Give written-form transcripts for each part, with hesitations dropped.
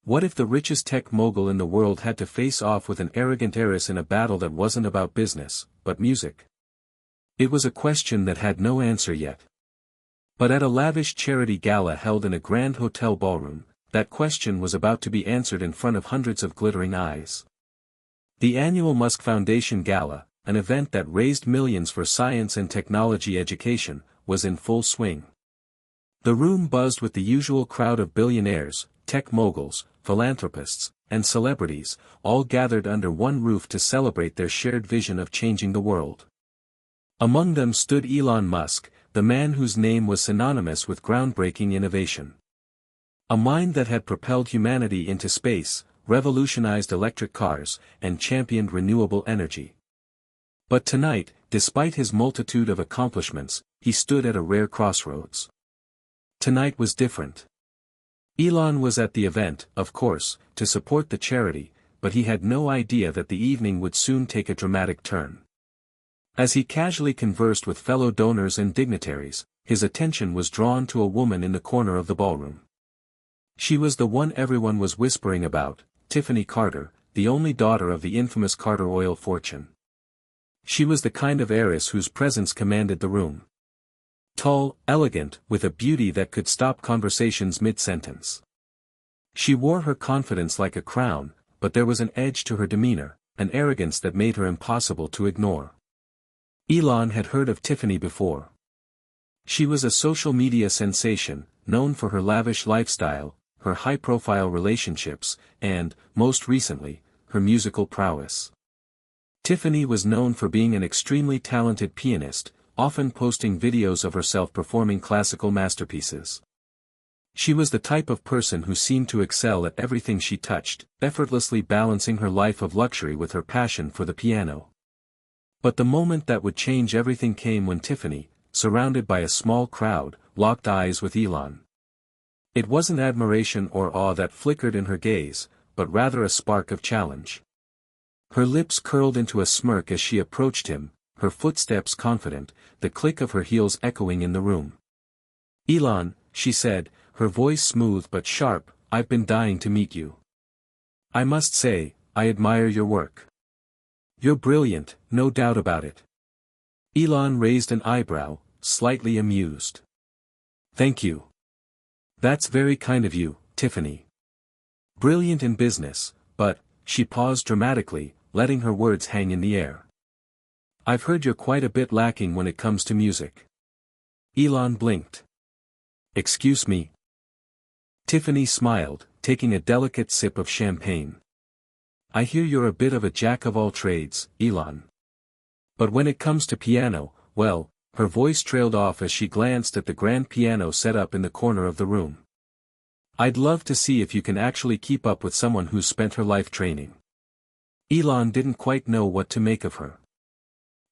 What if the richest tech mogul in the world had to face off with an arrogant heiress in a battle that wasn't about business, but music? It was a question that had no answer yet. But at a lavish charity gala held in a grand hotel ballroom, that question was about to be answered in front of hundreds of glittering eyes. The annual Musk Foundation Gala, an event that raised millions for science and technology education, was in full swing. The room buzzed with the usual crowd of billionaires, tech moguls, philanthropists, and celebrities, all gathered under one roof to celebrate their shared vision of changing the world. Among them stood Elon Musk, the man whose name was synonymous with groundbreaking innovation. A mind that had propelled humanity into space, revolutionized electric cars, and championed renewable energy. But tonight, despite his multitude of accomplishments, he stood at a rare crossroads. Tonight was different. Elon was at the event, of course, to support the charity, but he had no idea that the evening would soon take a dramatic turn. As he casually conversed with fellow donors and dignitaries, his attention was drawn to a woman in the corner of the ballroom. She was the one everyone was whispering about, Tiffany Carter, the only daughter of the infamous Carter oil fortune. She was the kind of heiress whose presence commanded the room. Tall, elegant, with a beauty that could stop conversations mid-sentence. She wore her confidence like a crown, but there was an edge to her demeanor, an arrogance that made her impossible to ignore. Elon had heard of Tiffany before. She was a social media sensation, known for her lavish lifestyle, her high-profile relationships, and, most recently, her musical prowess. Tiffany was known for being an extremely talented pianist, often posting videos of herself performing classical masterpieces. She was the type of person who seemed to excel at everything she touched, effortlessly balancing her life of luxury with her passion for the piano. But the moment that would change everything came when Tiffany, surrounded by a small crowd, locked eyes with Elon. It wasn't admiration or awe that flickered in her gaze, but rather a spark of challenge. Her lips curled into a smirk as she approached him, her footsteps confident, the click of her heels echoing in the room. "Elon," she said, her voice smooth but sharp, "I've been dying to meet you. I must say, I admire your work. You're brilliant, no doubt about it." Elon raised an eyebrow, slightly amused. "Thank you. That's very kind of you, Tiffany. Brilliant in business, but," she paused dramatically, letting her words hang in the air. "I've heard you're quite a bit lacking when it comes to music." Elon blinked. "Excuse me?" Tiffany smiled, taking a delicate sip of champagne. "I hear you're a bit of a jack of all trades, Elon. But when it comes to piano, well," her voice trailed off as she glanced at the grand piano set up in the corner of the room. "I'd love to see if you can actually keep up with someone who's spent her life training." Elon didn't quite know what to make of her.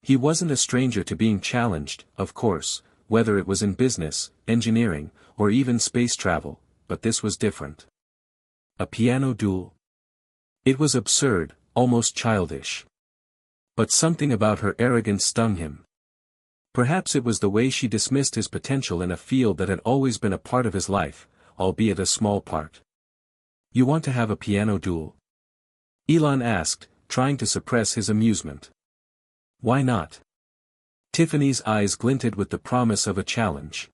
He wasn't a stranger to being challenged, of course, whether it was in business, engineering, or even space travel, but this was different. A piano duel? It was absurd, almost childish. But something about her arrogance stung him. Perhaps it was the way she dismissed his potential in a field that had always been a part of his life, albeit a small part. "You want to have a piano duel?" Elon asked, trying to suppress his amusement. "Why not?" Tiffany's eyes glinted with the promise of a challenge.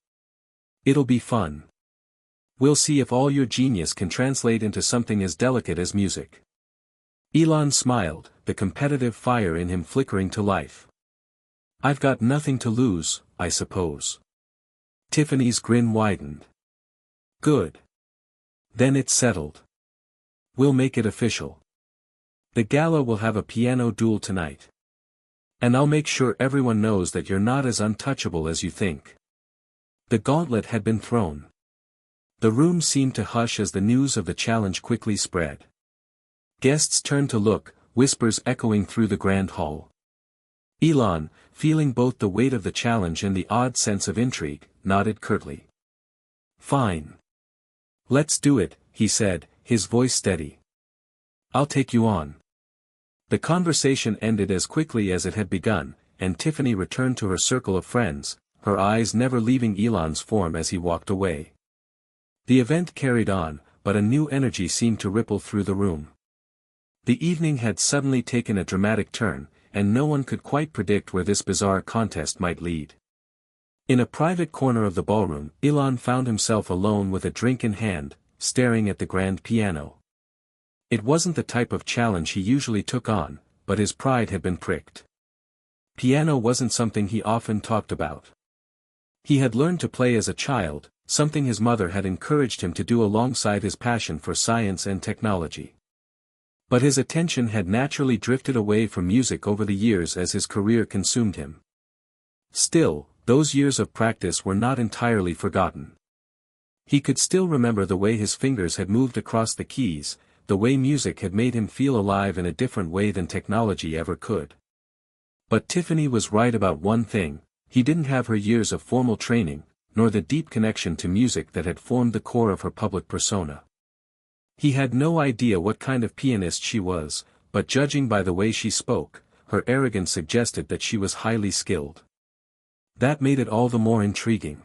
"It'll be fun. We'll see if all your genius can translate into something as delicate as music." Elon smiled, the competitive fire in him flickering to life. "I've got nothing to lose, I suppose." Tiffany's grin widened. "Good. Then it's settled. We'll make it official. The gala will have a piano duel tonight. And I'll make sure everyone knows that you're not as untouchable as you think." The gauntlet had been thrown. The room seemed to hush as the news of the challenge quickly spread. Guests turned to look, whispers echoing through the grand hall. Elon, feeling both the weight of the challenge and the odd sense of intrigue, nodded curtly. "Fine. Let's do it," he said, his voice steady. "I'll take you on." The conversation ended as quickly as it had begun, and Tiffany returned to her circle of friends, her eyes never leaving Elon's form as he walked away. The event carried on, but a new energy seemed to ripple through the room. The evening had suddenly taken a dramatic turn, and no one could quite predict where this bizarre contest might lead. In a private corner of the ballroom, Elon found himself alone with a drink in hand, staring at the grand piano. It wasn't the type of challenge he usually took on, but his pride had been pricked. Piano wasn't something he often talked about. He had learned to play as a child, something his mother had encouraged him to do alongside his passion for science and technology. But his attention had naturally drifted away from music over the years as his career consumed him. Still, those years of practice were not entirely forgotten. He could still remember the way his fingers had moved across the keys, the way music had made him feel alive in a different way than technology ever could. But Tiffany was right about one thing: he didn't have her years of formal training, nor the deep connection to music that had formed the core of her public persona. He had no idea what kind of pianist she was, but judging by the way she spoke, her arrogance suggested that she was highly skilled. That made it all the more intriguing.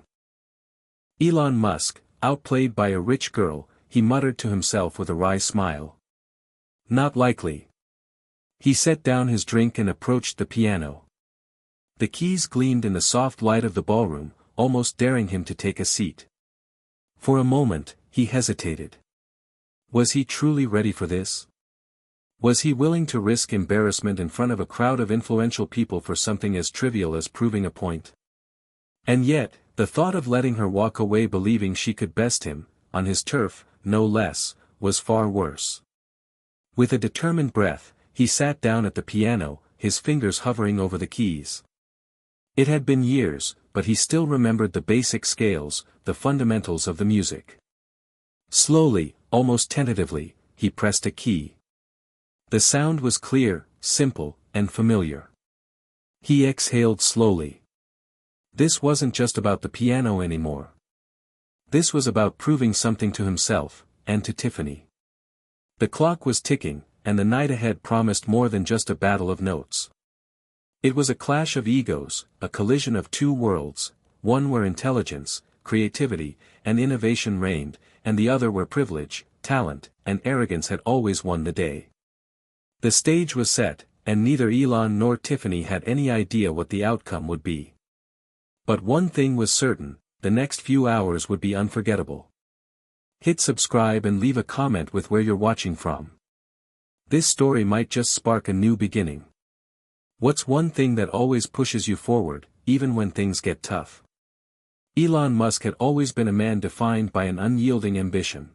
Elon Musk, outplayed by a rich girl, he muttered to himself with a wry smile. Not likely. He set down his drink and approached the piano. The keys gleamed in the soft light of the ballroom, almost daring him to take a seat. For a moment, he hesitated. Was he truly ready for this? Was he willing to risk embarrassment in front of a crowd of influential people for something as trivial as proving a point? And yet, the thought of letting her walk away believing she could best him, on his turf, no less, was far worse. With a determined breath, he sat down at the piano, his fingers hovering over the keys. It had been years, but he still remembered the basic scales, the fundamentals of the music. Slowly, almost tentatively, he pressed a key. The sound was clear, simple, and familiar. He exhaled slowly. This wasn't just about the piano anymore. This was about proving something to himself, and to Tiffany. The clock was ticking, and the night ahead promised more than just a battle of notes. It was a clash of egos, a collision of two worlds, one where intelligence, creativity, and innovation reigned, and the other where privilege, talent, and arrogance had always won the day. The stage was set, and neither Elon nor Tiffany had any idea what the outcome would be. But one thing was certain: the next few hours would be unforgettable. Hit subscribe and leave a comment with where you're watching from. This story might just spark a new beginning. What's one thing that always pushes you forward, even when things get tough? Elon Musk had always been a man defined by an unyielding ambition.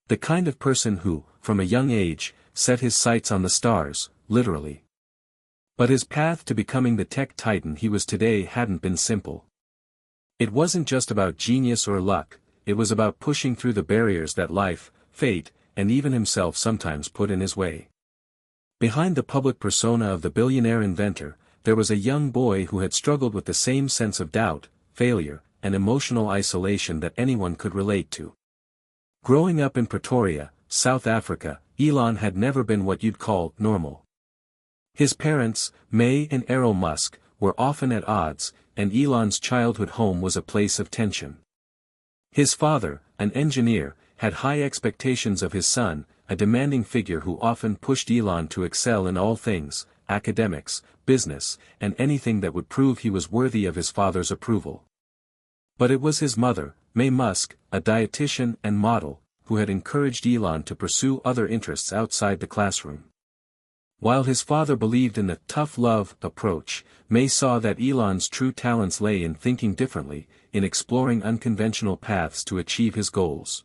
The kind of person who, from a young age, set his sights on the stars, literally. But his path to becoming the tech titan he was today hadn't been simple. It wasn't just about genius or luck, it was about pushing through the barriers that life, fate, and even himself sometimes put in his way. Behind the public persona of the billionaire inventor, there was a young boy who had struggled with the same sense of doubt, failure, and emotional isolation that anyone could relate to. Growing up in Pretoria, South Africa, Elon had never been what you'd call normal. His parents, May and Errol Musk, were often at odds, and Elon's childhood home was a place of tension. His father, an engineer, had high expectations of his son, a demanding figure who often pushed Elon to excel in all things, academics, business, and anything that would prove he was worthy of his father's approval. But it was his mother, May Musk, a dietitian and model, who had encouraged Elon to pursue other interests outside the classroom. While his father believed in the tough love approach, May saw that Elon's true talents lay in thinking differently, in exploring unconventional paths to achieve his goals.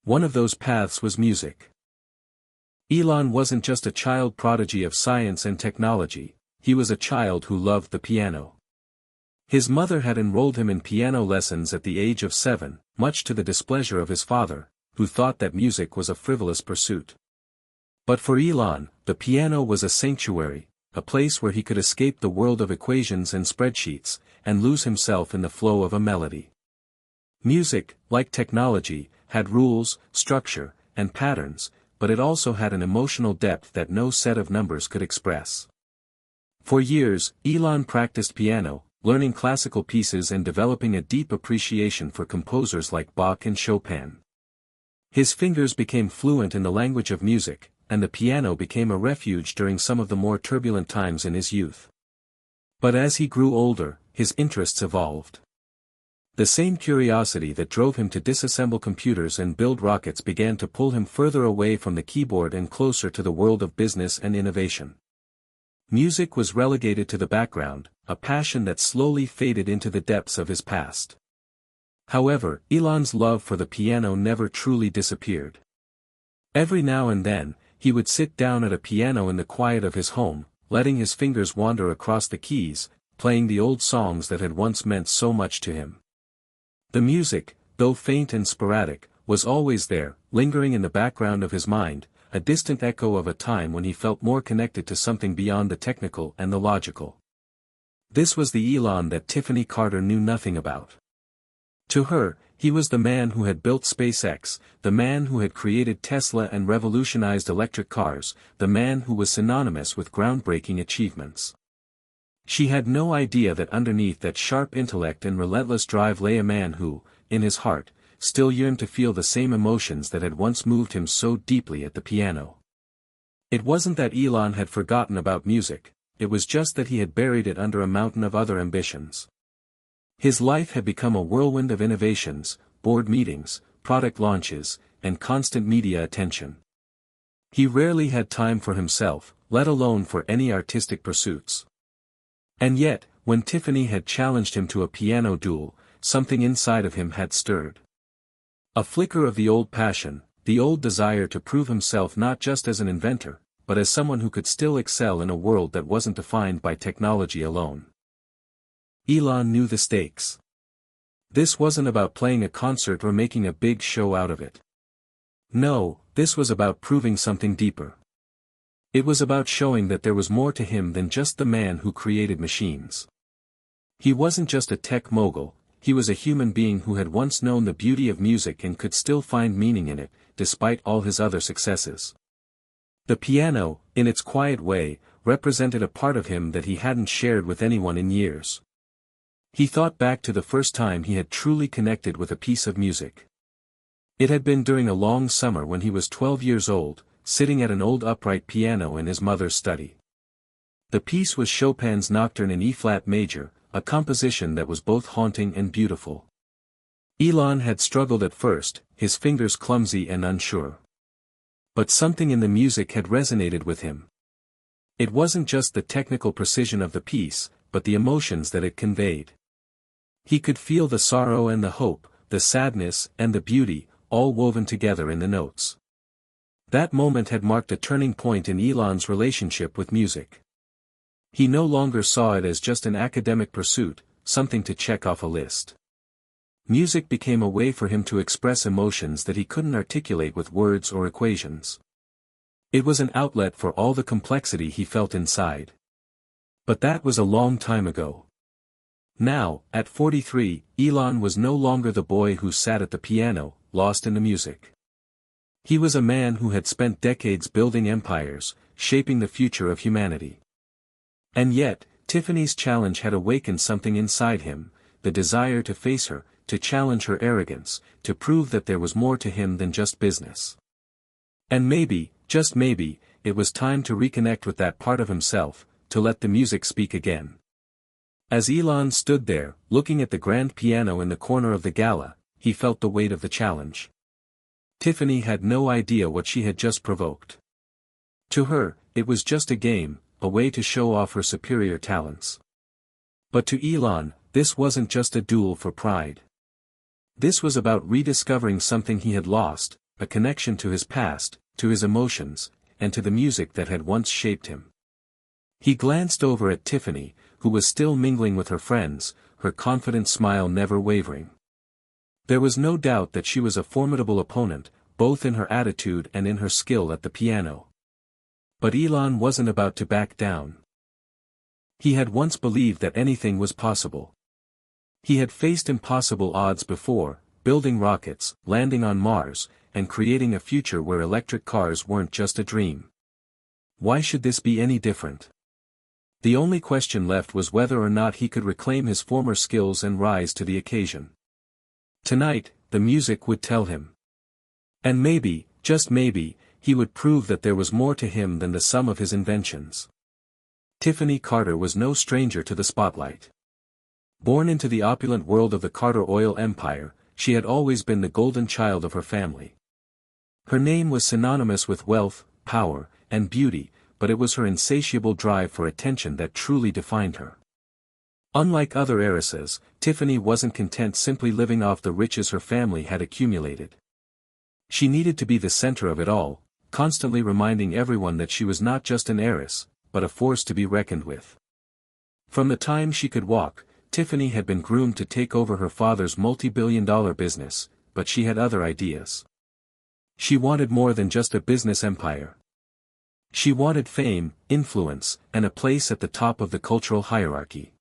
One of those paths was music. Elon wasn't just a child prodigy of science and technology, he was a child who loved the piano. His mother had enrolled him in piano lessons at the age of 7, much to the displeasure of his father, who thought that music was a frivolous pursuit. But for Elon, the piano was a sanctuary, a place where he could escape the world of equations and spreadsheets, and lose himself in the flow of a melody. Music, like technology, had rules, structure, and patterns, but it also had an emotional depth that no set of numbers could express. For years, Elon practiced piano, learning classical pieces and developing a deep appreciation for composers like Bach and Chopin. His fingers became fluent in the language of music, and the piano became a refuge during some of the more turbulent times in his youth. But as he grew older, his interests evolved. The same curiosity that drove him to disassemble computers and build rockets began to pull him further away from the keyboard and closer to the world of business and innovation. Music was relegated to the background, a passion that slowly faded into the depths of his past. However, Elon's love for the piano never truly disappeared. Every now and then, he would sit down at a piano in the quiet of his home, letting his fingers wander across the keys, playing the old songs that had once meant so much to him. The music, though faint and sporadic, was always there, lingering in the background of his mind, a distant echo of a time when he felt more connected to something beyond the technical and the logical. This was the Elon that Tiffany Carter knew nothing about. To her, he was the man who had built SpaceX, the man who had created Tesla and revolutionized electric cars, the man who was synonymous with groundbreaking achievements. She had no idea that underneath that sharp intellect and relentless drive lay a man who, in his heart, still yearned to feel the same emotions that had once moved him so deeply at the piano. It wasn't that Elon had forgotten about music, it was just that he had buried it under a mountain of other ambitions. His life had become a whirlwind of innovations, board meetings, product launches, and constant media attention. He rarely had time for himself, let alone for any artistic pursuits. And yet, when Tiffany had challenged him to a piano duel, something inside of him had stirred. A flicker of the old passion, the old desire to prove himself not just as an inventor, but as someone who could still excel in a world that wasn't defined by technology alone. Elon knew the stakes. This wasn't about playing a concert or making a big show out of it. No, this was about proving something deeper. It was about showing that there was more to him than just the man who created machines. He wasn't just a tech mogul, he was a human being who had once known the beauty of music and could still find meaning in it, despite all his other successes. The piano, in its quiet way, represented a part of him that he hadn't shared with anyone in years. He thought back to the first time he had truly connected with a piece of music. It had been during a long summer when he was 12 years old, sitting at an old upright piano in his mother's study. The piece was Chopin's Nocturne in E-flat major, a composition that was both haunting and beautiful. Elon had struggled at first, his fingers clumsy and unsure. But something in the music had resonated with him. It wasn't just the technical precision of the piece, but the emotions that it conveyed. He could feel the sorrow and the hope, the sadness and the beauty, all woven together in the notes. That moment had marked a turning point in Elon's relationship with music. He no longer saw it as just an academic pursuit, something to check off a list. Music became a way for him to express emotions that he couldn't articulate with words or equations. It was an outlet for all the complexity he felt inside. But that was a long time ago. Now, at 43, Elon was no longer the boy who sat at the piano, lost in the music. He was a man who had spent decades building empires, shaping the future of humanity. And yet, Tiffany's challenge had awakened something inside him, the desire to face her, to challenge her arrogance, to prove that there was more to him than just business. And maybe, just maybe, it was time to reconnect with that part of himself, to let the music speak again. As Elon stood there, looking at the grand piano in the corner of the gala, he felt the weight of the challenge. Tiffany had no idea what she had just provoked. To her, it was just a game, a way to show off her superior talents. But to Elon, this wasn't just a duel for pride. This was about rediscovering something he had lost, a connection to his past, to his emotions, and to the music that had once shaped him. He glanced over at Tiffany, who was still mingling with her friends, her confident smile never wavering. There was no doubt that she was a formidable opponent, both in her attitude and in her skill at the piano. But Elon wasn't about to back down. He had once believed that anything was possible. He had faced impossible odds before, building rockets, landing on Mars, and creating a future where electric cars weren't just a dream. Why should this be any different? The only question left was whether or not he could reclaim his former skills and rise to the occasion. Tonight, the music would tell him. And maybe, just maybe, he would prove that there was more to him than the sum of his inventions. Tiffany Carter was no stranger to the spotlight. Born into the opulent world of the Carter oil empire, she had always been the golden child of her family. Her name was synonymous with wealth, power, and beauty, but it was her insatiable drive for attention that truly defined her. Unlike other heiresses, Tiffany wasn't content simply living off the riches her family had accumulated. She needed to be the center of it all, constantly reminding everyone that she was not just an heiress, but a force to be reckoned with. From the time she could walk, Tiffany had been groomed to take over her father's multi-billion-dollar business, but she had other ideas. She wanted more than just a business empire. She wanted fame, influence, and a place at the top of the cultural hierarchy.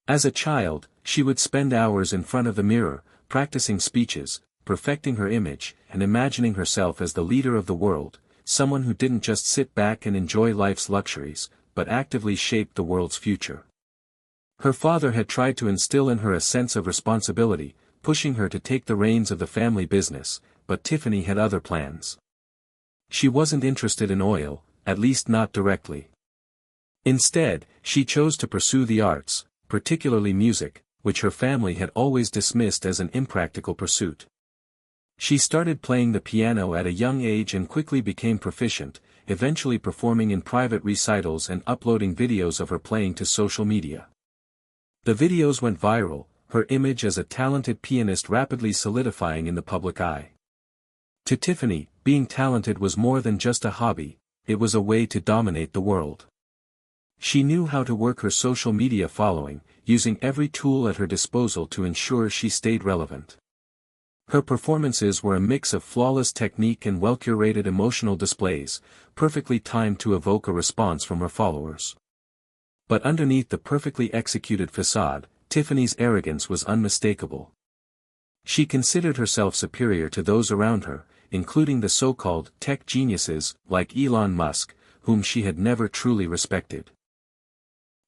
As a child, she would spend hours in front of the mirror, practicing speeches, perfecting her image, and imagining herself as the leader of the world, someone who didn't just sit back and enjoy life's luxuries, but actively shaped the world's future. Her father had tried to instill in her a sense of responsibility, pushing her to take the reins of the family business, but Tiffany had other plans. She wasn't interested in oil, at least not directly. Instead, she chose to pursue the arts, particularly music, which her family had always dismissed as an impractical pursuit. She started playing the piano at a young age and quickly became proficient, eventually performing in private recitals and uploading videos of her playing to social media. The videos went viral, her image as a talented pianist rapidly solidifying in the public eye. To Tiffany, being talented was more than just a hobby, it was a way to dominate the world. She knew how to work her social media following, using every tool at her disposal to ensure she stayed relevant. Her performances were a mix of flawless technique and well-curated emotional displays, perfectly timed to evoke a response from her followers. But underneath the perfectly executed facade, Tiffany's arrogance was unmistakable. She considered herself superior to those around her, including the so-called tech geniuses, like Elon Musk, whom she had never truly respected.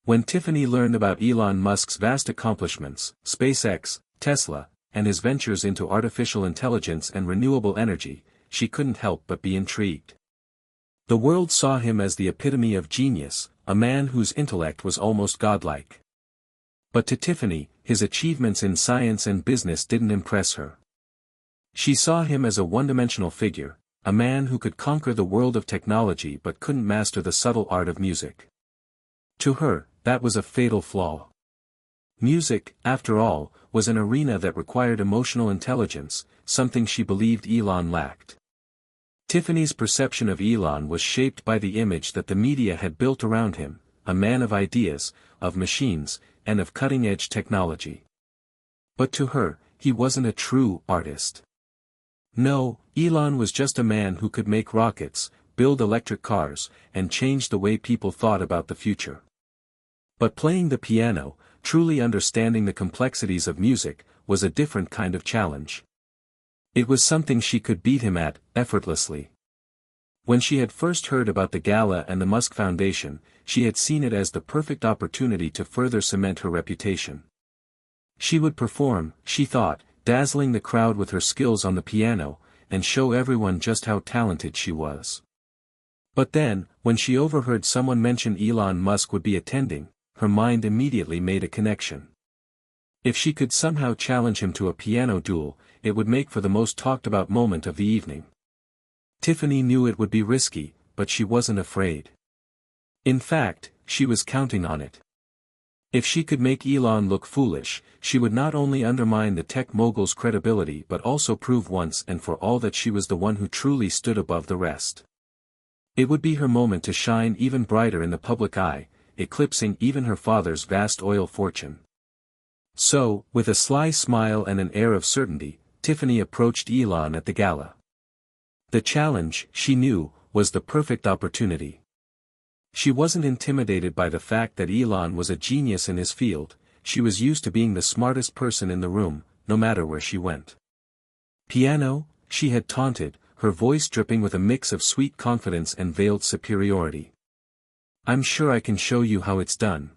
When Tiffany learned about Elon Musk's vast accomplishments, SpaceX, Tesla, and his ventures into artificial intelligence and renewable energy, she couldn't help but be intrigued. The world saw him as the epitome of genius, a man whose intellect was almost godlike. But to Tiffany, his achievements in science and business didn't impress her. She saw him as a one-dimensional figure, a man who could conquer the world of technology but couldn't master the subtle art of music. To her, that was a fatal flaw. Music, after all, was an arena that required emotional intelligence, something she believed Elon lacked. Tiffany's perception of Elon was shaped by the image that the media had built around him, a man of ideas, of machines, and of cutting-edge technology. But to her, he wasn't a true artist. No, Elon was just a man who could make rockets, build electric cars, and change the way people thought about the future. But playing the piano, truly understanding the complexities of music, was a different kind of challenge. It was something she could beat him at, effortlessly. When she had first heard about the gala and the Musk Foundation, she had seen it as the perfect opportunity to further cement her reputation. She would perform, she thought, dazzling the crowd with her skills on the piano, and show everyone just how talented she was. But then, when she overheard someone mention Elon Musk would be attending, her mind immediately made a connection. If she could somehow challenge him to a piano duel, it would make for the most talked-about moment of the evening. Tiffany knew it would be risky, but she wasn't afraid. In fact, she was counting on it. If she could make Elon look foolish, she would not only undermine the tech mogul's credibility but also prove once and for all that she was the one who truly stood above the rest. It would be her moment to shine even brighter in the public eye, eclipsing even her father's vast oil fortune. So, with a sly smile and an air of certainty, Tiffany approached Elon at the gala. The challenge, she knew, was the perfect opportunity. She wasn't intimidated by the fact that Elon was a genius in his field, she was used to being the smartest person in the room, no matter where she went. Piano, she had taunted, her voice dripping with a mix of sweet confidence and veiled superiority. "I'm sure I can show you how it's done."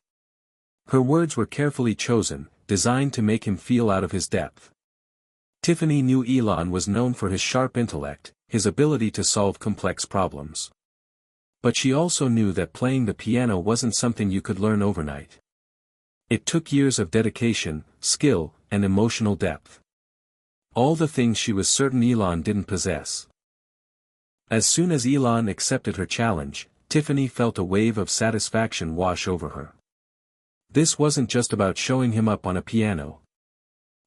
Her words were carefully chosen, designed to make him feel out of his depth. Tiffany knew Elon was known for his sharp intellect, his ability to solve complex problems. But she also knew that playing the piano wasn't something you could learn overnight. It took years of dedication, skill, and emotional depth. All the things she was certain Elon didn't possess. As soon as Elon accepted her challenge, Tiffany felt a wave of satisfaction wash over her. This wasn't just about showing him up on a piano.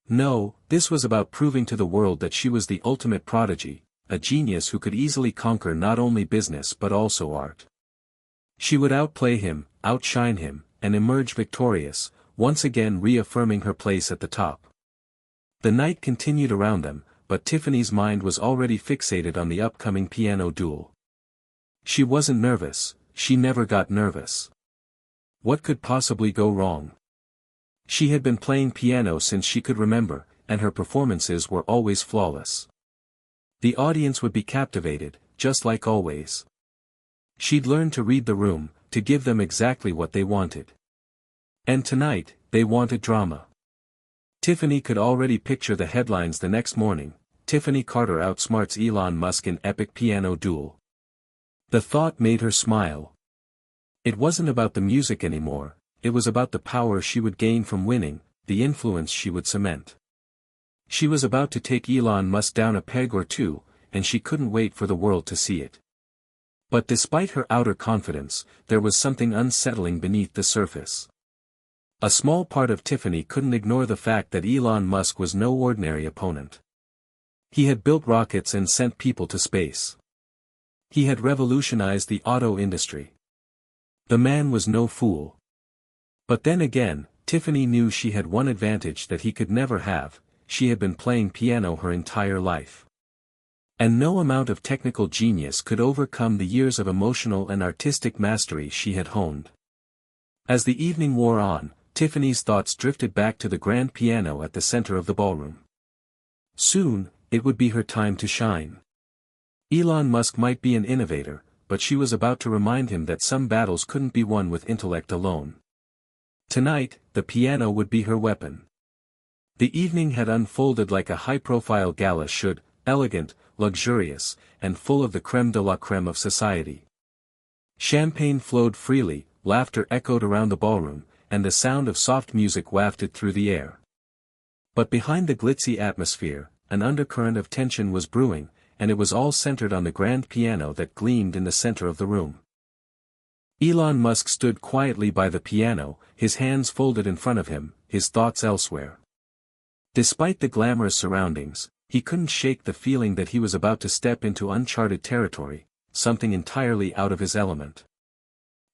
No, this was about proving to the world that she was the ultimate prodigy, a genius who could easily conquer not only business but also art. She would outplay him, outshine him, and emerge victorious, once again reaffirming her place at the top. The night continued around them, but Tiffany's mind was already fixated on the upcoming piano duel. She wasn't nervous, she never got nervous. What could possibly go wrong? She had been playing piano since she could remember, and her performances were always flawless. The audience would be captivated, just like always. She'd learned to read the room, to give them exactly what they wanted. And tonight, they wanted drama. Tiffany could already picture the headlines the next morning: Tiffany Carter outsmarts Elon Musk in epic piano duel. The thought made her smile. It wasn't about the music anymore, it was about the power she would gain from winning, the influence she would cement. She was about to take Elon Musk down a peg or two, and she couldn't wait for the world to see it. But despite her outer confidence, there was something unsettling beneath the surface. A small part of Tiffany couldn't ignore the fact that Elon Musk was no ordinary opponent. He had built rockets and sent people to space. He had revolutionized the auto industry. The man was no fool. But then again, Tiffany knew she had one advantage that he could never have: she had been playing piano her entire life. And no amount of technical genius could overcome the years of emotional and artistic mastery she had honed. As the evening wore on, Tiffany's thoughts drifted back to the grand piano at the center of the ballroom. Soon, it would be her time to shine. Elon Musk might be an innovator, but she was about to remind him that some battles couldn't be won with intellect alone. Tonight, the piano would be her weapon. The evening had unfolded like a high-profile gala should: elegant, luxurious, and full of the crème de la crème of society. Champagne flowed freely, laughter echoed around the ballroom, and the sound of soft music wafted through the air. But behind the glitzy atmosphere, an undercurrent of tension was brewing, and it was all centered on the grand piano that gleamed in the center of the room. Elon Musk stood quietly by the piano, his hands folded in front of him, his thoughts elsewhere. Despite the glamorous surroundings, he couldn't shake the feeling that he was about to step into uncharted territory, something entirely out of his element.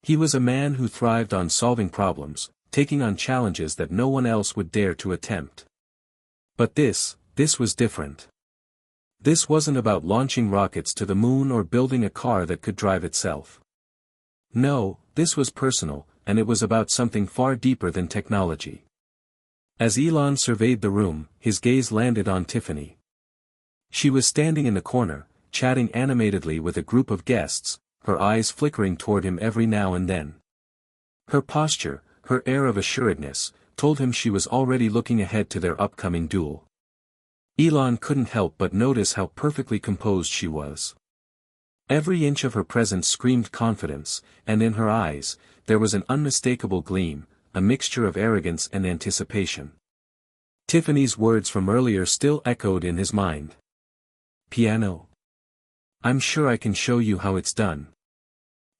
He was a man who thrived on solving problems, taking on challenges that no one else would dare to attempt. But this was different. This wasn't about launching rockets to the moon or building a car that could drive itself. No, this was personal, and it was about something far deeper than technology. As Elon surveyed the room, his gaze landed on Tiffany. She was standing in the corner, chatting animatedly with a group of guests, her eyes flickering toward him every now and then. Her posture, her air of assuredness, told him she was already looking ahead to their upcoming duel. Elon couldn't help but notice how perfectly composed she was. Every inch of her presence screamed confidence, and in her eyes, there was an unmistakable gleam, a mixture of arrogance and anticipation. Tiffany's words from earlier still echoed in his mind. Piano. I'm sure I can show you how it's done.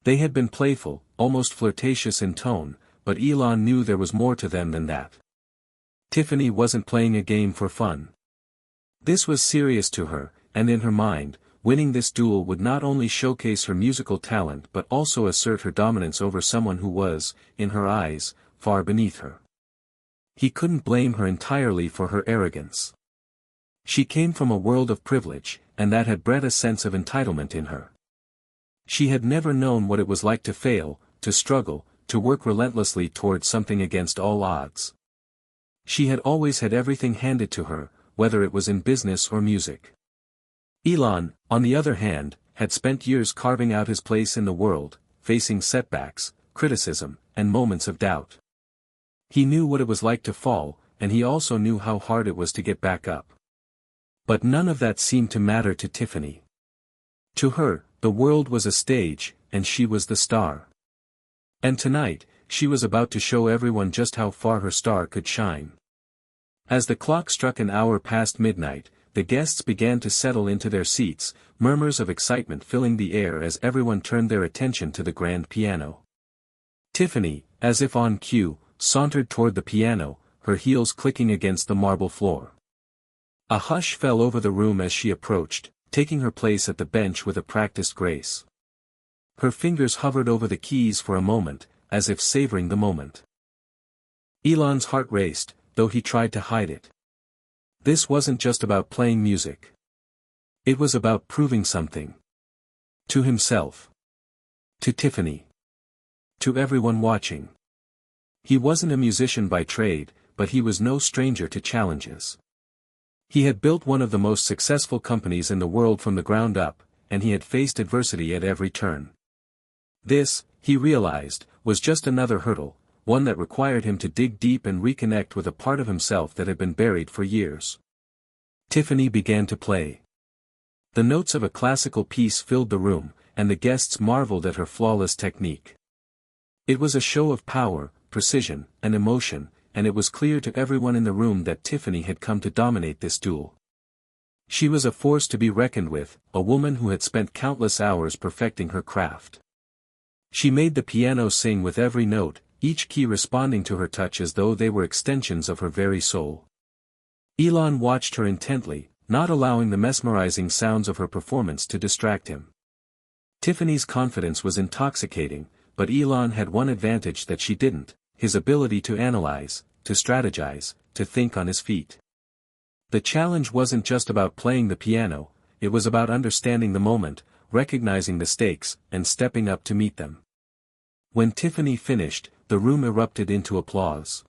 They had been playful, almost flirtatious in tone, but Elon knew there was more to them than that. Tiffany wasn't playing a game for fun. This was serious to her, and in her mind, winning this duel would not only showcase her musical talent but also assert her dominance over someone who was, in her eyes, far beneath her. He couldn't blame her entirely for her arrogance. She came from a world of privilege, and that had bred a sense of entitlement in her. She had never known what it was like to fail, to struggle, to work relentlessly towards something against all odds. She had always had everything handed to her, whether it was in business or music. Elon, on the other hand, had spent years carving out his place in the world, facing setbacks, criticism, and moments of doubt. He knew what it was like to fall, and he also knew how hard it was to get back up. But none of that seemed to matter to Tiffany. To her, the world was a stage, and she was the star. And tonight, she was about to show everyone just how far her star could shine. As the clock struck an hour past midnight, the guests began to settle into their seats, murmurs of excitement filling the air as everyone turned their attention to the grand piano. Tiffany, as if on cue, sauntered toward the piano, her heels clicking against the marble floor. A hush fell over the room as she approached, taking her place at the bench with a practiced grace. Her fingers hovered over the keys for a moment, as if savoring the moment. Elon's heart raced, though he tried to hide it. This wasn't just about playing music. It was about proving something. To himself. To Tiffany. To everyone watching. He wasn't a musician by trade, but he was no stranger to challenges. He had built one of the most successful companies in the world from the ground up, and he had faced adversity at every turn. This, he realized, was just another hurdle, one that required him to dig deep and reconnect with a part of himself that had been buried for years. Tiffany began to play. The notes of a classical piece filled the room, and the guests marveled at her flawless technique. It was a show of power, precision, and emotion, and it was clear to everyone in the room that Tiffany had come to dominate this duel. She was a force to be reckoned with, a woman who had spent countless hours perfecting her craft. She made the piano sing with every note, each key responding to her touch as though they were extensions of her very soul. Elon watched her intently, not allowing the mesmerizing sounds of her performance to distract him. Tiffany's confidence was intoxicating, but Elon had one advantage that she didn't: his ability to analyze, to strategize, to think on his feet. The challenge wasn't just about playing the piano, it was about understanding the moment, recognizing the stakes, and stepping up to meet them. When Tiffany finished, the room erupted into applause.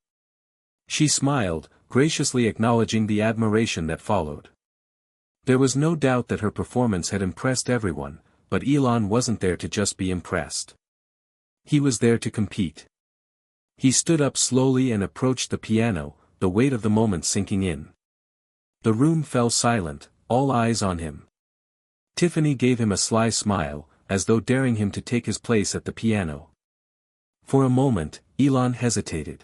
She smiled, graciously acknowledging the admiration that followed. There was no doubt that her performance had impressed everyone, but Elon wasn't there to just be impressed. He was there to compete. He stood up slowly and approached the piano, the weight of the moment sinking in. The room fell silent, all eyes on him. Tiffany gave him a sly smile, as though daring him to take his place at the piano. For a moment, Elon hesitated.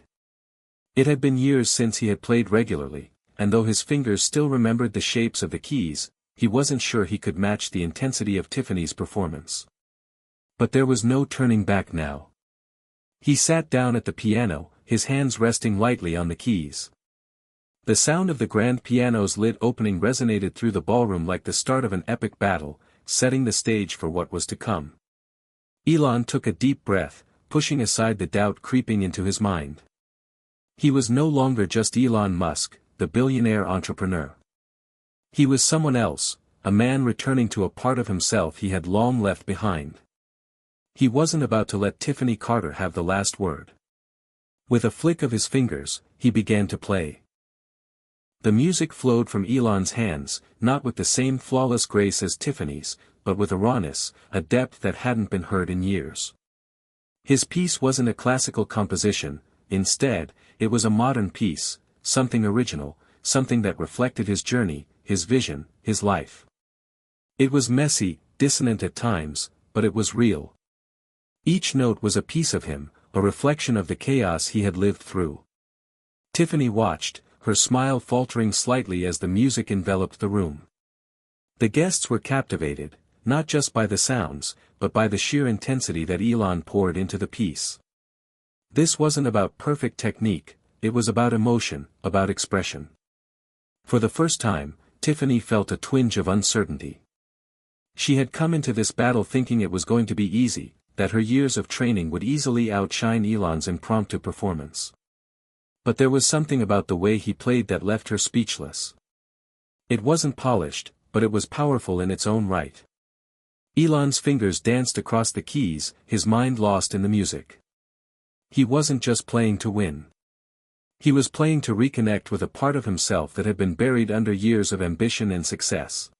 It had been years since he had played regularly, and though his fingers still remembered the shapes of the keys, he wasn't sure he could match the intensity of Tiffany's performance. But there was no turning back now. He sat down at the piano, his hands resting lightly on the keys. The sound of the grand piano's lid opening resonated through the ballroom like the start of an epic battle, setting the stage for what was to come. Elon took a deep breath, pushing aside the doubt creeping into his mind. He was no longer just Elon Musk, the billionaire entrepreneur. He was someone else, a man returning to a part of himself he had long left behind. He wasn't about to let Tiffany Carter have the last word. With a flick of his fingers, he began to play. The music flowed from Elon's hands, not with the same flawless grace as Tiffany's, but with a rawness, a depth that hadn't been heard in years. His piece wasn't a classical composition, instead, it was a modern piece, something original, something that reflected his journey, his vision, his life. It was messy, dissonant at times, but it was real. Each note was a piece of him, a reflection of the chaos he had lived through. Tiffany watched, her smile faltering slightly as the music enveloped the room. The guests were captivated, not just by the sounds, but by the sheer intensity that Elon poured into the piece. This wasn't about perfect technique, it was about emotion, about expression. For the first time, Tiffany felt a twinge of uncertainty. She had come into this battle thinking it was going to be easy, that her years of training would easily outshine Elon's impromptu performance. But there was something about the way he played that left her speechless. It wasn't polished, but it was powerful in its own right. Elon's fingers danced across the keys, his mind lost in the music. He wasn't just playing to win. He was playing to reconnect with a part of himself that had been buried under years of ambition and success.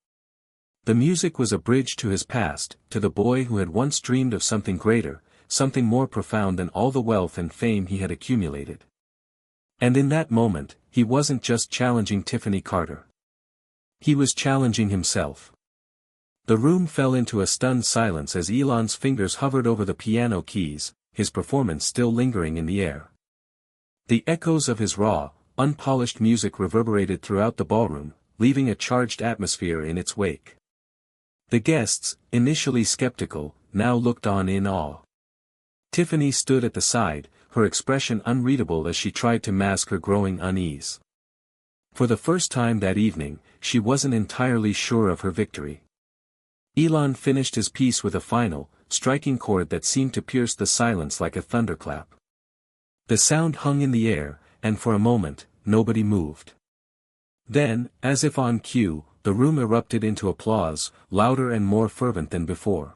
The music was a bridge to his past, to the boy who had once dreamed of something greater, something more profound than all the wealth and fame he had accumulated. And in that moment, he wasn't just challenging Tiffany Carter. He was challenging himself. The room fell into a stunned silence as Elon's fingers hovered over the piano keys, his performance still lingering in the air. The echoes of his raw, unpolished music reverberated throughout the ballroom, leaving a charged atmosphere in its wake. The guests, initially skeptical, now looked on in awe. Tiffany stood at the side, her expression unreadable as she tried to mask her growing unease. For the first time that evening, she wasn't entirely sure of her victory. Elon finished his piece with a final, striking chord that seemed to pierce the silence like a thunderclap. The sound hung in the air, and for a moment, nobody moved. Then, as if on cue, the room erupted into applause, louder and more fervent than before.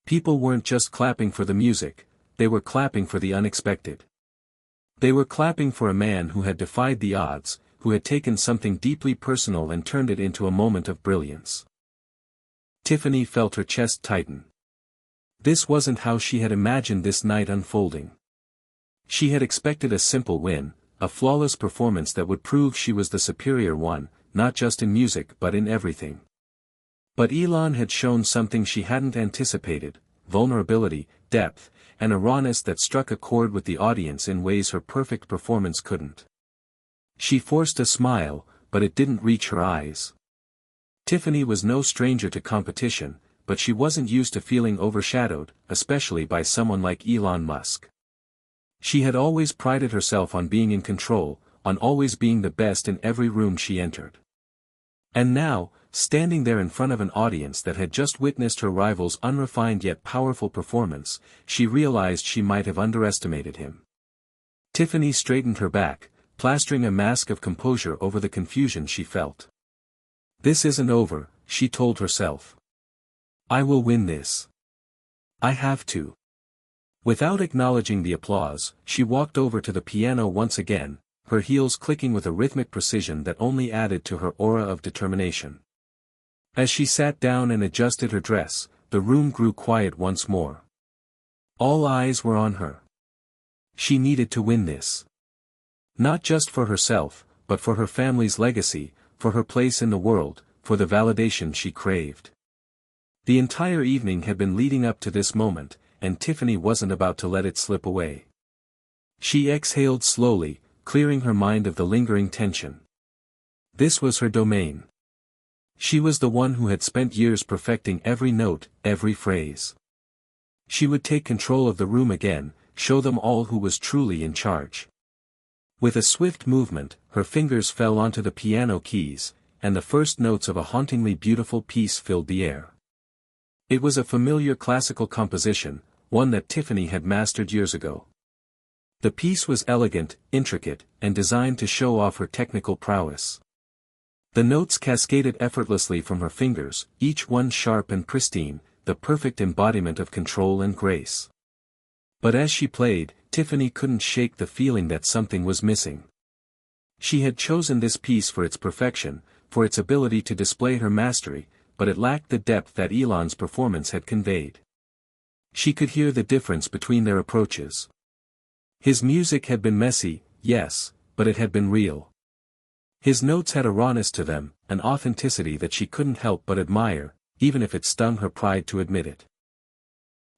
People weren't just clapping for the music, they were clapping for the unexpected. They were clapping for a man who had defied the odds, who had taken something deeply personal and turned it into a moment of brilliance. Tiffany felt her chest tighten. This wasn't how she had imagined this night unfolding. She had expected a simple win, a flawless performance that would prove she was the superior one, not just in music but in everything. But Elon had shown something she hadn't anticipated: vulnerability, depth, and a rawness that struck a chord with the audience in ways her perfect performance couldn't. She forced a smile, but it didn't reach her eyes. Tiffany was no stranger to competition, but she wasn't used to feeling overshadowed, especially by someone like Elon Musk. She had always prided herself on being in control, on always being the best in every room she entered. And now, standing there in front of an audience that had just witnessed her rival's unrefined yet powerful performance, she realized she might have underestimated him. Tiffany straightened her back, plastering a mask of composure over the confusion she felt. "This isn't over," she told herself. "I will win this. I have to." Without acknowledging the applause, she walked over to the piano once again, her heels clicking with a rhythmic precision that only added to her aura of determination. As she sat down and adjusted her dress, the room grew quiet once more. All eyes were on her. She needed to win this. Not just for herself, but for her family's legacy, for her place in the world, for the validation she craved. The entire evening had been leading up to this moment, and Tiffany wasn't about to let it slip away. She exhaled slowly, clearing her mind of the lingering tension. This was her domain. She was the one who had spent years perfecting every note, every phrase. She would take control of the room again, show them all who was truly in charge. With a swift movement, her fingers fell onto the piano keys, and the first notes of a hauntingly beautiful piece filled the air. It was a familiar classical composition, one that Tiffany had mastered years ago. The piece was elegant, intricate, and designed to show off her technical prowess. The notes cascaded effortlessly from her fingers, each one sharp and pristine, the perfect embodiment of control and grace. But as she played, Tiffany couldn't shake the feeling that something was missing. She had chosen this piece for its perfection, for its ability to display her mastery, but it lacked the depth that Elon's performance had conveyed. She could hear the difference between their approaches. His music had been messy, yes, but it had been real. His notes had a rawness to them, an authenticity that she couldn't help but admire, even if it stung her pride to admit it.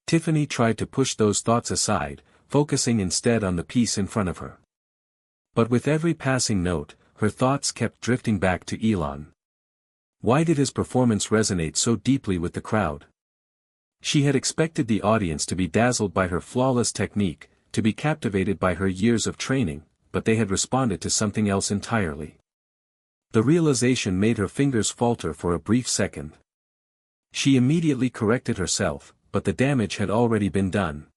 Tiffany tried to push those thoughts aside, focusing instead on the piece in front of her. But with every passing note, her thoughts kept drifting back to Elon. Why did his performance resonate so deeply with the crowd? She had expected the audience to be dazzled by her flawless technique, to be captivated by her years of training, but they had responded to something else entirely. The realization made her fingers falter for a brief second. She immediately corrected herself, but the damage had already been done.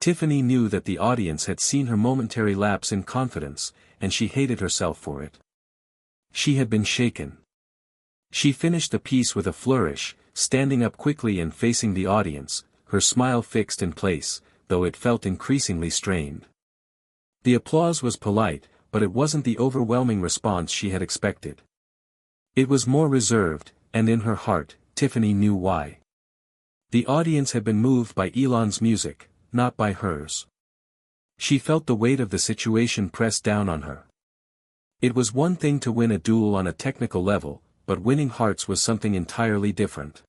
Tiffany knew that the audience had seen her momentary lapse in confidence, and she hated herself for it. She had been shaken. She finished the piece with a flourish, standing up quickly and facing the audience, her smile fixed in place, though it felt increasingly strained. The applause was polite, but it wasn't the overwhelming response she had expected. It was more reserved, and in her heart, Tiffany knew why. The audience had been moved by Elon's music, not by hers. She felt the weight of the situation press down on her. It was one thing to win a duel on a technical level, but winning hearts was something entirely different.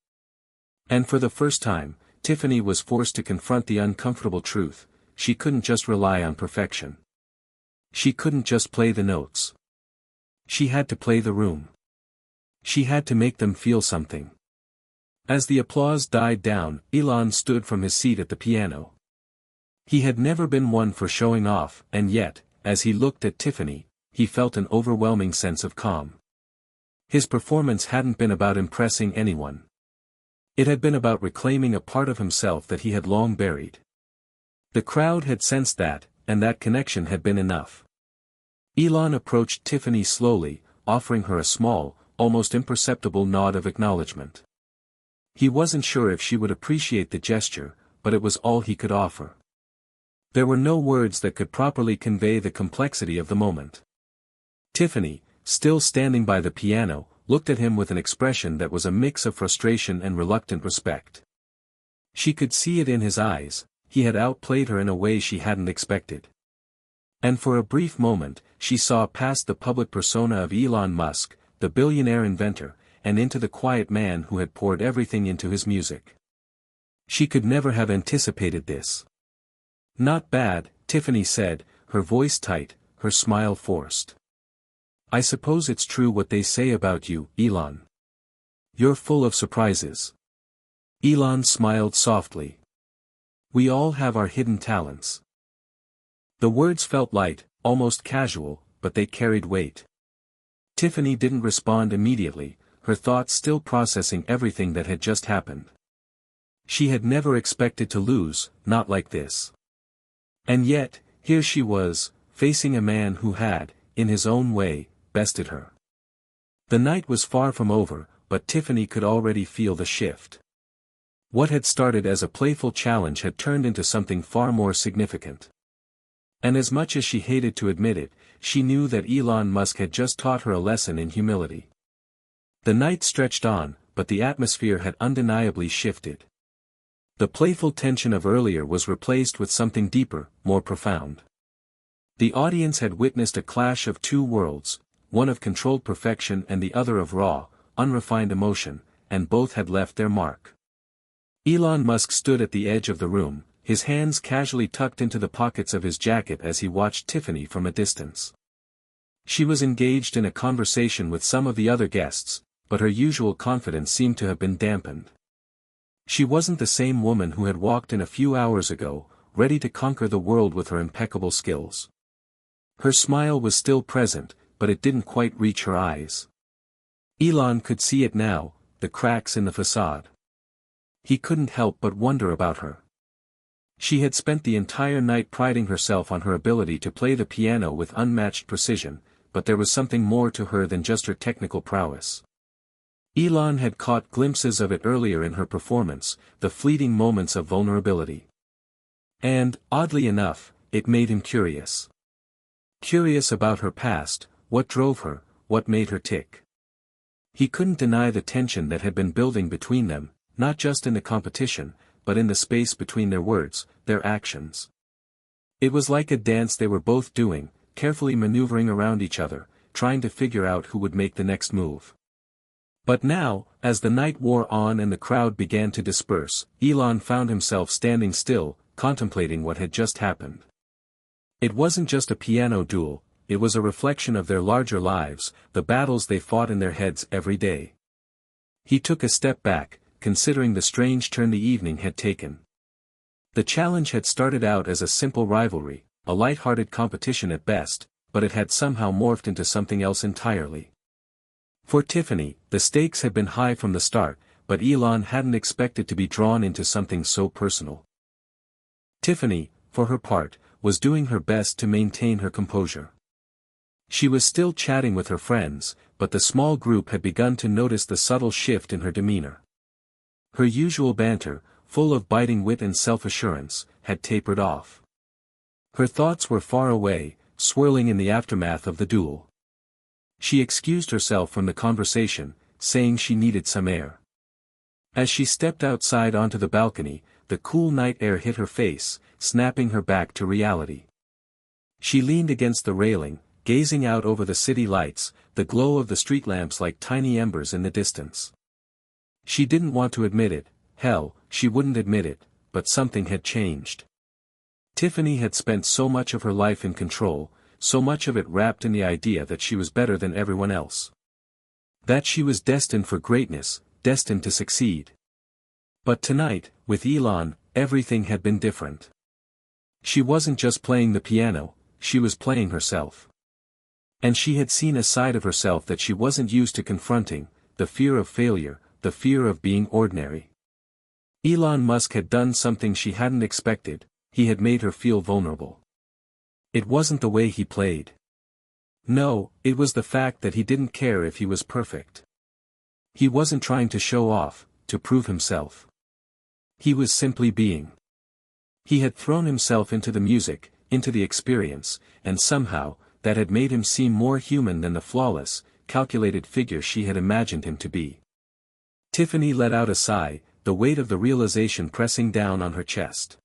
And for the first time, Tiffany was forced to confront the uncomfortable truth: she couldn't just rely on perfection. She couldn't just play the notes. She had to play the room. She had to make them feel something. As the applause died down, Elon stood from his seat at the piano. He had never been one for showing off, and yet, as he looked at Tiffany, he felt an overwhelming sense of calm. His performance hadn't been about impressing anyone. It had been about reclaiming a part of himself that he had long buried. The crowd had sensed that, and that connection had been enough. Elon approached Tiffany slowly, offering her a small, almost imperceptible nod of acknowledgement. He wasn't sure if she would appreciate the gesture, but it was all he could offer. There were no words that could properly convey the complexity of the moment. Tiffany, still standing by the piano, looked at him with an expression that was a mix of frustration and reluctant respect. She could see it in his eyes: he had outplayed her in a way she hadn't expected. And for a brief moment, she saw past the public persona of Elon Musk, the billionaire inventor, and into the quiet man who had poured everything into his music. She could never have anticipated this. "Not bad," Tiffany said, her voice tight, her smile forced. "I suppose it's true what they say about you, Elon. You're full of surprises." Elon smiled softly. "We all have our hidden talents." The words felt light, almost casual, but they carried weight. Tiffany didn't respond immediately, her thoughts still processing everything that had just happened. She had never expected to lose, not like this. And yet, here she was, facing a man who had, in his own way, bested her. The night was far from over, but Tiffany could already feel the shift. What had started as a playful challenge had turned into something far more significant. And as much as she hated to admit it, she knew that Elon Musk had just taught her a lesson in humility. The night stretched on, but the atmosphere had undeniably shifted. The playful tension of earlier was replaced with something deeper, more profound. The audience had witnessed a clash of two worlds, one of controlled perfection and the other of raw, unrefined emotion, and both had left their mark. Elon Musk stood at the edge of the room, his hands casually tucked into the pockets of his jacket as he watched Tiffany from a distance. She was engaged in a conversation with some of the other guests, but her usual confidence seemed to have been dampened. She wasn't the same woman who had walked in a few hours ago, ready to conquer the world with her impeccable skills. Her smile was still present, but it didn't quite reach her eyes. Elon could see it now, the cracks in the facade. He couldn't help but wonder about her. She had spent the entire night priding herself on her ability to play the piano with unmatched precision, but there was something more to her than just her technical prowess. Elon had caught glimpses of it earlier in her performance, the fleeting moments of vulnerability. And, oddly enough, it made him curious. Curious about her past, what drove her, what made her tick. He couldn't deny the tension that had been building between them, not just in the competition, but in the space between their words, their actions. It was like a dance they were both doing, carefully maneuvering around each other, trying to figure out who would make the next move. But now, as the night wore on and the crowd began to disperse, Elon found himself standing still, contemplating what had just happened. It wasn't just a piano duel, it was a reflection of their larger lives, the battles they fought in their heads every day. He took a step back, considering the strange turn the evening had taken. The challenge had started out as a simple rivalry, a light-hearted competition at best, but it had somehow morphed into something else entirely. For Tiffany, the stakes had been high from the start, but Elon hadn't expected to be drawn into something so personal. Tiffany, for her part, was doing her best to maintain her composure. She was still chatting with her friends, but the small group had begun to notice the subtle shift in her demeanor. Her usual banter, full of biting wit and self-assurance, had tapered off. Her thoughts were far away, swirling in the aftermath of the duel. She excused herself from the conversation, saying she needed some air. As she stepped outside onto the balcony, the cool night air hit her face, snapping her back to reality. She leaned against the railing, gazing out over the city lights, the glow of the street lamps like tiny embers in the distance. She didn't want to admit it, hell, she wouldn't admit it, but something had changed. Tiffany had spent so much of her life in control, so much of it wrapped in the idea that she was better than everyone else. That she was destined for greatness, destined to succeed. But tonight, with Elon, everything had been different. She wasn't just playing the piano, she was playing herself. And she had seen a side of herself that she wasn't used to confronting, the fear of failure, the fear of being ordinary. Elon Musk had done something she hadn't expected, he had made her feel vulnerable. It wasn't the way he played. No, it was the fact that he didn't care if he was perfect. He wasn't trying to show off, to prove himself. He was simply being. He had thrown himself into the music, into the experience, and somehow, that had made him seem more human than the flawless, calculated figure she had imagined him to be. Tiffany let out a sigh, the weight of the realization pressing down on her chest.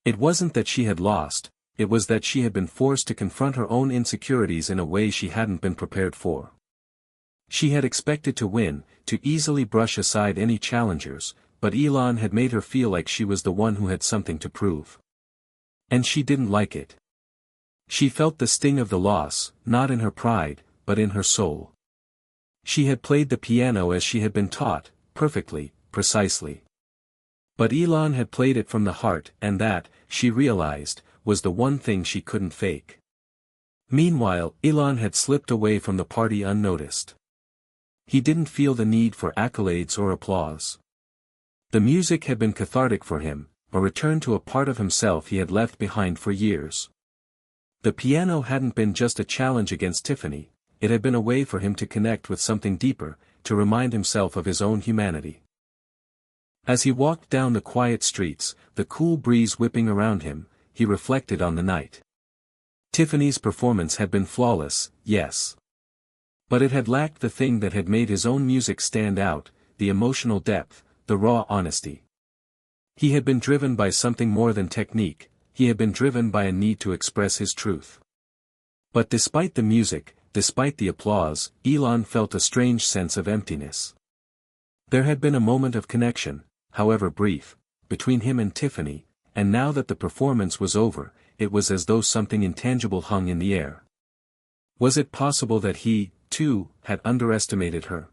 It wasn't that she had lost, it was that she had been forced to confront her own insecurities in a way she hadn't been prepared for. She had expected to win, to easily brush aside any challengers, but Elon had made her feel like she was the one who had something to prove. And she didn't like it. She felt the sting of the loss, not in her pride, but in her soul. She had played the piano as she had been taught, perfectly, precisely. But Elon had played it from the heart, and that, she realized, was the one thing she couldn't fake. Meanwhile, Elon had slipped away from the party unnoticed. He didn't feel the need for accolades or applause. The music had been cathartic for him, a return to a part of himself he had left behind for years. The piano hadn't been just a challenge against Tiffany, it had been a way for him to connect with something deeper, to remind himself of his own humanity. As he walked down the quiet streets, the cool breeze whipping around him, he reflected on the night. Tiffany's performance had been flawless, yes. But it had lacked the thing that had made his own music stand out, the emotional depth, the raw honesty. He had been driven by something more than technique, he had been driven by a need to express his truth. But despite the music, despite the applause, Elon felt a strange sense of emptiness. There had been a moment of connection, however brief, between him and Tiffany, and now that the performance was over, it was as though something intangible hung in the air. Was it possible that he, too, had underestimated her?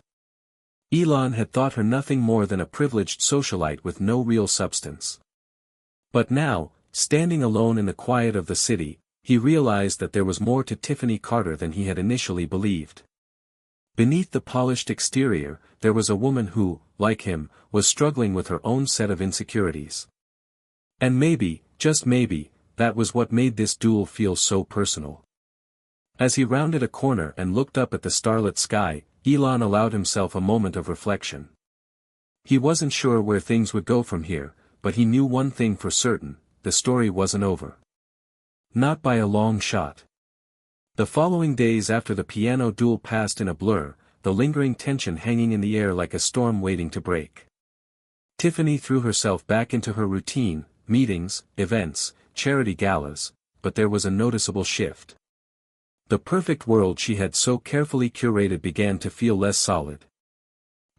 Elon had thought her nothing more than a privileged socialite with no real substance. But now, standing alone in the quiet of the city, he realized that there was more to Tiffany Carter than he had initially believed. Beneath the polished exterior, there was a woman who, like him, was struggling with her own set of insecurities. And maybe, just maybe, that was what made this duel feel so personal. As he rounded a corner and looked up at the starlit sky, Elon allowed himself a moment of reflection. He wasn't sure where things would go from here, but he knew one thing for certain, the story wasn't over. Not by a long shot. The following days after the piano duel passed in a blur, the lingering tension hanging in the air like a storm waiting to break. Tiffany threw herself back into her routine, meetings, events, charity galas, but there was a noticeable shift. The perfect world she had so carefully curated began to feel less solid.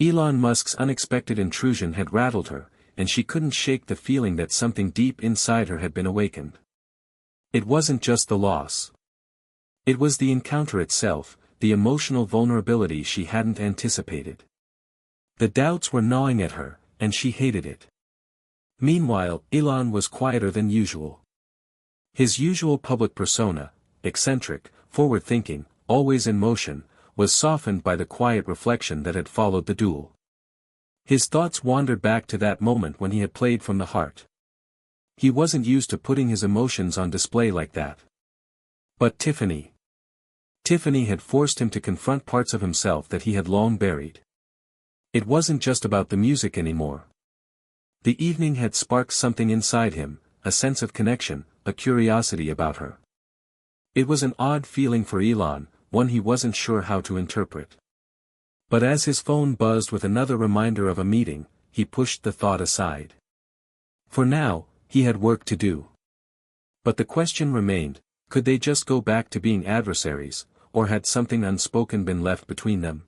Elon Musk's unexpected intrusion had rattled her, and she couldn't shake the feeling that something deep inside her had been awakened. It wasn't just the loss. It was the encounter itself, the emotional vulnerability she hadn't anticipated. The doubts were gnawing at her, and she hated it. Meanwhile, Elon was quieter than usual. His usual public persona, eccentric, forward-thinking, always in motion, was softened by the quiet reflection that had followed the duel. His thoughts wandered back to that moment when he had played from the heart. He wasn't used to putting his emotions on display like that. But Tiffany. Tiffany had forced him to confront parts of himself that he had long buried. It wasn't just about the music anymore. The evening had sparked something inside him, a sense of connection, a curiosity about her. It was an odd feeling for Elon, one he wasn't sure how to interpret. But as his phone buzzed with another reminder of a meeting, he pushed the thought aside. For now, he had work to do. But the question remained, could they just go back to being adversaries, or had something unspoken been left between them?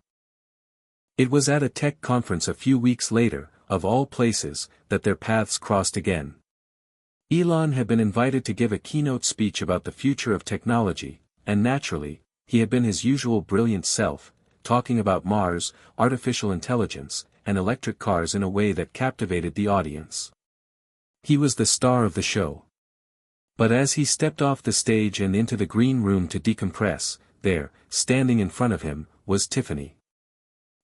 It was at a tech conference a few weeks later, of all places, that their paths crossed again. Elon had been invited to give a keynote speech about the future of technology, and naturally, he had been his usual brilliant self, talking about Mars, artificial intelligence, and electric cars in a way that captivated the audience. He was the star of the show. But as he stepped off the stage and into the green room to decompress, there, standing in front of him, was Tiffany.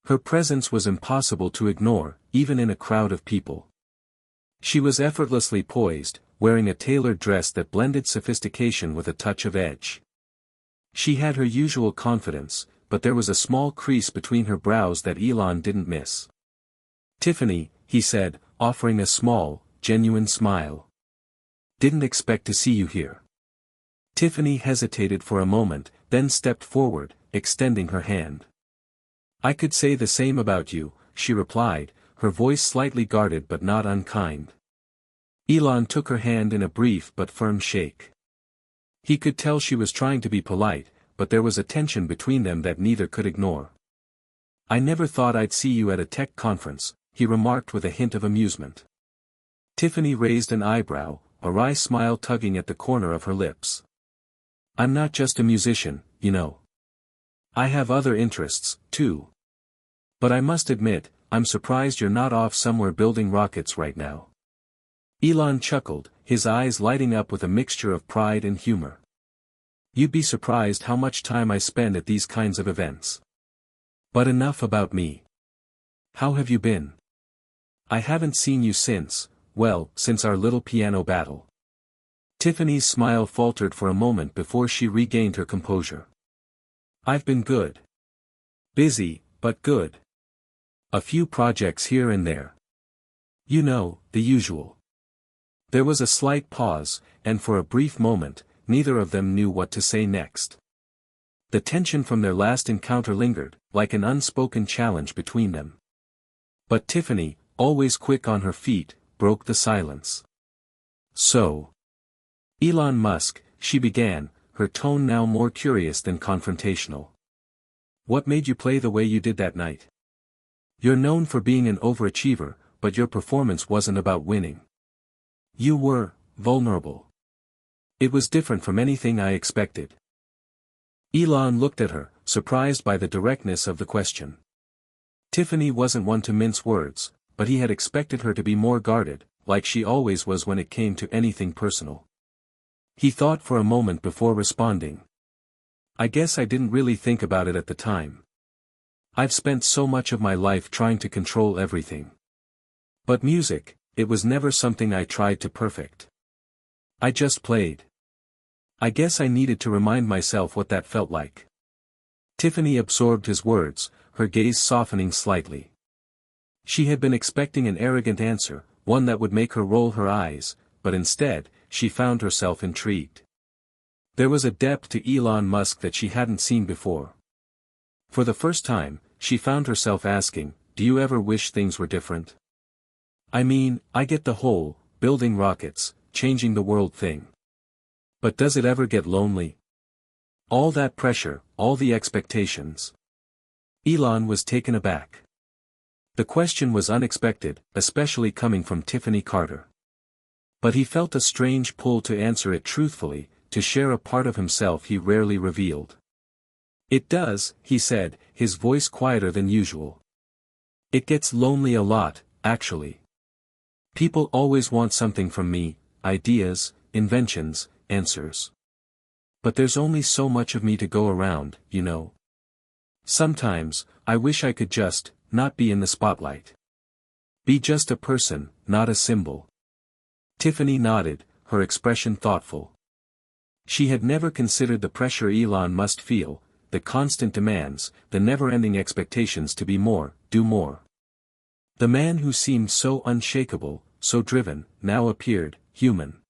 Her presence was impossible to ignore, even in a crowd of people. She was effortlessly poised, wearing a tailored dress that blended sophistication with a touch of edge. She had her usual confidence, but there was a small crease between her brows that Elon didn't miss. "Tiffany," he said, offering a small, genuine smile. "Didn't expect to see you here." Tiffany hesitated for a moment, then stepped forward, extending her hand. "I could say the same about you," she replied, her voice slightly guarded but not unkind. Elon took her hand in a brief but firm shake. He could tell she was trying to be polite, but there was a tension between them that neither could ignore. "I never thought I'd see you at a tech conference," he remarked with a hint of amusement. Tiffany raised an eyebrow, a wry smile tugging at the corner of her lips. "I'm not just a musician, you know. I have other interests, too. But I must admit, I'm surprised you're not off somewhere building rockets right now." Elon chuckled, his eyes lighting up with a mixture of pride and humor. "You'd be surprised how much time I spend at these kinds of events. But enough about me. How have you been? I haven't seen you since our little piano battle." Tiffany's smile faltered for a moment before she regained her composure. "I've been good. Busy, but good. A few projects here and there. You know, the usual." There was a slight pause, and for a brief moment, neither of them knew what to say next. The tension from their last encounter lingered, like an unspoken challenge between them. But Tiffany, always quick on her feet, broke the silence. "So, Elon Musk," she began, her tone now more curious than confrontational. "What made you play the way you did that night? You're known for being an overachiever, but your performance wasn't about winning. You were vulnerable. It was different from anything I expected." Elon looked at her, surprised by the directness of the question. Tiffany wasn't one to mince words, but he had expected her to be more guarded, like she always was when it came to anything personal. He thought for a moment before responding. "I guess I didn't really think about it at the time. I've spent so much of my life trying to control everything. But music, it was never something I tried to perfect. I just played. I guess I needed to remind myself what that felt like." Tiffany absorbed his words, her gaze softening slightly. She had been expecting an arrogant answer, one that would make her roll her eyes, but instead, she found herself intrigued. There was a depth to Elon Musk that she hadn't seen before. For the first time, she found herself asking, "Do you ever wish things were different? I mean, I get the whole, building rockets, changing the world thing. But does it ever get lonely? All that pressure, all the expectations." Elon was taken aback. The question was unexpected, especially coming from Tiffany Carter. But he felt a strange pull to answer it truthfully, to share a part of himself he rarely revealed. "It does," he said, his voice quieter than usual. "It gets lonely a lot, actually. People always want something from me, ideas, inventions, answers. But there's only so much of me to go around, you know. Sometimes, I wish I could just, not be in the spotlight. Be just a person, not a symbol." Tiffany nodded, her expression thoughtful. She had never considered the pressure Elon must feel, the constant demands, the never-ending expectations to be more, do more. The man who seemed so unshakable, so driven, now appeared, human.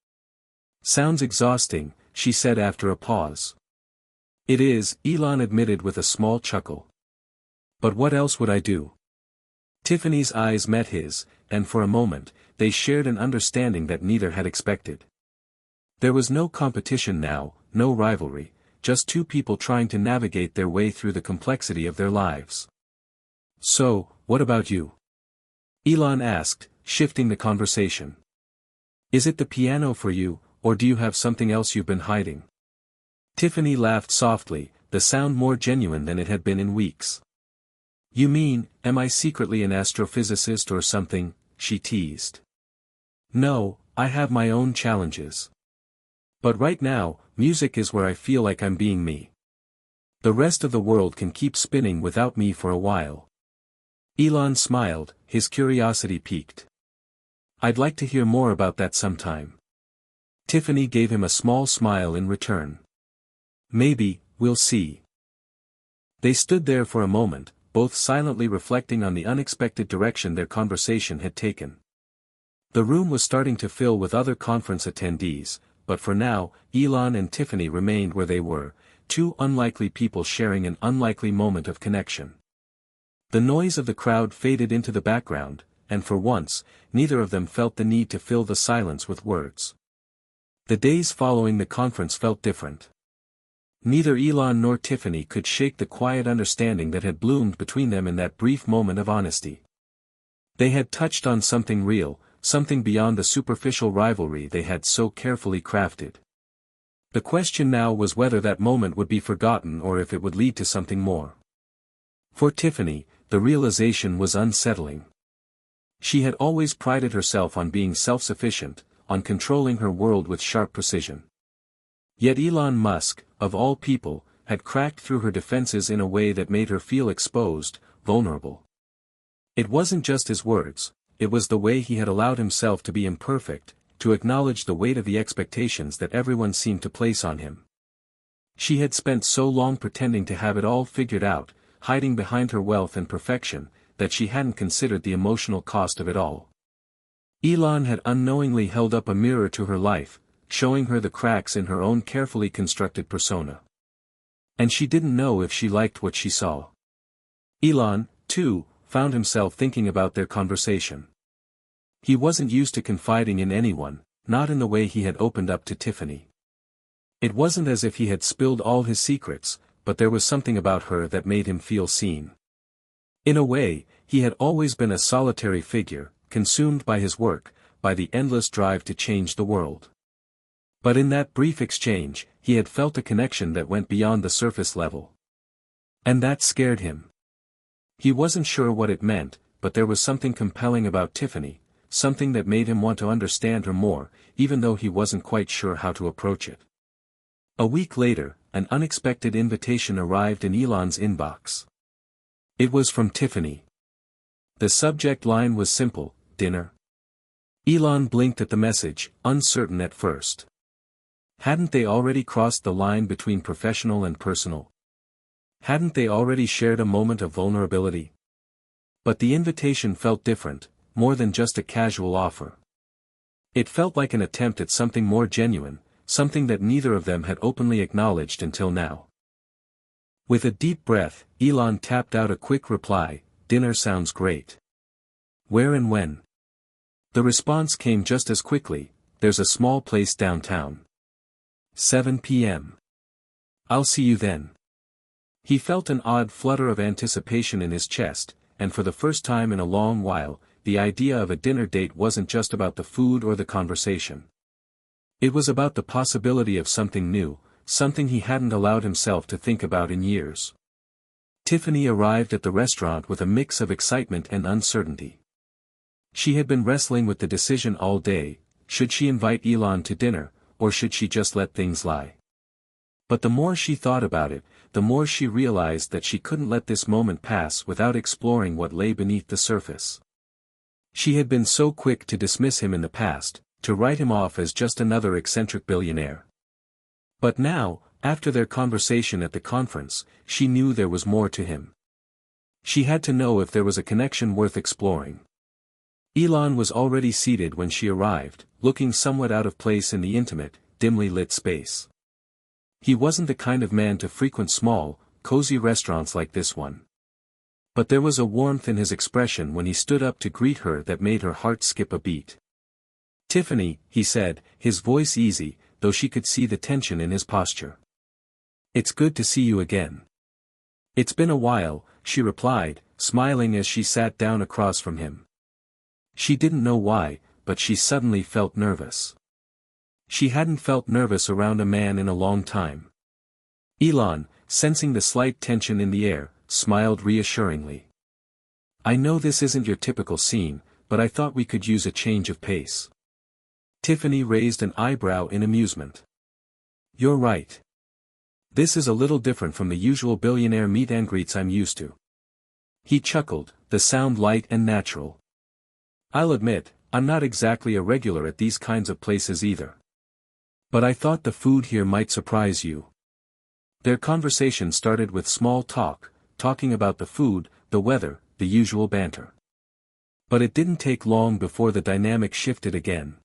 "Sounds exhausting," she said after a pause. "It is," Elon admitted with a small chuckle. "But what else would I do?" Tiffany's eyes met his, and for a moment, they shared an understanding that neither had expected. There was no competition now, no rivalry, just two people trying to navigate their way through the complexity of their lives. "So, what about you?" Elon asked, shifting the conversation. "Is it the piano for you, or do you have something else you've been hiding?" Tiffany laughed softly, the sound more genuine than it had been in weeks. "You mean, am I secretly an astrophysicist or something?" she teased. "No, I have my own challenges. But right now, music is where I feel like I'm being me. The rest of the world can keep spinning without me for a while." Elon smiled, his curiosity piqued. "I'd like to hear more about that sometime." Tiffany gave him a small smile in return. "Maybe, we'll see." They stood there for a moment, both silently reflecting on the unexpected direction their conversation had taken. The room was starting to fill with other conference attendees, but for now, Elon and Tiffany remained where they were, two unlikely people sharing an unlikely moment of connection. The noise of the crowd faded into the background, and for once, neither of them felt the need to fill the silence with words. The days following the conference felt different. Neither Elon nor Tiffany could shake the quiet understanding that had bloomed between them in that brief moment of honesty. They had touched on something real, something beyond the superficial rivalry they had so carefully crafted. The question now was whether that moment would be forgotten or if it would lead to something more. For Tiffany, the realization was unsettling. She had always prided herself on being self-sufficient, on controlling her world with sharp precision. Yet Elon Musk, of all people, had cracked through her defenses in a way that made her feel exposed, vulnerable. It wasn't just his words, it was the way he had allowed himself to be imperfect, to acknowledge the weight of the expectations that everyone seemed to place on him. She had spent so long pretending to have it all figured out, hiding behind her wealth and perfection, that she hadn't considered the emotional cost of it all. Elon had unknowingly held up a mirror to her life, showing her the cracks in her own carefully constructed persona. And she didn't know if she liked what she saw. Elon, too, found himself thinking about their conversation. He wasn't used to confiding in anyone, not in the way he had opened up to Tiffany. It wasn't as if he had spilled all his secrets, but there was something about her that made him feel seen. In a way, he had always been a solitary figure, consumed by his work, by the endless drive to change the world. But in that brief exchange, he had felt a connection that went beyond the surface level. And that scared him. He wasn't sure what it meant, but there was something compelling about Tiffany, something that made him want to understand her more, even though he wasn't quite sure how to approach it. A week later, an unexpected invitation arrived in Elon's inbox. It was from Tiffany. The subject line was simple, dinner. Elon blinked at the message, uncertain at first. Hadn't they already crossed the line between professional and personal? Hadn't they already shared a moment of vulnerability? But the invitation felt different, more than just a casual offer. It felt like an attempt at something more genuine, something that neither of them had openly acknowledged until now. With a deep breath, Elon tapped out a quick reply, "Dinner sounds great. Where and when?" The response came just as quickly, "There's a small place downtown. 7 p.m. I'll see you then." He felt an odd flutter of anticipation in his chest, and for the first time in a long while, the idea of a dinner date wasn't just about the food or the conversation. It was about the possibility of something new, something he hadn't allowed himself to think about in years. Tiffany arrived at the restaurant with a mix of excitement and uncertainty. She had been wrestling with the decision all day, should she invite Elon to dinner, or should she just let things lie? But the more she thought about it, the more she realized that she couldn't let this moment pass without exploring what lay beneath the surface. She had been so quick to dismiss him in the past, to write him off as just another eccentric billionaire. But now, after their conversation at the conference, she knew there was more to him. She had to know if there was a connection worth exploring. Elon was already seated when she arrived, looking somewhat out of place in the intimate, dimly lit space. He wasn't the kind of man to frequent small, cozy restaurants like this one. But there was a warmth in his expression when he stood up to greet her that made her heart skip a beat. "Tiffany," he said, his voice easy, though she could see the tension in his posture. It's good to see you again. It's been a while, she replied, smiling as she sat down across from him. She didn't know why, but she suddenly felt nervous. She hadn't felt nervous around a man in a long time. Elon, sensing the slight tension in the air, smiled reassuringly. I know this isn't your typical scene, but I thought we could use a change of pace. Tiffany raised an eyebrow in amusement. You're right. This is a little different from the usual billionaire meet and greets I'm used to. He chuckled, the sound light and natural. I'll admit, I'm not exactly a regular at these kinds of places either. But I thought the food here might surprise you. Their conversation started with small talk, talking about the food, the weather, the usual banter. But it didn't take long before the dynamic shifted again.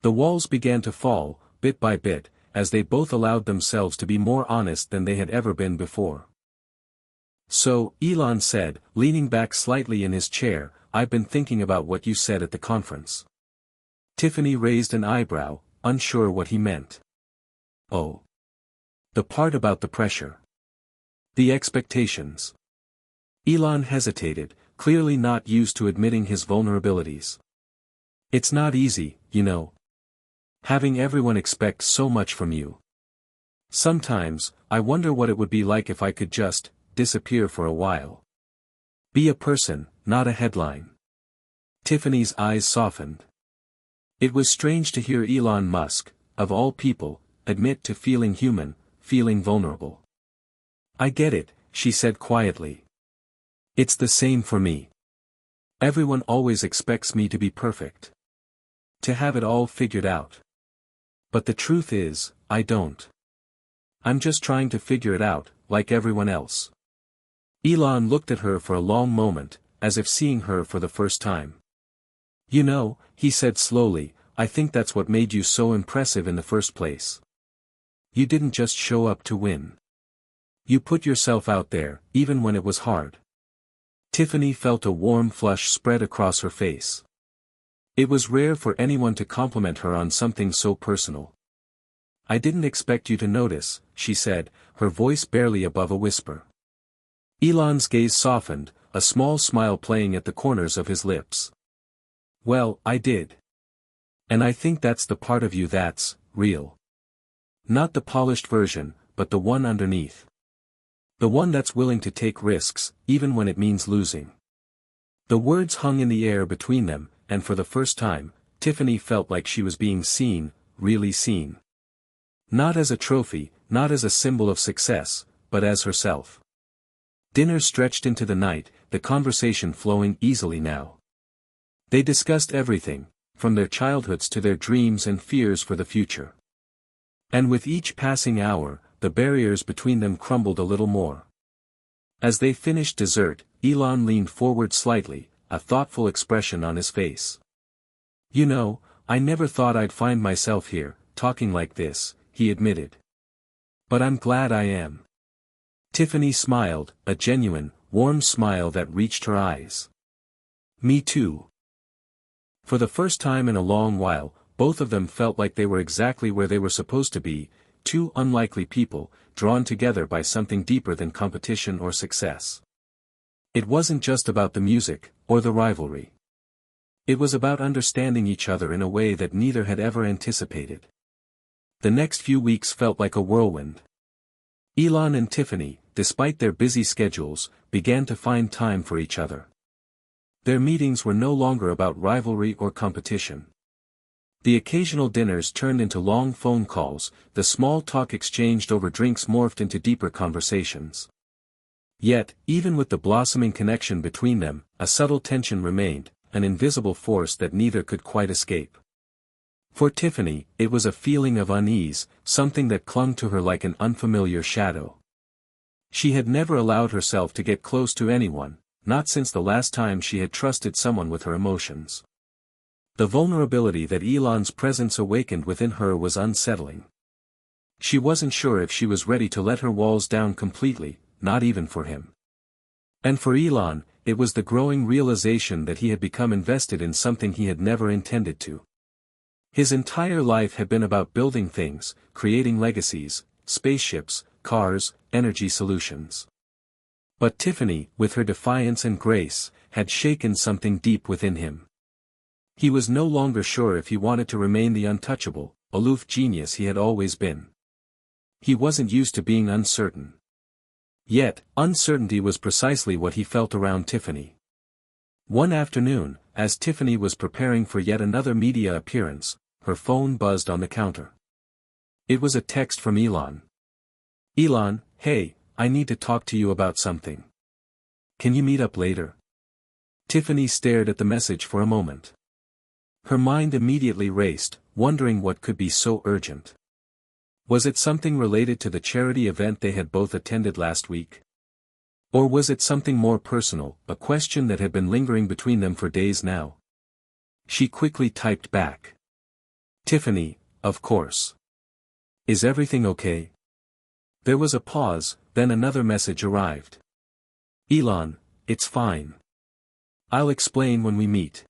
The walls began to fall, bit by bit, as they both allowed themselves to be more honest than they had ever been before. So, Elon said, leaning back slightly in his chair, I've been thinking about what you said at the conference. Tiffany raised an eyebrow, unsure what he meant. Oh. The part about the pressure. The expectations. Elon hesitated, clearly not used to admitting his vulnerabilities. It's not easy, you know. Having everyone expect so much from you. Sometimes, I wonder what it would be like if I could just disappear for a while. Be a person, not a headline. Tiffany's eyes softened. It was strange to hear Elon Musk, of all people, admit to feeling human, feeling vulnerable. I get it, she said quietly. It's the same for me. Everyone always expects me to be perfect. To have it all figured out. But the truth is, I don't. I'm just trying to figure it out, like everyone else. Elon looked at her for a long moment, as if seeing her for the first time. You know, he said slowly, I think that's what made you so impressive in the first place. You didn't just show up to win. You put yourself out there, even when it was hard. Tiffany felt a warm flush spread across her face. It was rare for anyone to compliment her on something so personal. I didn't expect you to notice, she said, her voice barely above a whisper. Elon's gaze softened, a small smile playing at the corners of his lips. Well, I did. And I think that's the part of you that's real. Not the polished version, but the one underneath. The one that's willing to take risks, even when it means losing. The words hung in the air between them, and for the first time, Tiffany felt like she was being seen, really seen. Not as a trophy, not as a symbol of success, but as herself. Dinner stretched into the night, the conversation flowing easily now. They discussed everything, from their childhoods to their dreams and fears for the future. And with each passing hour, the barriers between them crumbled a little more. As they finished dessert, Elon leaned forward slightly, a thoughtful expression on his face. You know, I never thought I'd find myself here, talking like this, he admitted. But I'm glad I am. Tiffany smiled, a genuine, warm smile that reached her eyes. Me too. For the first time in a long while, both of them felt like they were exactly where they were supposed to be, two unlikely people, drawn together by something deeper than competition or success. It wasn't just about the music, or the rivalry. It was about understanding each other in a way that neither had ever anticipated. The next few weeks felt like a whirlwind. Elon and Tiffany, despite their busy schedules, began to find time for each other. Their meetings were no longer about rivalry or competition. The occasional dinners turned into long phone calls, the small talk exchanged over drinks morphed into deeper conversations. Yet, even with the blossoming connection between them, a subtle tension remained, an invisible force that neither could quite escape. For Tiffany, it was a feeling of unease, something that clung to her like an unfamiliar shadow. She had never allowed herself to get close to anyone, not since the last time she had trusted someone with her emotions. The vulnerability that Elon's presence awakened within her was unsettling. She wasn't sure if she was ready to let her walls down completely, not even for him. And for Elon, it was the growing realization that he had become invested in something he had never intended to. His entire life had been about building things, creating legacies, spaceships, cars, energy solutions. But Tiffany, with her defiance and grace, had shaken something deep within him. He was no longer sure if he wanted to remain the untouchable, aloof genius he had always been. He wasn't used to being uncertain. Yet, uncertainty was precisely what he felt around Tiffany. One afternoon, as Tiffany was preparing for yet another media appearance, her phone buzzed on the counter. It was a text from Elon. "Elon, hey, I need to talk to you about something. Can you meet up later?" Tiffany stared at the message for a moment. Her mind immediately raced, wondering what could be so urgent. Was it something related to the charity event they had both attended last week? Or was it something more personal, a question that had been lingering between them for days now? She quickly typed back. "Tiffany, of course. Is everything okay?" There was a pause, then another message arrived. "Elon, it's fine. I'll explain when we meet.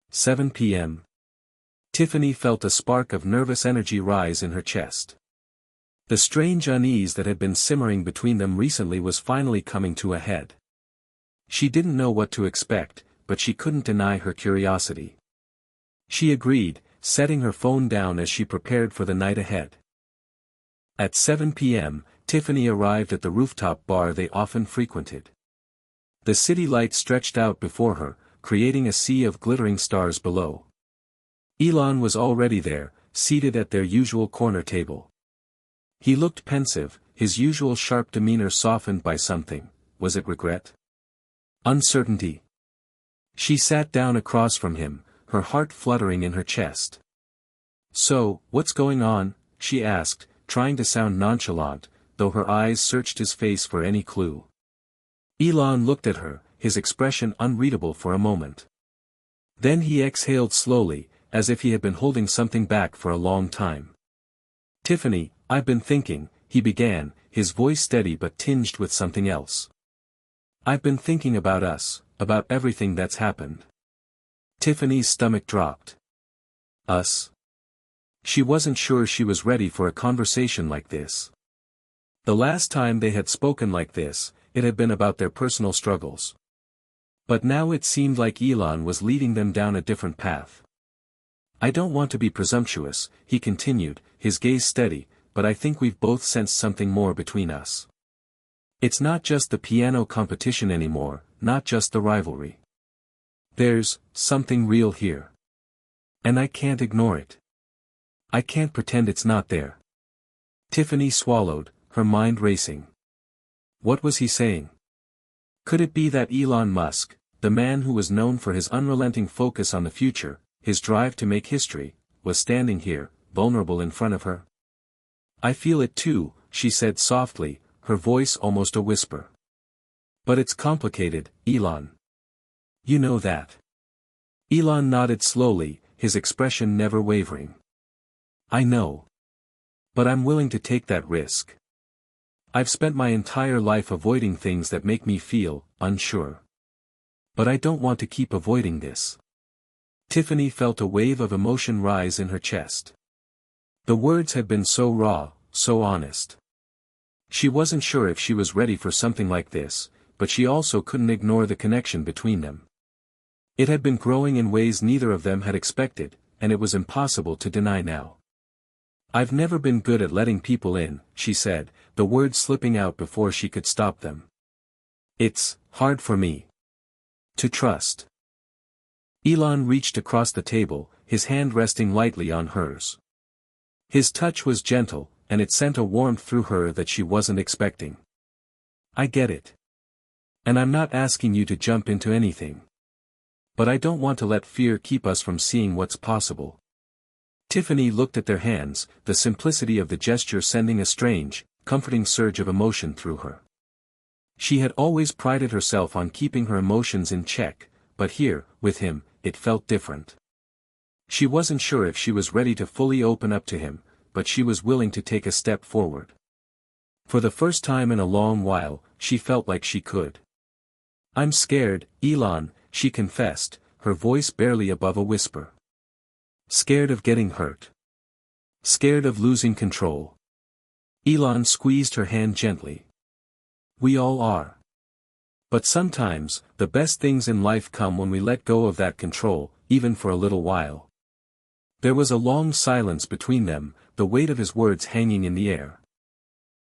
7 p.m. Tiffany felt a spark of nervous energy rise in her chest. The strange unease that had been simmering between them recently was finally coming to a head. She didn't know what to expect, but she couldn't deny her curiosity. She agreed, setting her phone down as she prepared for the night ahead. At 7 p.m., Tiffany arrived at the rooftop bar they often frequented. The city lights stretched out before her, creating a sea of glittering stars below. Elon was already there, seated at their usual corner table. He looked pensive, his usual sharp demeanor softened by something. Was it regret? Uncertainty? She sat down across from him, her heart fluttering in her chest. "So, what's going on?" she asked, trying to sound nonchalant, though her eyes searched his face for any clue. Elon looked at her, his expression unreadable for a moment. Then he exhaled slowly, as if he had been holding something back for a long time. "Tiffany, I've been thinking," he began, his voice steady but tinged with something else. "I've been thinking about us, about everything that's happened." Tiffany's stomach dropped. Us? She wasn't sure she was ready for a conversation like this. The last time they had spoken like this, it had been about their personal struggles. But now it seemed like Elon was leading them down a different path. "I don't want to be presumptuous," he continued, his gaze steady, "but I think we've both sensed something more between us. It's not just the piano competition anymore, not just the rivalry. There's something real here. And I can't ignore it. I can't pretend it's not there." Tiffany swallowed, her mind racing. What was he saying? Could it be that Elon Musk, the man who was known for his unrelenting focus on the future, his drive to make history, was standing here, vulnerable in front of her? "I feel it too," she said softly, her voice almost a whisper. "But it's complicated, Elon. You know that." Elon nodded slowly, his expression never wavering. "I know. But I'm willing to take that risk. I've spent my entire life avoiding things that make me feel unsure. But I don't want to keep avoiding this." Tiffany felt a wave of emotion rise in her chest. The words had been so raw, so honest. She wasn't sure if she was ready for something like this, but she also couldn't ignore the connection between them. It had been growing in ways neither of them had expected, and it was impossible to deny now. "I've never been good at letting people in," she said, the words slipping out before she could stop them. "It's hard for me to trust." Elon reached across the table, his hand resting lightly on hers. His touch was gentle, and it sent a warmth through her that she wasn't expecting. "I get it. And I'm not asking you to jump into anything. But I don't want to let fear keep us from seeing what's possible." Tiffany looked at their hands, the simplicity of the gesture sending a strange, comforting surge of emotion through her. She had always prided herself on keeping her emotions in check, but here, with him, it felt different. She wasn't sure if she was ready to fully open up to him, but she was willing to take a step forward. For the first time in a long while, she felt like she could. "I'm scared, Elon," she confessed, her voice barely above a whisper. "Scared of getting hurt. Scared of losing control." Elon squeezed her hand gently. We all are. But sometimes, the best things in life come when we let go of that control, even for a little while. There was a long silence between them, the weight of his words hanging in the air.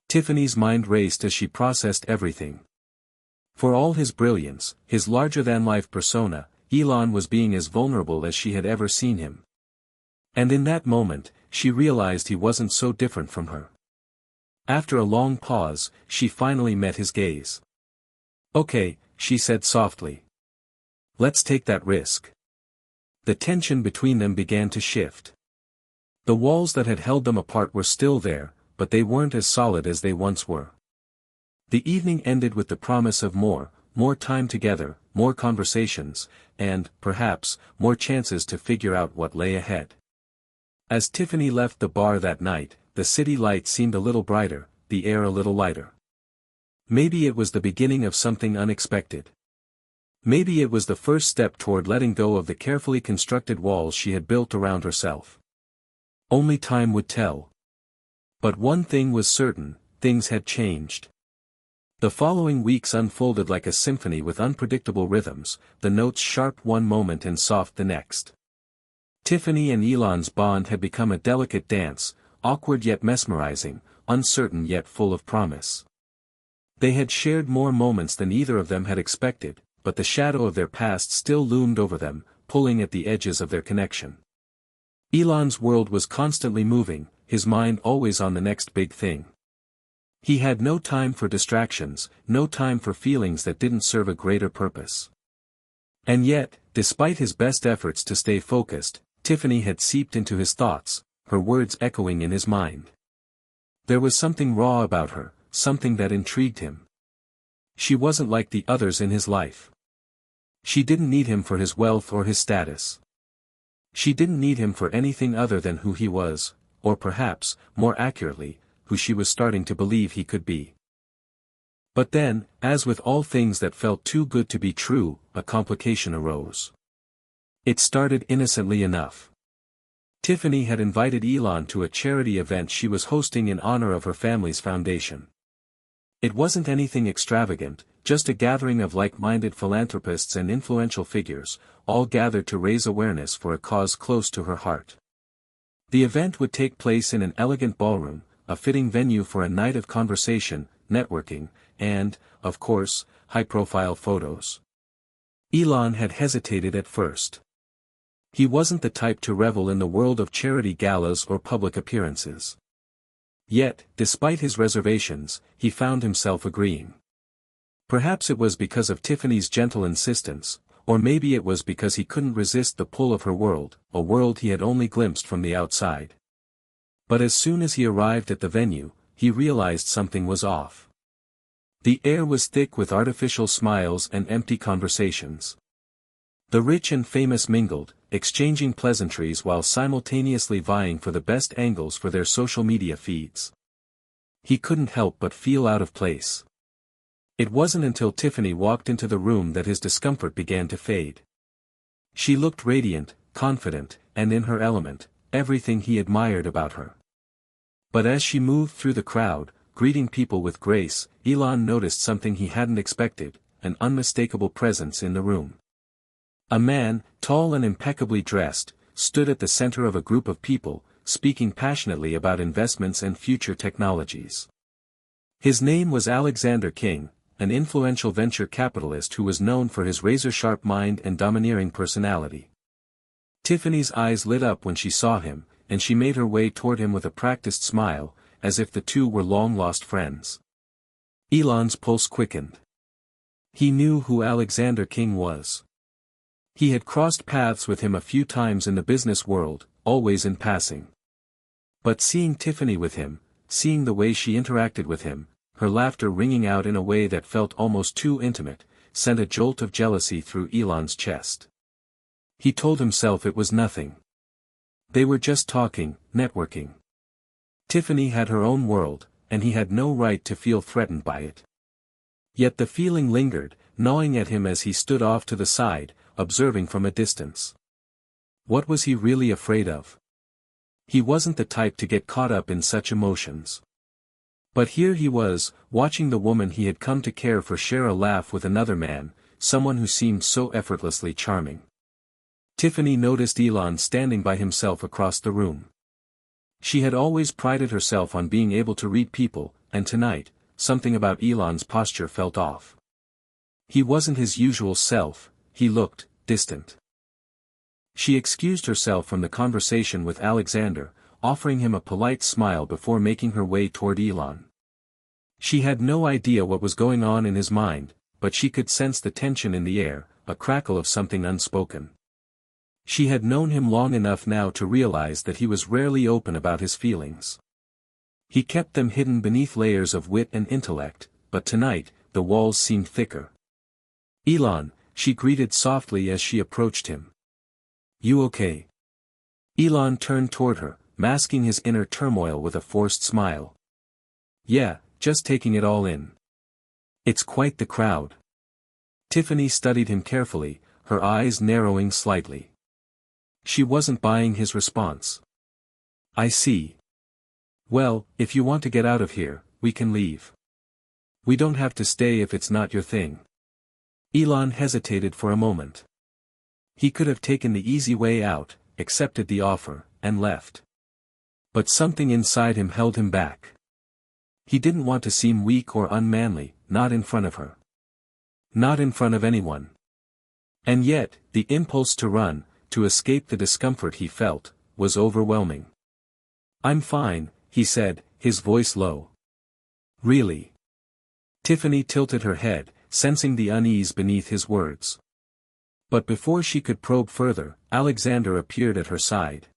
Tiffany's mind raced as she processed everything. For all his brilliance, his larger-than-life persona, Elon was being as vulnerable as she had ever seen him. And in that moment, she realized he wasn't so different from her. After a long pause, she finally met his gaze. Okay, she said softly. Let's take that risk. The tension between them began to shift. The walls that had held them apart were still there, but they weren't as solid as they once were. The evening ended with the promise of more time together, more conversations, and, perhaps, more chances to figure out what lay ahead. As Tiffany left the bar that night, the city lights seemed a little brighter, the air a little lighter. Maybe it was the beginning of something unexpected. Maybe it was the first step toward letting go of the carefully constructed walls she had built around herself. Only time would tell. But one thing was certain, things had changed. The following weeks unfolded like a symphony with unpredictable rhythms, the notes sharp one moment and soft the next. Tiffany and Elon's bond had become a delicate dance, awkward yet mesmerizing, uncertain yet full of promise. They had shared more moments than either of them had expected, but the shadow of their past still loomed over them, pulling at the edges of their connection. Elon's world was constantly moving, his mind always on the next big thing. He had no time for distractions, no time for feelings that didn't serve a greater purpose. And yet, despite his best efforts to stay focused, Tiffany had seeped into his thoughts, her words echoing in his mind. There was something raw about her, something that intrigued him. She wasn't like the others in his life. She didn't need him for his wealth or his status. She didn't need him for anything other than who he was, or perhaps, more accurately, who she was starting to believe he could be. But then, as with all things that felt too good to be true, a complication arose. It started innocently enough. Tiffany had invited Elon to a charity event she was hosting in honor of her family's foundation. It wasn't anything extravagant, just a gathering of like-minded philanthropists and influential figures, all gathered to raise awareness for a cause close to her heart. The event would take place in an elegant ballroom, a fitting venue for a night of conversation, networking, and, of course, high-profile photos. Elon had hesitated at first. He wasn't the type to revel in the world of charity galas or public appearances. Yet, despite his reservations, he found himself agreeing. Perhaps it was because of Tiffany's gentle insistence, or maybe it was because he couldn't resist the pull of her world, a world he had only glimpsed from the outside. But as soon as he arrived at the venue, he realized something was off. The air was thick with artificial smiles and empty conversations. The rich and famous mingled, exchanging pleasantries while simultaneously vying for the best angles for their social media feeds. He couldn't help but feel out of place. It wasn't until Tiffany walked into the room that his discomfort began to fade. She looked radiant, confident, and in her element, everything he admired about her. But as she moved through the crowd, greeting people with grace, Elon noticed something he hadn't expected, an unmistakable presence in the room. A man, tall and impeccably dressed, stood at the center of a group of people, speaking passionately about investments and future technologies. His name was Alexander King, an influential venture capitalist who was known for his razor-sharp mind and domineering personality. Tiffany's eyes lit up when she saw him, and she made her way toward him with a practiced smile, as if the two were long-lost friends. Elon's pulse quickened. He knew who Alexander King was. He had crossed paths with him a few times in the business world, always in passing. But seeing Tiffany with him, seeing the way she interacted with him, her laughter ringing out in a way that felt almost too intimate, sent a jolt of jealousy through Elon's chest. He told himself it was nothing. They were just talking, networking. Tiffany had her own world, and he had no right to feel threatened by it. Yet the feeling lingered, gnawing at him as he stood off to the side, observing from a distance. What was he really afraid of? He wasn't the type to get caught up in such emotions. But here he was, watching the woman he had come to care for share a laugh with another man, someone who seemed so effortlessly charming. Tiffany noticed Elon standing by himself across the room. She had always prided herself on being able to read people, and tonight, something about Elon's posture felt off. He wasn't his usual self, he looked distant. She excused herself from the conversation with Alexander, offering him a polite smile before making her way toward Elon. She had no idea what was going on in his mind, but she could sense the tension in the air, a crackle of something unspoken. She had known him long enough now to realize that he was rarely open about his feelings. He kept them hidden beneath layers of wit and intellect, but tonight, the walls seemed thicker. "Elon," she greeted softly as she approached him. "You okay?" Elon turned toward her, masking his inner turmoil with a forced smile. "Yeah, just taking it all in. It's quite the crowd." Tiffany studied him carefully, her eyes narrowing slightly. She wasn't buying his response. "I see. Well, if you want to get out of here, we can leave. We don't have to stay if it's not your thing." Elon hesitated for a moment. He could have taken the easy way out, accepted the offer, and left. But something inside him held him back. He didn't want to seem weak or unmanly, not in front of her. Not in front of anyone. And yet, the impulse to run, to escape the discomfort he felt, was overwhelming. "I'm fine," he said, his voice low. "Really?" Tiffany tilted her head, sensing the unease beneath his words. But before she could probe further, Alexander appeared at her side.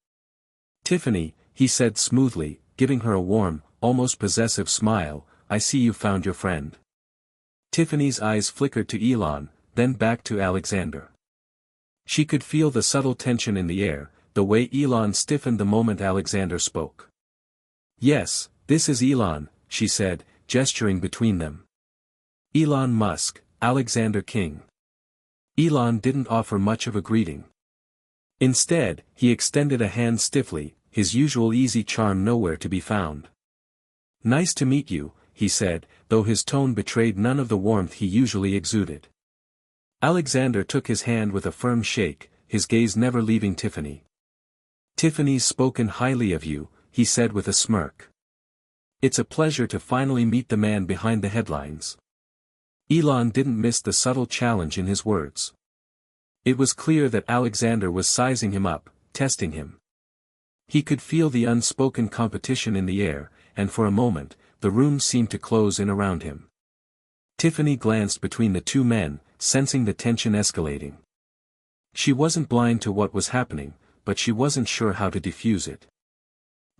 "Tiffany," he said smoothly, giving her a warm, almost possessive smile, "I see you found your friend." Tiffany's eyes flickered to Elon, then back to Alexander. She could feel the subtle tension in the air, the way Elon stiffened the moment Alexander spoke. "Yes, this is Elon," she said, gesturing between them. "Elon Musk, Alexander King." Elon didn't offer much of a greeting. Instead, he extended a hand stiffly, his usual easy charm nowhere to be found. "Nice to meet you," he said, though his tone betrayed none of the warmth he usually exuded. Alexander took his hand with a firm shake, his gaze never leaving Tiffany. "Tiffany's spoken highly of you," he said with a smirk. "It's a pleasure to finally meet the man behind the headlines." Elon didn't miss the subtle challenge in his words. It was clear that Alexander was sizing him up, testing him. He could feel the unspoken competition in the air, and for a moment, the room seemed to close in around him. Tiffany glanced between the two men, sensing the tension escalating. She wasn't blind to what was happening, but she wasn't sure how to defuse it.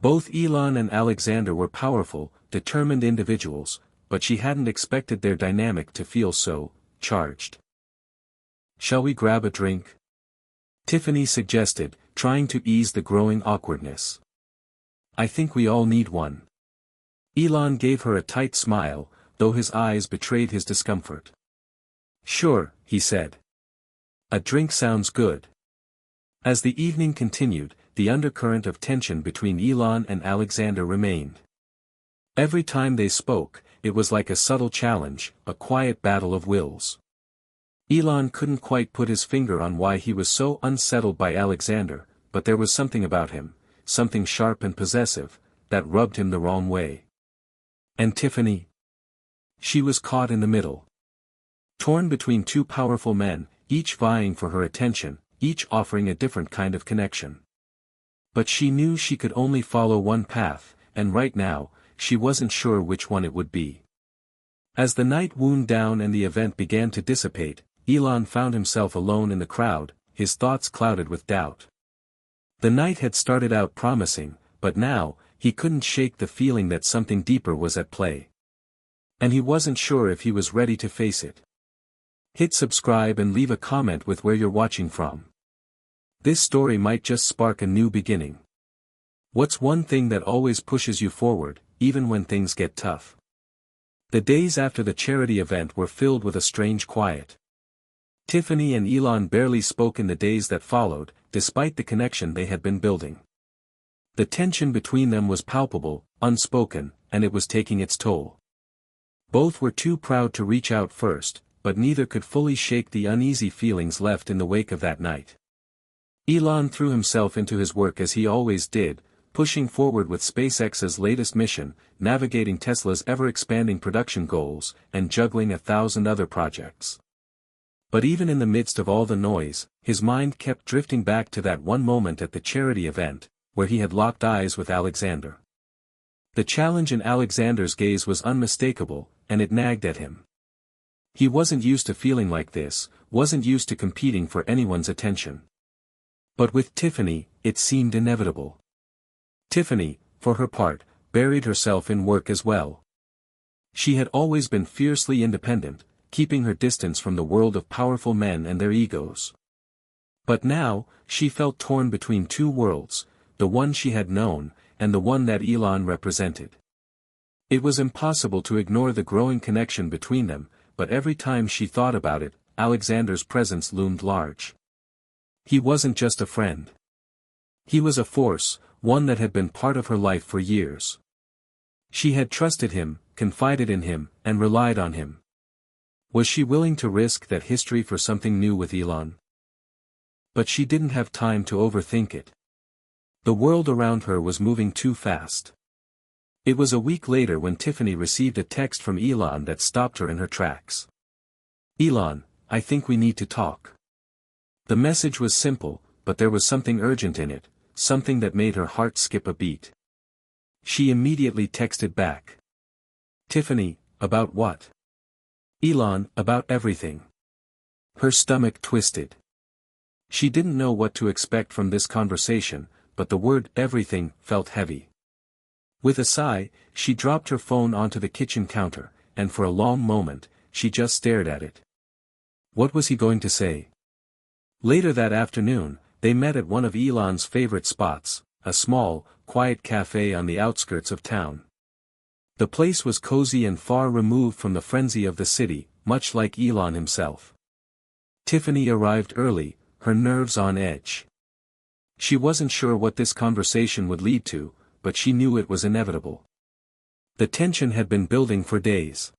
Both Elon and Alexander were powerful, determined individuals, but she hadn't expected their dynamic to feel so charged. "Shall we grab a drink?" Tiffany suggested, trying to ease the growing awkwardness. "I think we all need one." Elon gave her a tight smile, though his eyes betrayed his discomfort. "Sure," he said. "A drink sounds good." As the evening continued, the undercurrent of tension between Elon and Alexander remained. Every time they spoke, it was like a subtle challenge, a quiet battle of wills. Elon couldn't quite put his finger on why he was so unsettled by Alexander, but there was something about him, something sharp and possessive, that rubbed him the wrong way. And Tiffany? She was caught in the middle. Torn between two powerful men, each vying for her attention, each offering a different kind of connection. But she knew she could only follow one path, and right now, she wasn't sure which one it would be. As the night wound down and the event began to dissipate, Elon found himself alone in the crowd, his thoughts clouded with doubt. The night had started out promising, but now, he couldn't shake the feeling that something deeper was at play. And he wasn't sure if he was ready to face it. Hit subscribe and leave a comment with where you're watching from. This story might just spark a new beginning. What's one thing that always pushes you forward, even when things get tough? The days after the charity event were filled with a strange quiet. Tiffany and Elon barely spoke in the days that followed, despite the connection they had been building. The tension between them was palpable, unspoken, and it was taking its toll. Both were too proud to reach out first, but neither could fully shake the uneasy feelings left in the wake of that night. Elon threw himself into his work as he always did, pushing forward with SpaceX's latest mission, navigating Tesla's ever-expanding production goals, and juggling 1,000 other projects. But even in the midst of all the noise, his mind kept drifting back to that one moment at the charity event, where he had locked eyes with Alexander. The challenge in Alexander's gaze was unmistakable, and it nagged at him. He wasn't used to feeling like this, wasn't used to competing for anyone's attention. But with Tiffany, it seemed inevitable. Tiffany, for her part, buried herself in work as well. She had always been fiercely independent, keeping her distance from the world of powerful men and their egos. But now, she felt torn between two worlds, the one she had known, and the one that Elon represented. It was impossible to ignore the growing connection between them, but every time she thought about it, Alexander's presence loomed large. He wasn't just a friend. He was a force, one that had been part of her life for years. She had trusted him, confided in him, and relied on him. Was she willing to risk that history for something new with Elon? But she didn't have time to overthink it. The world around her was moving too fast. It was a week later when Tiffany received a text from Elon that stopped her in her tracks. "Elon, I think we need to talk." The message was simple, but there was something urgent in it, something that made her heart skip a beat. She immediately texted back. "Tiffany, about what?" "Elon, about everything." Her stomach twisted. She didn't know what to expect from this conversation, but the word everything felt heavy. With a sigh, she dropped her phone onto the kitchen counter, and for a long moment, she just stared at it. What was he going to say? Later that afternoon, they met at one of Elon's favorite spots, a small, quiet cafe on the outskirts of town. The place was cozy and far removed from the frenzy of the city, much like Elon himself. Tiffany arrived early, her nerves on edge. She wasn't sure what this conversation would lead to, but she knew it was inevitable. The tension had been building for days.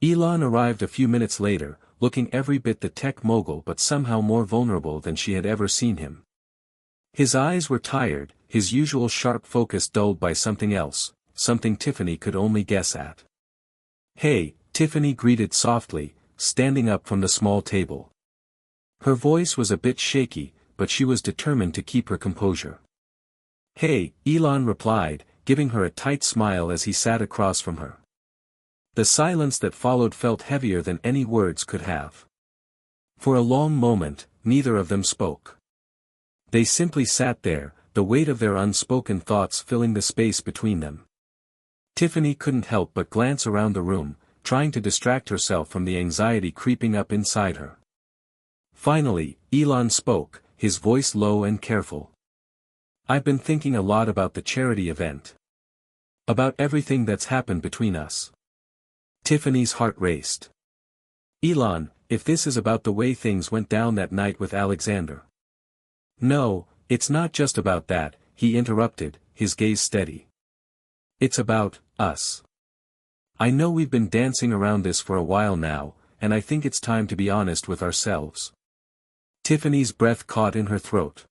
Elon arrived a few minutes later, looking every bit the tech mogul but somehow more vulnerable than she had ever seen him. His eyes were tired, his usual sharp focus dulled by something else, something Tiffany could only guess at. "Hey," Tiffany greeted softly, standing up from the small table. Her voice was a bit shaky, but she was determined to keep her composure. "Hey," Elon replied, giving her a tight smile as he sat across from her. The silence that followed felt heavier than any words could have. For a long moment, neither of them spoke. They simply sat there, the weight of their unspoken thoughts filling the space between them. Tiffany couldn't help but glance around the room, trying to distract herself from the anxiety creeping up inside her. Finally, Elon spoke, his voice low and careful. "I've been thinking a lot about the charity event. About everything that's happened between us." Tiffany's heart raced. "Elon, if this is about the way things went down that night with Alexander." "No, it's not just about that," he interrupted, his gaze steady. "It's about us. I know we've been dancing around this for a while now, and I think it's time to be honest with ourselves." Tiffany's breath caught in her throat.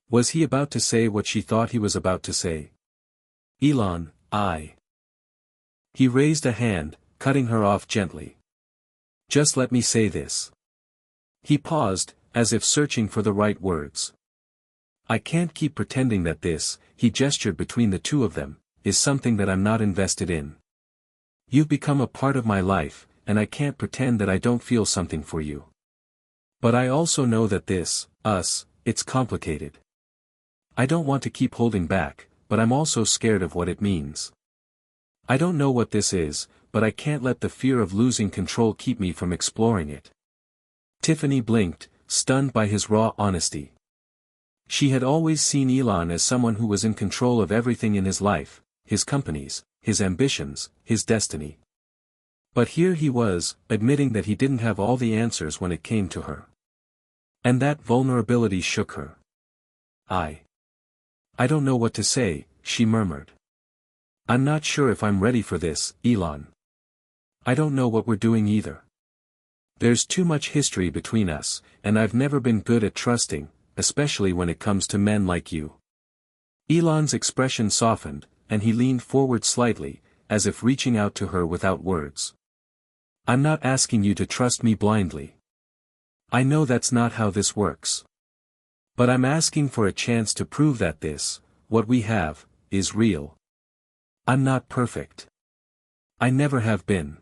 Was he about to say what she thought he was about to say? "Elon, He raised a hand, cutting her off gently. "Just let me say this." He paused, as if searching for the right words. "I can't keep pretending that this," he gestured between the two of them, "is something that I'm not invested in. You've become a part of my life, and I can't pretend that I don't feel something for you. But I also know that this, us, it's complicated. I don't want to keep holding back, but I'm also scared of what it means. I don't know what this is, but I can't let the fear of losing control keep me from exploring it." Tiffany blinked, stunned by his raw honesty. She had always seen Elon as someone who was in control of everything in his life, his companies, his ambitions, his destiny. But here he was, admitting that he didn't have all the answers when it came to her. And that vulnerability shook her. I don't know what to say," she murmured. I'm not sure if I'm ready for this, Elon. I don't know what we're doing either. There's too much history between us, and I've never been good at trusting, especially when it comes to men like you. Elon's expression softened, and he leaned forward slightly, as if reaching out to her without words. I'm not asking you to trust me blindly. I know that's not how this works. But I'm asking for a chance to prove that this, what we have, is real. I'm not perfect. I never have been.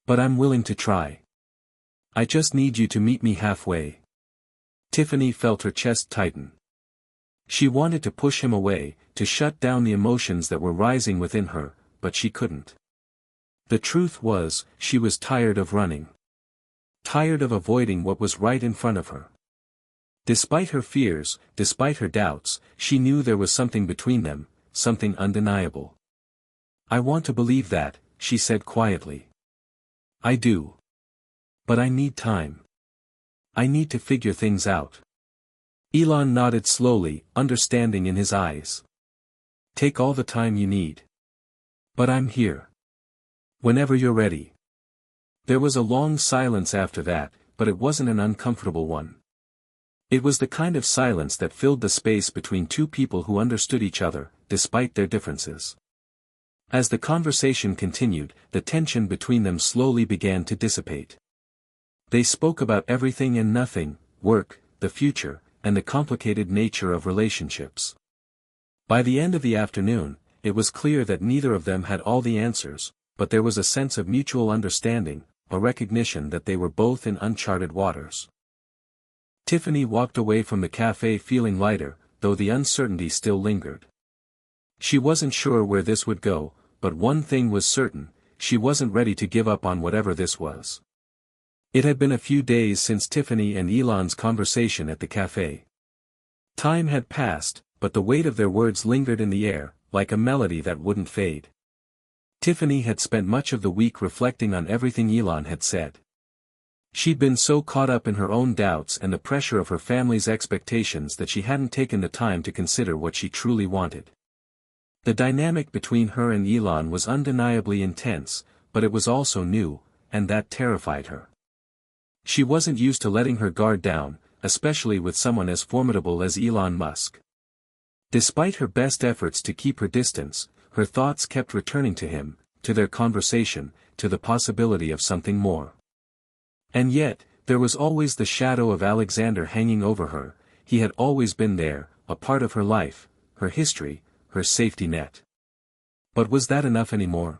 But I'm willing to try. I just need you to meet me halfway. Tiffany felt her chest tighten. She wanted to push him away, to shut down the emotions that were rising within her, but she couldn't. The truth was, she was tired of running. Tired of avoiding what was right in front of her. Despite her fears, despite her doubts, she knew there was something between them, something undeniable. I want to believe that, she said quietly. I do. But I need time. I need to figure things out. Elon nodded slowly, understanding in his eyes. Take all the time you need. But I'm here. Whenever you're ready. There was a long silence after that, but it wasn't an uncomfortable one. It was the kind of silence that filled the space between two people who understood each other, despite their differences. As the conversation continued, the tension between them slowly began to dissipate. They spoke about everything and nothing, work, the future, and the complicated nature of relationships. By the end of the afternoon, it was clear that neither of them had all the answers, but there was a sense of mutual understanding, a recognition that they were both in uncharted waters. Tiffany walked away from the cafe feeling lighter, though the uncertainty still lingered. She wasn't sure where this would go, but one thing was certain, she wasn't ready to give up on whatever this was. It had been a few days since Tiffany and Elon's conversation at the cafe. Time had passed, but the weight of their words lingered in the air, like a melody that wouldn't fade. Tiffany had spent much of the week reflecting on everything Elon had said. She'd been so caught up in her own doubts and the pressure of her family's expectations that she hadn't taken the time to consider what she truly wanted. The dynamic between her and Elon was undeniably intense, but it was also new, and that terrified her. She wasn't used to letting her guard down, especially with someone as formidable as Elon Musk. Despite her best efforts to keep her distance, her thoughts kept returning to him, to their conversation, to the possibility of something more. And yet, there was always the shadow of Alexander hanging over her. He had always been there, a part of her life, her history, her safety net. But was that enough anymore?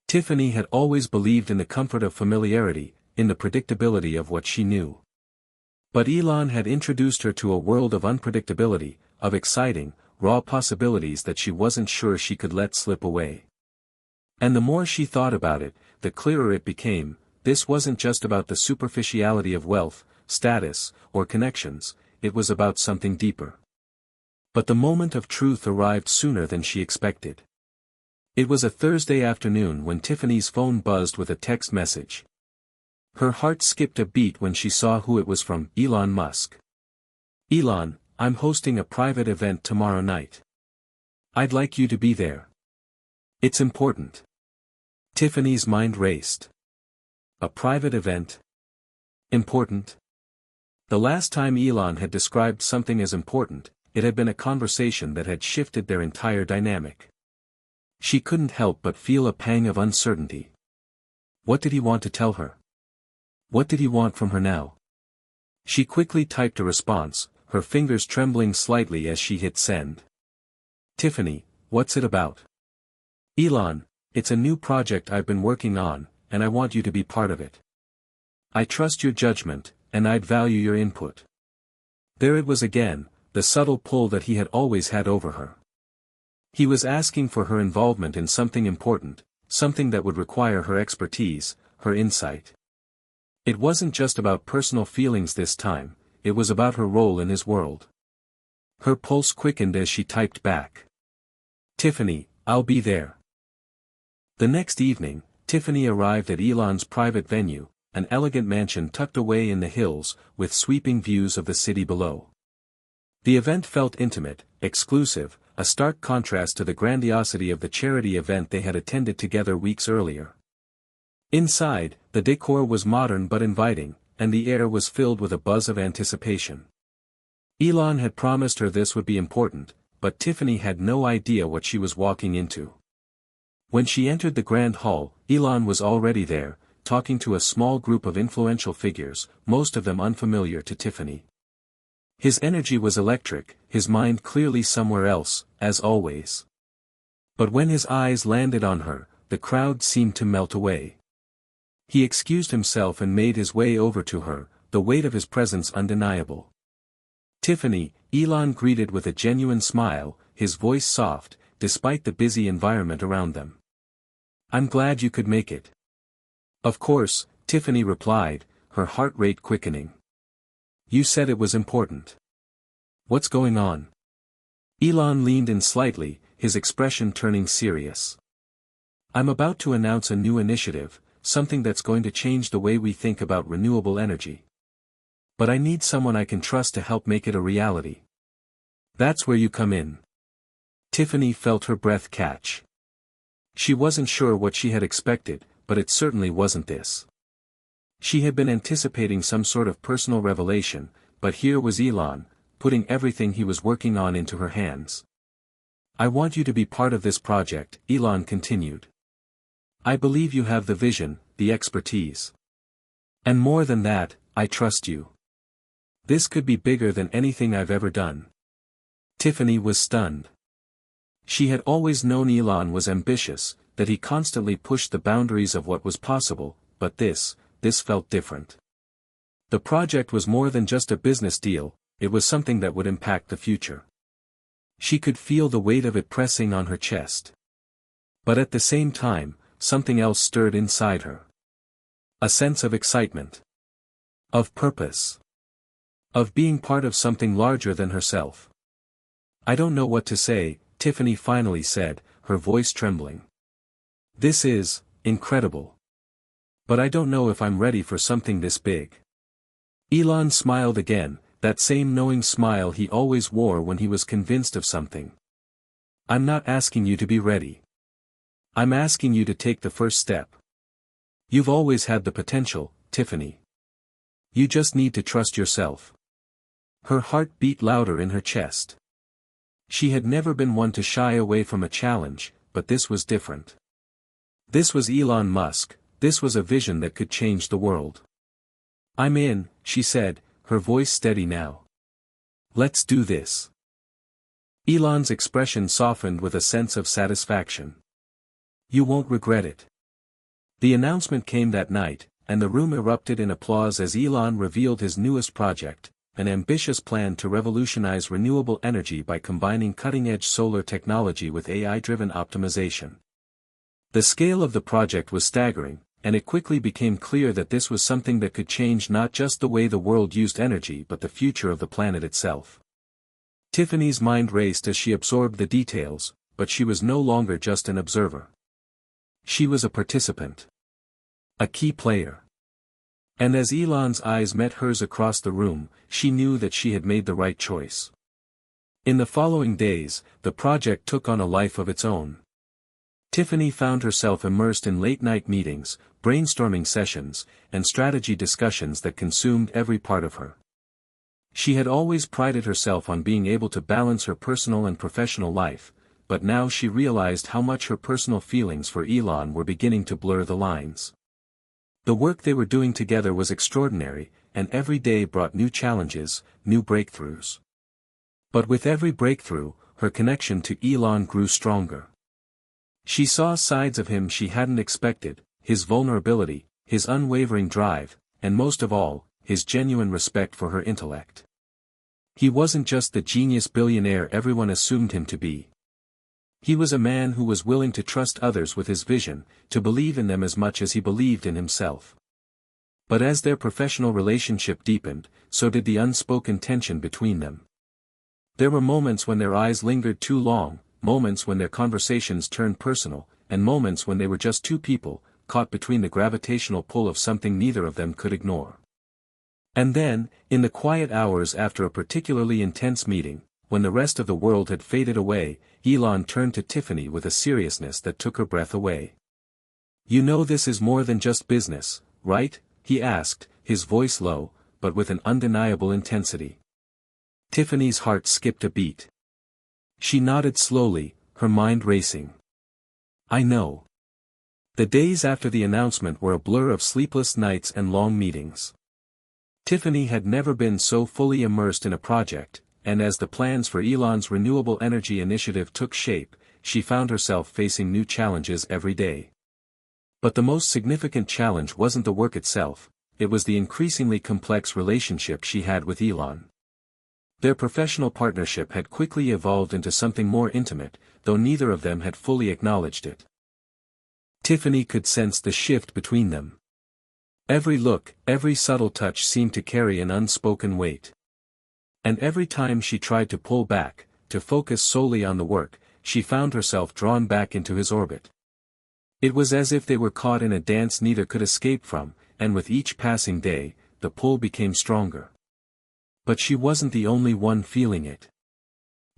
Tiffany had always believed in the comfort of familiarity, in the predictability of what she knew. But Elon had introduced her to a world of unpredictability, of exciting, raw possibilities that she wasn't sure she could let slip away. And the more she thought about it, the clearer it became, this wasn't just about the superficiality of wealth, status, or connections, it was about something deeper. But the moment of truth arrived sooner than she expected. It was a Thursday afternoon when Tiffany's phone buzzed with a text message. Her heart skipped a beat when she saw who it was from, Elon Musk. Elon, I'm hosting a private event tomorrow night. I'd like you to be there. It's important. Tiffany's mind raced. A private event? Important? The last time Elon had described something as important, it had been a conversation that had shifted their entire dynamic. She couldn't help but feel a pang of uncertainty. What did he want to tell her? What did he want from her now? She quickly typed a response, her fingers trembling slightly as she hit send. Tiffany, what's it about? Elon, it's a new project I've been working on, and I want you to be part of it. I trust your judgment, and I'd value your input. There it was again, the subtle pull that he had always had over her. He was asking for her involvement in something important, something that would require her expertise, her insight. It wasn't just about personal feelings this time, it was about her role in his world. Her pulse quickened as she typed back. Tiffany, I'll be there. The next evening, Tiffany arrived at Elon's private venue, an elegant mansion tucked away in the hills, with sweeping views of the city below. The event felt intimate, exclusive, a stark contrast to the grandiosity of the charity event they had attended together weeks earlier. Inside, the decor was modern but inviting, and the air was filled with a buzz of anticipation. Elon had promised her this would be important, but Tiffany had no idea what she was walking into. When she entered the grand hall, Elon was already there, talking to a small group of influential figures, most of them unfamiliar to Tiffany. His energy was electric, his mind clearly somewhere else, as always. But when his eyes landed on her, the crowd seemed to melt away. He excused himself and made his way over to her, the weight of his presence undeniable. "Tiffany," Elon greeted with a genuine smile, his voice soft, despite the busy environment around them. "I'm glad you could make it." "Of course," Tiffany replied, her heart rate quickening. "You said it was important. What's going on?" Elon leaned in slightly, his expression turning serious. "I'm about to announce a new initiative, something that's going to change the way we think about renewable energy. But I need someone I can trust to help make it a reality. That's where you come in." Tiffany felt her breath catch. She wasn't sure what she had expected, but it certainly wasn't this. She had been anticipating some sort of personal revelation, but here was Elon, putting everything he was working on into her hands. "I want you to be part of this project," Elon continued. "I believe you have the vision, the expertise. And more than that, I trust you. This could be bigger than anything I've ever done." Tiffany was stunned. She had always known Elon was ambitious, that he constantly pushed the boundaries of what was possible, but this felt different. The project was more than just a business deal, it was something that would impact the future. She could feel the weight of it pressing on her chest. But at the same time, something else stirred inside her. A sense of excitement. Of purpose. Of being part of something larger than herself. "I don't know what to say," Tiffany finally said, her voice trembling. "This is incredible. But I don't know if I'm ready for something this big." Elon smiled again, that same knowing smile he always wore when he was convinced of something. "I'm not asking you to be ready. I'm asking you to take the first step. You've always had the potential, Tiffany. You just need to trust yourself." Her heart beat louder in her chest. She had never been one to shy away from a challenge, but this was different. This was Elon Musk, this was a vision that could change the world. "I'm in," she said, her voice steady now. "Let's do this." Elon's expression softened with a sense of satisfaction. "You won't regret it." The announcement came that night, and the room erupted in applause as Elon revealed his newest project, an ambitious plan to revolutionize renewable energy by combining cutting-edge solar technology with AI-driven optimization. The scale of the project was staggering, and it quickly became clear that this was something that could change not just the way the world used energy but the future of the planet itself. Tiffany's mind raced as she absorbed the details, but she was no longer just an observer. She was a participant. A key player. And as Elon's eyes met hers across the room, she knew that she had made the right choice. In the following days, the project took on a life of its own. Tiffany found herself immersed in late-night meetings, brainstorming sessions, and strategy discussions that consumed every part of her. She had always prided herself on being able to balance her personal and professional life, but now she realized how much her personal feelings for Elon were beginning to blur the lines. The work they were doing together was extraordinary, and every day brought new challenges, new breakthroughs. But with every breakthrough, her connection to Elon grew stronger. She saw sides of him she hadn't expected, his vulnerability, his unwavering drive, and most of all, his genuine respect for her intellect. He wasn't just the genius billionaire everyone assumed him to be. He was a man who was willing to trust others with his vision, to believe in them as much as he believed in himself. But as their professional relationship deepened, so did the unspoken tension between them. There were moments when their eyes lingered too long, moments when their conversations turned personal, and moments when they were just two people, caught between the gravitational pull of something neither of them could ignore. And then, in the quiet hours after a particularly intense meeting, when the rest of the world had faded away, Elon turned to Tiffany with a seriousness that took her breath away. "You know this is more than just business, right?" he asked, his voice low, but with an undeniable intensity. Tiffany's heart skipped a beat. She nodded slowly, her mind racing. "I know." The days after the announcement were a blur of sleepless nights and long meetings. Tiffany had never been so fully immersed in a project, and as the plans for Elon's renewable energy initiative took shape, she found herself facing new challenges every day. But the most significant challenge wasn't the work itself, it was the increasingly complex relationship she had with Elon. Their professional partnership had quickly evolved into something more intimate, though neither of them had fully acknowledged it. Tiffany could sense the shift between them. Every look, every subtle touch seemed to carry an unspoken weight. And every time she tried to pull back, to focus solely on the work, she found herself drawn back into his orbit. It was as if they were caught in a dance neither could escape from, and with each passing day, the pull became stronger. But she wasn't the only one feeling it.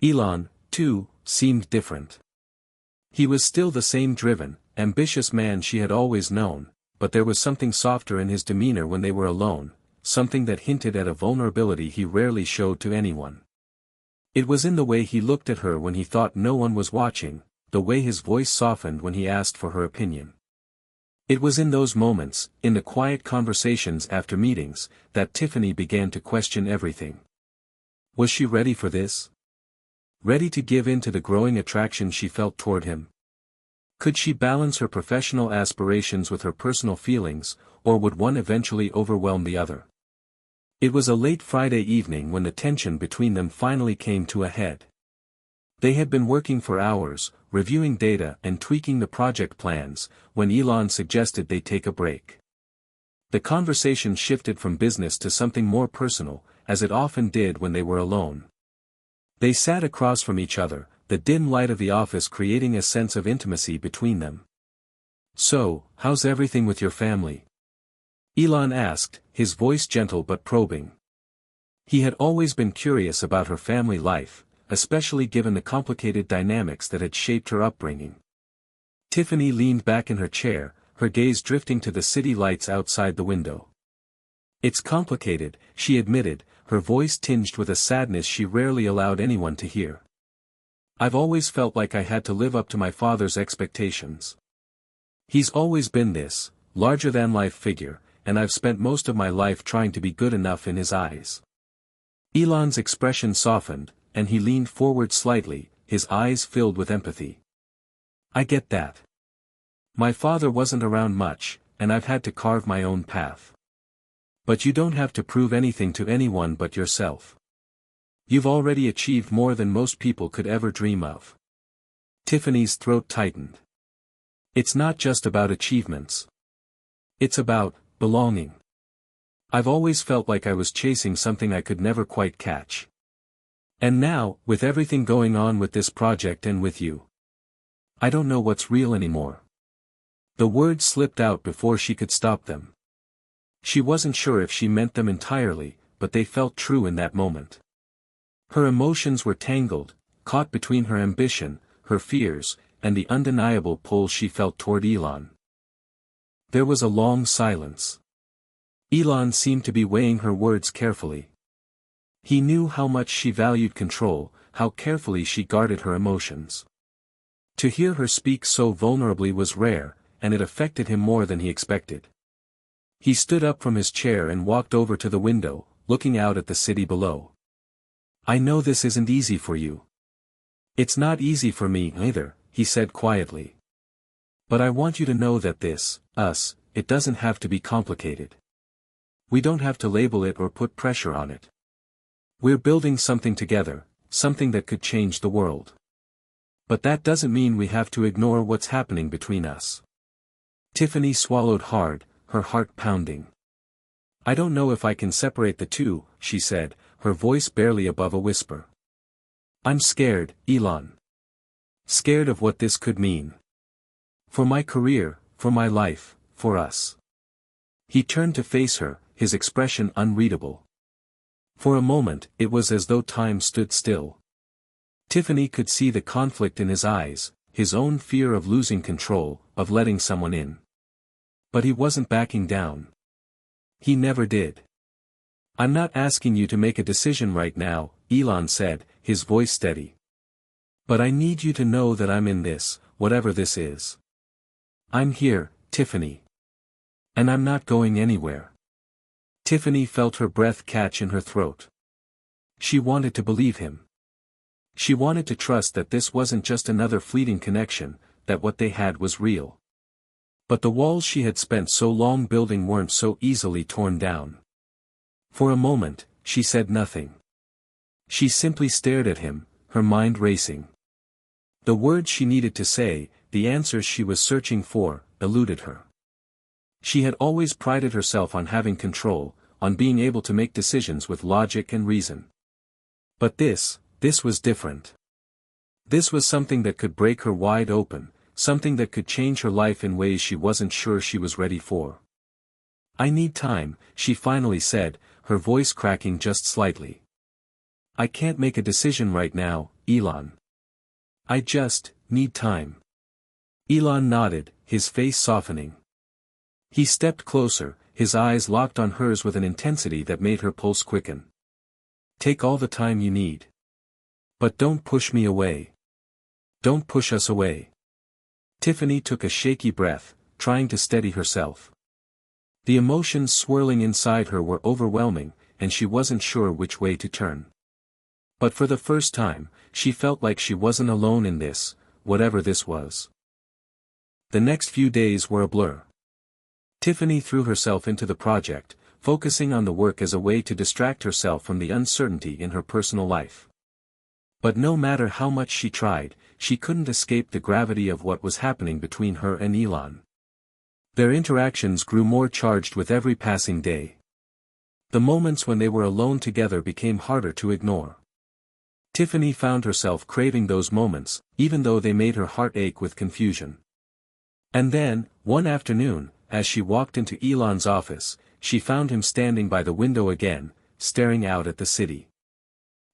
Elon, too, seemed different. He was still the same driven, ambitious man she had always known, but there was something softer in his demeanor when they were alone, something that hinted at a vulnerability he rarely showed to anyone. It was in the way he looked at her when he thought no one was watching, the way his voice softened when he asked for her opinion. It was in those moments, in the quiet conversations after meetings, that Tiffany began to question everything. Was she ready for this? Ready to give in to the growing attraction she felt toward him? Could she balance her professional aspirations with her personal feelings, or would one eventually overwhelm the other? It was a late Friday evening when the tension between them finally came to a head. They had been working for hours, reviewing data and tweaking the project plans, when Elon suggested they take a break. The conversation shifted from business to something more personal, as it often did when they were alone. They sat across from each other, the dim light of the office creating a sense of intimacy between them. "So, how's everything with your family?" Elon asked, his voice gentle but probing. He had always been curious about her family life, especially given the complicated dynamics that had shaped her upbringing. Tiffany leaned back in her chair, her gaze drifting to the city lights outside the window. "It's complicated," she admitted, her voice tinged with a sadness she rarely allowed anyone to hear. "I've always felt like I had to live up to my father's expectations. He's always been this, larger-than-life figure, and I've spent most of my life trying to be good enough in his eyes." Elon's expression softened, and he leaned forward slightly, his eyes filled with empathy. "I get that. My father wasn't around much, and I've had to carve my own path. But you don't have to prove anything to anyone but yourself. You've already achieved more than most people could ever dream of." Tiffany's throat tightened. "It's not just about achievements. It's about belonging. I've always felt like I was chasing something I could never quite catch. And now, with everything going on with this project and with you, I don't know what's real anymore." The words slipped out before she could stop them. She wasn't sure if she meant them entirely, but they felt true in that moment. Her emotions were tangled, caught between her ambition, her fears, and the undeniable pull she felt toward Elon. There was a long silence. Elon seemed to be weighing her words carefully. He knew how much she valued control, how carefully she guarded her emotions. To hear her speak so vulnerably was rare, and it affected him more than he expected. He stood up from his chair and walked over to the window, looking out at the city below. "I know this isn't easy for you. It's not easy for me either," he said quietly. "But I want you to know that it doesn't have to be complicated. We don't have to label it or put pressure on it. We're building something together, something that could change the world. But that doesn't mean we have to ignore what's happening between us." Tiffany swallowed hard, her heart pounding. "I don't know if I can separate the two," she said, her voice barely above a whisper. "I'm scared, Elon. Scared of what this could mean. For my career, for my life, for us." He turned to face her, his expression unreadable. For a moment, it was as though time stood still. Tiffany could see the conflict in his eyes, his own fear of losing control, of letting someone in. But he wasn't backing down. He never did. "I'm not asking you to make a decision right now," Elon said, his voice steady. "But I need you to know that I'm in this, whatever this is. I'm here, Tiffany. And I'm not going anywhere." Tiffany felt her breath catch in her throat. She wanted to believe him. She wanted to trust that this wasn't just another fleeting connection, that what they had was real. But the walls she had spent so long building weren't so easily torn down. For a moment, she said nothing. She simply stared at him, her mind racing. The words she needed to say, the answers she was searching for, eluded her. She had always prided herself on having control, on being able to make decisions with logic and reason. But this was different. This was something that could break her wide open, something that could change her life in ways she wasn't sure she was ready for. "I need time," she finally said, her voice cracking just slightly. "I can't make a decision right now, Elon. I just need time." Elon nodded, his face softening. He stepped closer, his eyes locked on hers with an intensity that made her pulse quicken. "Take all the time you need. But don't push me away. Don't push us away." Tiffany took a shaky breath, trying to steady herself. The emotions swirling inside her were overwhelming, and she wasn't sure which way to turn. But for the first time, she felt like she wasn't alone in this, whatever this was. The next few days were a blur. Tiffany threw herself into the project, focusing on the work as a way to distract herself from the uncertainty in her personal life. But no matter how much she tried, she couldn't escape the gravity of what was happening between her and Elon. Their interactions grew more charged with every passing day. The moments when they were alone together became harder to ignore. Tiffany found herself craving those moments, even though they made her heart ache with confusion. And then, one afternoon, as she walked into Elon's office, she found him standing by the window again, staring out at the city.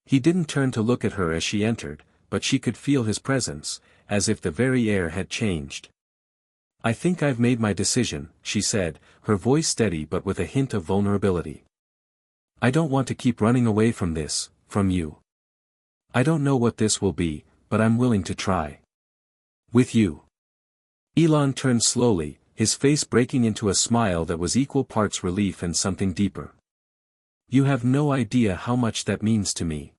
He didn't turn to look at her as she entered, but she could feel his presence, as if the very air had changed. "I think I've made my decision," she said, her voice steady but with a hint of vulnerability. "I don't want to keep running away from this, from you. I don't know what this will be, but I'm willing to try. With you." Elon turned slowly, his face breaking into a smile that was equal parts relief and something deeper. "You have no idea how much that means to me."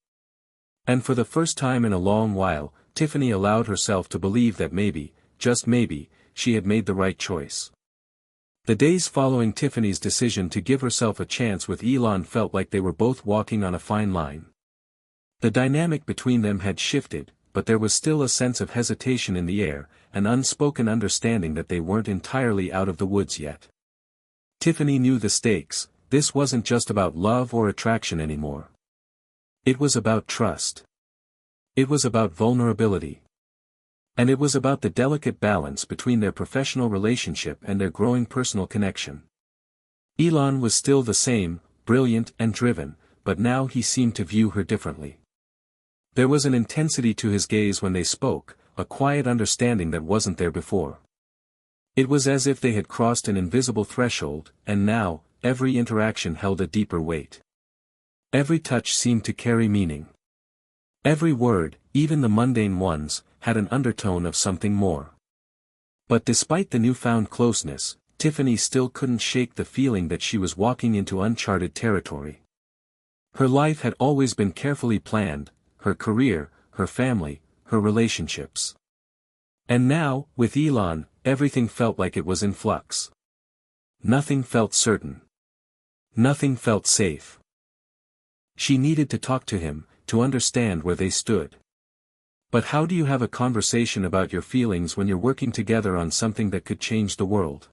And for the first time in a long while, Tiffany allowed herself to believe that maybe, just maybe, she had made the right choice. The days following Tiffany's decision to give herself a chance with Elon felt like they were both walking on a fine line. The dynamic between them had shifted, but there was still a sense of hesitation in the air, an unspoken understanding that they weren't entirely out of the woods yet. Tiffany knew the stakes. This wasn't just about love or attraction anymore. It was about trust. It was about vulnerability. And it was about the delicate balance between their professional relationship and their growing personal connection. Elon was still the same, brilliant and driven, but now he seemed to view her differently. There was an intensity to his gaze when they spoke, a quiet understanding that wasn't there before. It was as if they had crossed an invisible threshold, and now, every interaction held a deeper weight. Every touch seemed to carry meaning. Every word, even the mundane ones, had an undertone of something more. But despite the newfound closeness, Tiffany still couldn't shake the feeling that she was walking into uncharted territory. Her life had always been carefully planned, her career, her family, her relationships. And now, with Elon, everything felt like it was in flux. Nothing felt certain. Nothing felt safe. She needed to talk to him, to understand where they stood. But how do you have a conversation about your feelings when you're working together on something that could change the world?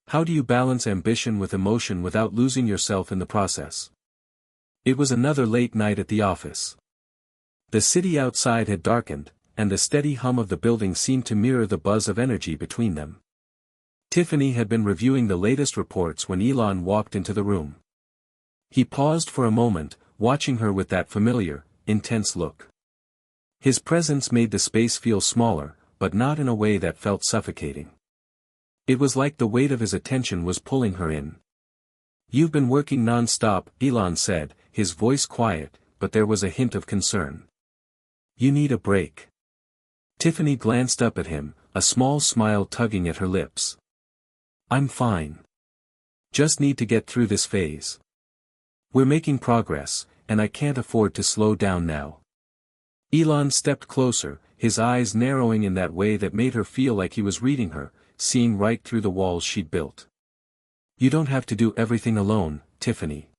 How do you balance ambition with emotion without losing yourself in the process? It was another late night at the office. The city outside had darkened, and the steady hum of the building seemed to mirror the buzz of energy between them. Tiffany had been reviewing the latest reports when Elon walked into the room. He paused for a moment, watching her with that familiar, intense look. His presence made the space feel smaller, but not in a way that felt suffocating. It was like the weight of his attention was pulling her in. "You've been working non-stop," Elon said, his voice quiet, but there was a hint of concern. "You need a break." Tiffany glanced up at him, a small smile tugging at her lips. "I'm fine. Just need to get through this phase. We're making progress, and I can't afford to slow down now." Elon stepped closer, his eyes narrowing in that way that made her feel like he was reading her, seeing right through the walls she'd built. "You don't have to do everything alone, Tiffany."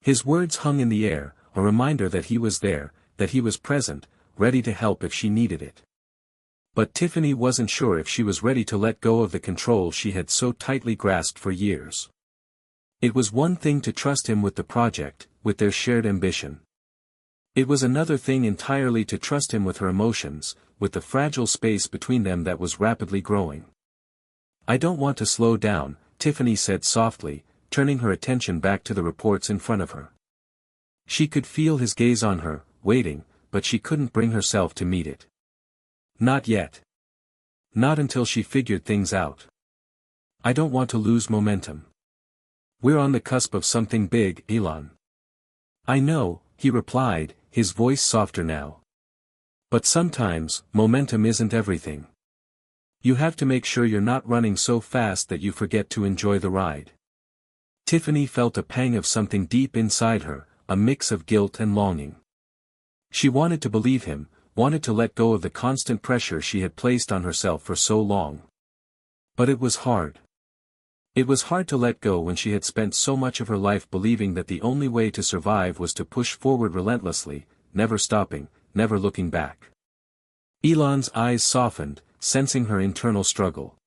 His words hung in the air, a reminder that he was there, that he was present, ready to help if she needed it. But Tiffany wasn't sure if she was ready to let go of the control she had so tightly grasped for years. It was one thing to trust him with the project, with their shared ambition. It was another thing entirely to trust him with her emotions, with the fragile space between them that was rapidly growing. "I don't want to slow down," Tiffany said softly, turning her attention back to the reports in front of her. She could feel his gaze on her, waiting, but she couldn't bring herself to meet it. Not yet. Not until she figured things out. "I don't want to lose momentum. We're on the cusp of something big, Elon." "I know," he replied, his voice softer now. "But sometimes, momentum isn't everything. You have to make sure you're not running so fast that you forget to enjoy the ride." Tiffany felt a pang of something deep inside her, a mix of guilt and longing. She wanted to believe him, wanted to let go of the constant pressure she had placed on herself for so long. But it was hard. It was hard to let go when she had spent so much of her life believing that the only way to survive was to push forward relentlessly, never stopping, never looking back. Elon's eyes softened, sensing her internal struggle.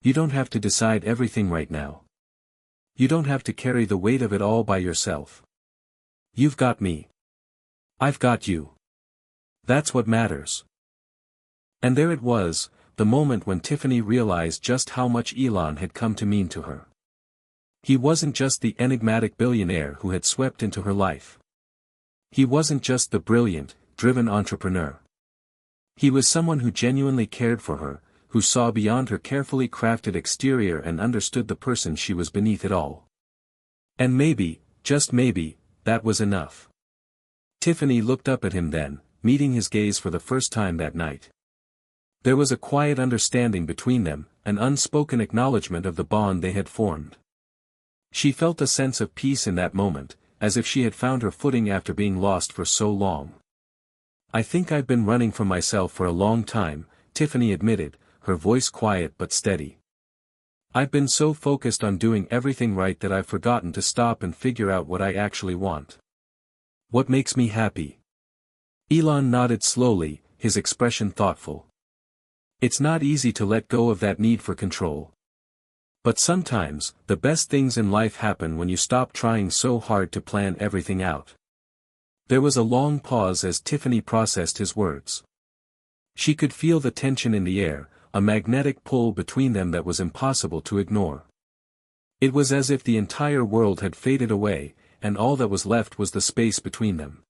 "You don't have to decide everything right now. You don't have to carry the weight of it all by yourself. You've got me. I've got you. That's what matters." And there it was, the moment when Tiffany realized just how much Elon had come to mean to her. He wasn't just the enigmatic billionaire who had swept into her life. He wasn't just the brilliant, driven entrepreneur. He was someone who genuinely cared for her, who saw beyond her carefully crafted exterior and understood the person she was beneath it all. And maybe, just maybe, that was enough. Tiffany looked up at him then, meeting his gaze for the first time that night. There was a quiet understanding between them, an unspoken acknowledgement of the bond they had formed. She felt a sense of peace in that moment, as if she had found her footing after being lost for so long. "I think I've been running from myself for a long time," Tiffany admitted, her voice quiet but steady. "I've been so focused on doing everything right that I've forgotten to stop and figure out what I actually want. What makes me happy." Elon nodded slowly, his expression thoughtful. "It's not easy to let go of that need for control. But sometimes, the best things in life happen when you stop trying so hard to plan everything out." There was a long pause as Tiffany processed his words. She could feel the tension in the air, a magnetic pull between them that was impossible to ignore. It was as if the entire world had faded away, and all that was left was the space between them.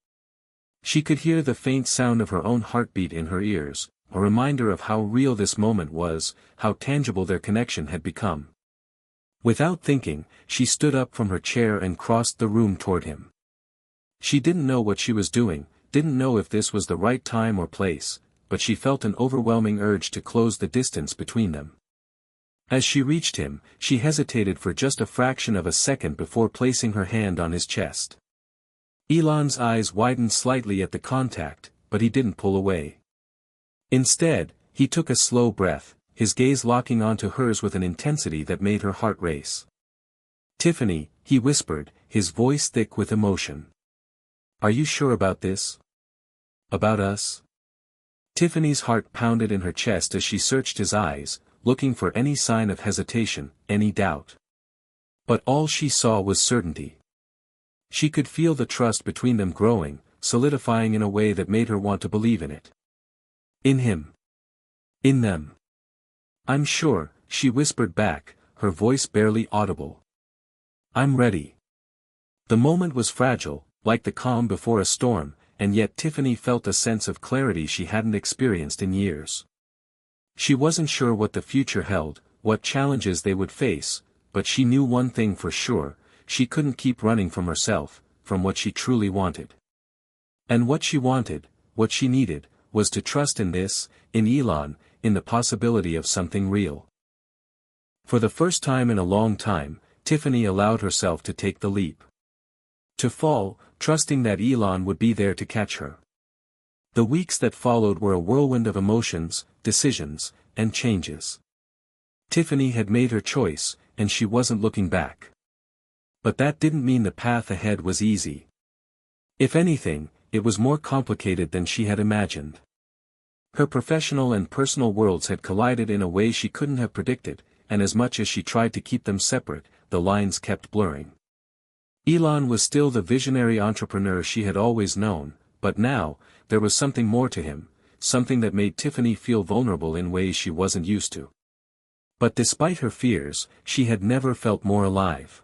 She could hear the faint sound of her own heartbeat in her ears, a reminder of how real this moment was, how tangible their connection had become. Without thinking, she stood up from her chair and crossed the room toward him. She didn't know what she was doing, didn't know if this was the right time or place, but she felt an overwhelming urge to close the distance between them. As she reached him, she hesitated for just a fraction of a second before placing her hand on his chest. Elon's eyes widened slightly at the contact, but he didn't pull away. Instead, he took a slow breath, his gaze locking onto hers with an intensity that made her heart race. "Tiffany," he whispered, his voice thick with emotion. "Are you sure about this? About us?" Tiffany's heart pounded in her chest as she searched his eyes, looking for any sign of hesitation, any doubt. But all she saw was certainty. She could feel the trust between them growing, solidifying in a way that made her want to believe in it. In him. In them. "I'm sure," she whispered back, her voice barely audible. "I'm ready." The moment was fragile, like the calm before a storm, and yet Tiffany felt a sense of clarity she hadn't experienced in years. She wasn't sure what the future held, what challenges they would face, but she knew one thing for sure: she couldn't keep running from herself, from what she truly wanted. And what she wanted, what she needed, was to trust in this, in Elon, in the possibility of something real. For the first time in a long time, Tiffany allowed herself to take the leap. To fall, trusting that Elon would be there to catch her. The weeks that followed were a whirlwind of emotions, decisions, and changes. Tiffany had made her choice, and she wasn't looking back. But that didn't mean the path ahead was easy. If anything, it was more complicated than she had imagined. Her professional and personal worlds had collided in a way she couldn't have predicted, and as much as she tried to keep them separate, the lines kept blurring. Elon was still the visionary entrepreneur she had always known, but now, there was something more to him, something that made Tiffany feel vulnerable in ways she wasn't used to. But despite her fears, she had never felt more alive.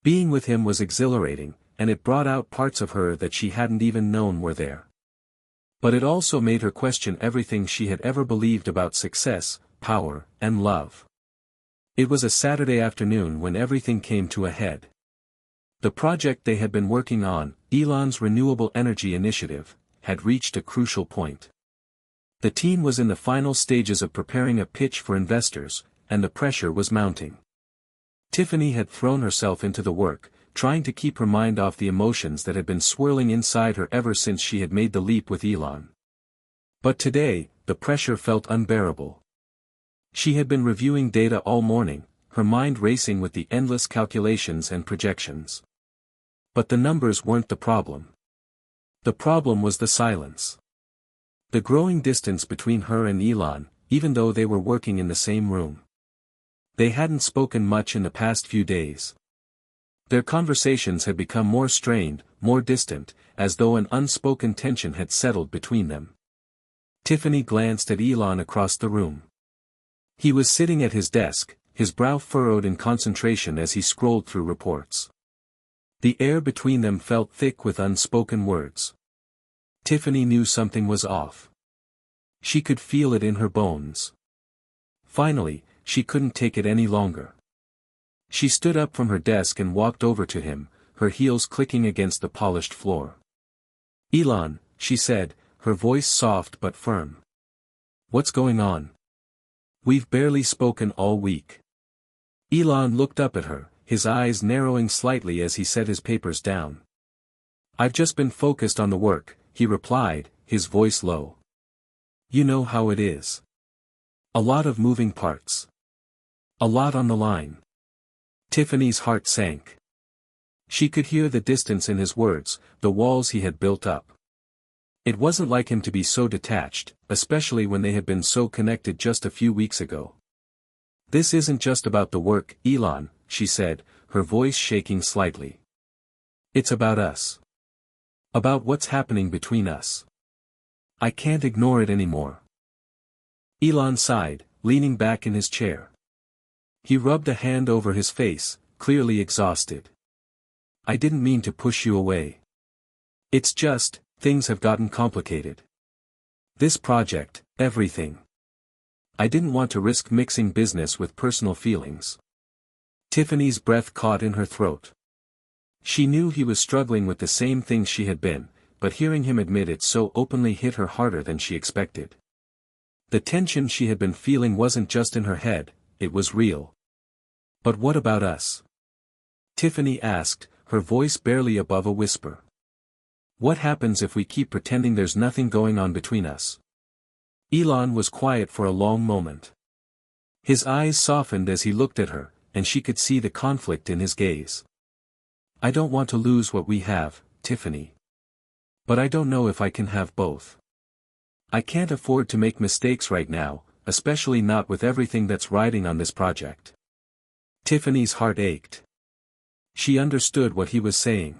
Being with him was exhilarating, and it brought out parts of her that she hadn't even known were there. But it also made her question everything she had ever believed about success, power, and love. It was a Saturday afternoon when everything came to a head. The project they had been working on, Elon's renewable energy initiative, had reached a crucial point. The team was in the final stages of preparing a pitch for investors, and the pressure was mounting. Tiffany had thrown herself into the work, trying to keep her mind off the emotions that had been swirling inside her ever since she had made the leap with Elon. But today, the pressure felt unbearable. She had been reviewing data all morning, her mind racing with the endless calculations and projections. But the numbers weren't the problem. The problem was the silence. The growing distance between her and Elon, even though they were working in the same room. They hadn't spoken much in the past few days. Their conversations had become more strained, more distant, as though an unspoken tension had settled between them. Tiffany glanced at Elon across the room. He was sitting at his desk, his brow furrowed in concentration as he scrolled through reports. The air between them felt thick with unspoken words. Tiffany knew something was off. She could feel it in her bones. Finally, she couldn't take it any longer. She stood up from her desk and walked over to him, her heels clicking against the polished floor. "Elon," she said, her voice soft but firm. "What's going on? We've barely spoken all week." Elon looked up at her, his eyes narrowing slightly as he set his papers down. "I've just been focused on the work," he replied, his voice low. "You know how it is. A lot of moving parts. A lot on the line." Tiffany's heart sank. She could hear the distance in his words, the walls he had built up. It wasn't like him to be so detached, especially when they had been so connected just a few weeks ago. "This isn't just about the work, Elon," she said, her voice shaking slightly. "It's about us. About what's happening between us. I can't ignore it anymore." Elon sighed, leaning back in his chair. He rubbed a hand over his face, clearly exhausted. "I didn't mean to push you away. It's just, things have gotten complicated. This project, everything. I didn't want to risk mixing business with personal feelings." Tiffany's breath caught in her throat. She knew he was struggling with the same things she had been, but hearing him admit it so openly hit her harder than she expected. The tension she had been feeling wasn't just in her head, it was real. "But what about us?" Tiffany asked, her voice barely above a whisper. "What happens if we keep pretending there's nothing going on between us?" Elon was quiet for a long moment. His eyes softened as he looked at her, and she could see the conflict in his gaze. "I don't want to lose what we have, Tiffany. But I don't know if I can have both. I can't afford to make mistakes right now, especially not with everything that's riding on this project." Tiffany's heart ached. She understood what he was saying.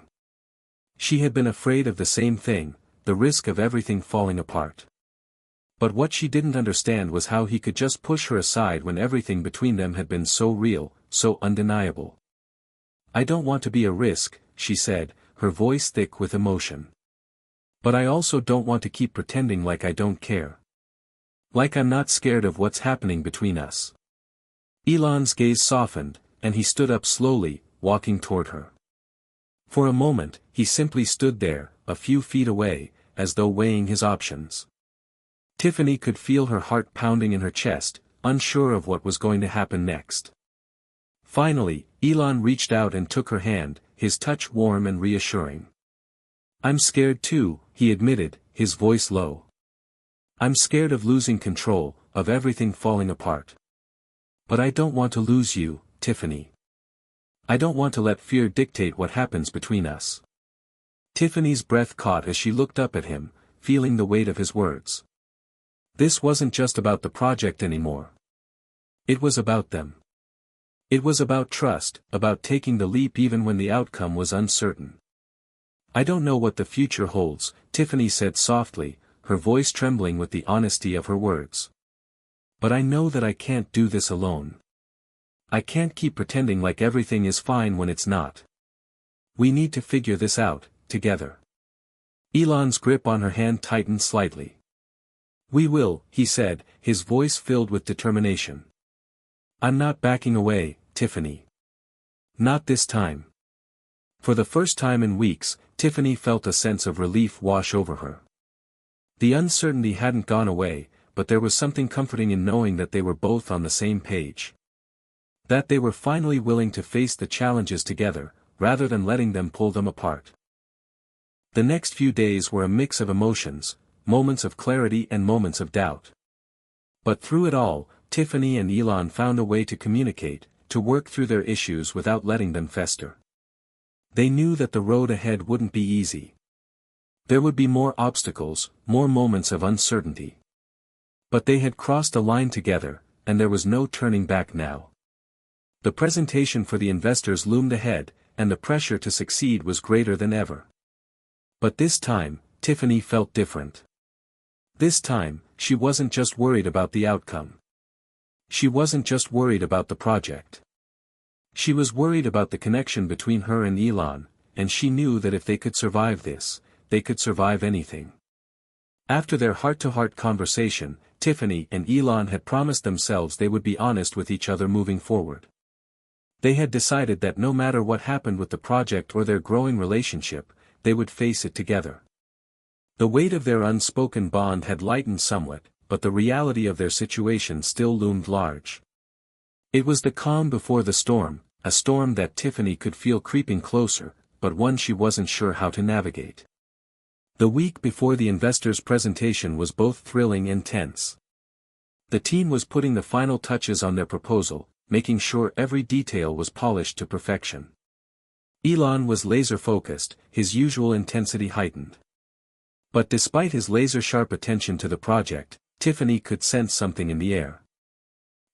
She had been afraid of the same thing, the risk of everything falling apart. But what she didn't understand was how he could just push her aside when everything between them had been so real, so undeniable. "I don't want to be a risk," she said, her voice thick with emotion. But I also don't want to keep pretending like I don't care. Like I'm not scared of what's happening between us. Elon's gaze softened, and he stood up slowly, walking toward her. For a moment, he simply stood there, a few feet away, as though weighing his options. Tiffany could feel her heart pounding in her chest, unsure of what was going to happen next. Finally, Elon reached out and took her hand, his touch warm and reassuring. I'm scared too, he admitted, his voice low. I'm scared of losing control, of everything falling apart. But I don't want to lose you, Tiffany. I don't want to let fear dictate what happens between us. Tiffany's breath caught as she looked up at him, feeling the weight of his words. This wasn't just about the project anymore. It was about them. It was about trust, about taking the leap even when the outcome was uncertain. I don't know what the future holds, Tiffany said softly, her voice trembling with the honesty of her words. But I know that I can't do this alone. I can't keep pretending like everything is fine when it's not. We need to figure this out, together. Elon's grip on her hand tightened slightly. We will, he said, his voice filled with determination. I'm not backing away, Tiffany. Not this time. For the first time in weeks, Tiffany felt a sense of relief wash over her. The uncertainty hadn't gone away, but there was something comforting in knowing that they were both on the same page. That they were finally willing to face the challenges together, rather than letting them pull them apart. The next few days were a mix of emotions, moments of clarity and moments of doubt. But through it all, Tiffany and Elon found a way to communicate, to work through their issues without letting them fester. They knew that the road ahead wouldn't be easy. There would be more obstacles, more moments of uncertainty. But they had crossed a line together, and there was no turning back now. The presentation for the investors loomed ahead, and the pressure to succeed was greater than ever. But this time, Tiffany felt different. This time, she wasn't just worried about the outcome. She wasn't just worried about the project. She was worried about the connection between her and Elon, and she knew that if they could survive this, they could survive anything. After their heart-to-heart conversation, Tiffany and Elon had promised themselves they would be honest with each other moving forward. They had decided that no matter what happened with the project or their growing relationship, they would face it together. The weight of their unspoken bond had lightened somewhat, but the reality of their situation still loomed large. It was the calm before the storm, a storm that Tiffany could feel creeping closer, but one she wasn't sure how to navigate. The week before the investors' presentation was both thrilling and tense. The team was putting the final touches on their proposal, making sure every detail was polished to perfection. Elon was laser-focused, his usual intensity heightened. But despite his laser-sharp attention to the project, Tiffany could sense something in the air.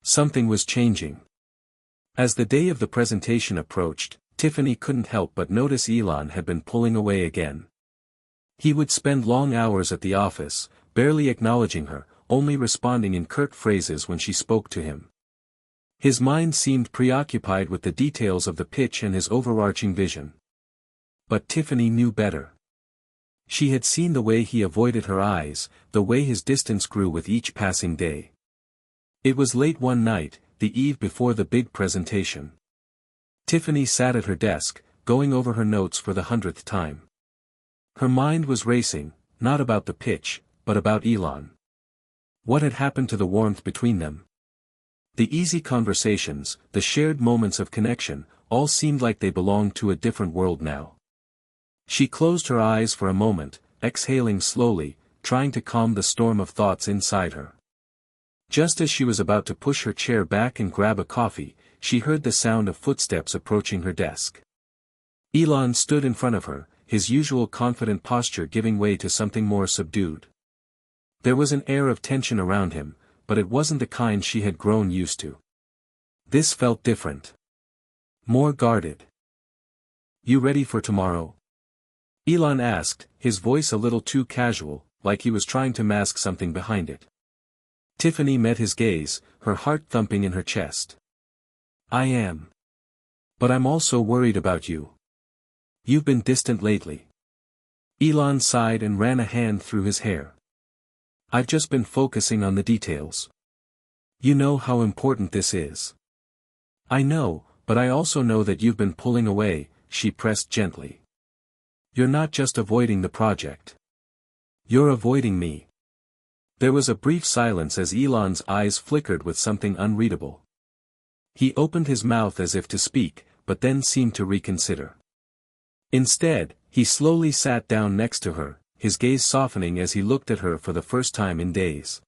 Something was changing. As the day of the presentation approached, Tiffany couldn't help but notice Elon had been pulling away again. He would spend long hours at the office, barely acknowledging her, only responding in curt phrases when she spoke to him. His mind seemed preoccupied with the details of the pitch and his overarching vision. But Tiffany knew better. She had seen the way he avoided her eyes, the way his distance grew with each passing day. It was late one night, the eve before the big presentation. Tiffany sat at her desk, going over her notes for the 100th time. Her mind was racing, not about the pitch, but about Elon. What had happened to the warmth between them? The easy conversations, the shared moments of connection, all seemed like they belonged to a different world now. She closed her eyes for a moment, exhaling slowly, trying to calm the storm of thoughts inside her. Just as she was about to push her chair back and grab a coffee, she heard the sound of footsteps approaching her desk. Elon stood in front of her, his usual confident posture giving way to something more subdued. There was an air of tension around him, but it wasn't the kind she had grown used to. This felt different. More guarded. You ready for tomorrow? Elon asked, his voice a little too casual, like he was trying to mask something behind it. Tiffany met his gaze, her heart thumping in her chest. I am. But I'm also worried about you. You've been distant lately. Elon sighed and ran a hand through his hair. I've just been focusing on the details. You know how important this is. I know, but I also know that you've been pulling away, she pressed gently. You're not just avoiding the project. You're avoiding me. There was a brief silence as Elon's eyes flickered with something unreadable. He opened his mouth as if to speak, but then seemed to reconsider. Instead, he slowly sat down next to her, his gaze softening as he looked at her for the first time in days.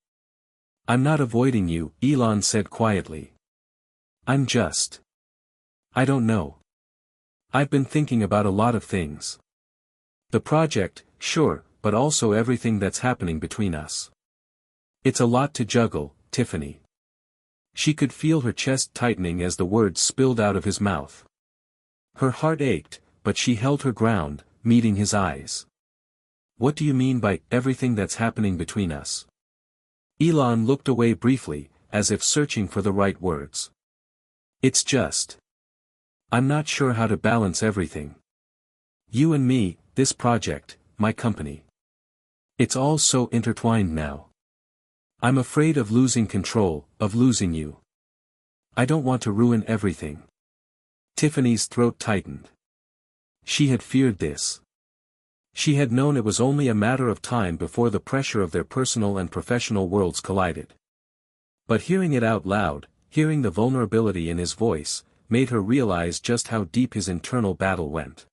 I'm not avoiding you, Elon said quietly. I don't know. I've been thinking about a lot of things. The project, sure, but also everything that's happening between us. It's a lot to juggle, Tiffany. She could feel her chest tightening as the words spilled out of his mouth. Her heart ached, but she held her ground, meeting his eyes. What do you mean by everything that's happening between us? Elon looked away briefly, as if searching for the right words. It's just. I'm not sure how to balance everything. You and me, this project, my company. It's all so intertwined now. I'm afraid of losing control, of losing you. I don't want to ruin everything. Tiffany's throat tightened. She had feared this. She had known it was only a matter of time before the pressure of their personal and professional worlds collided. But hearing it out loud, hearing the vulnerability in his voice, made her realize just how deep his internal battle went.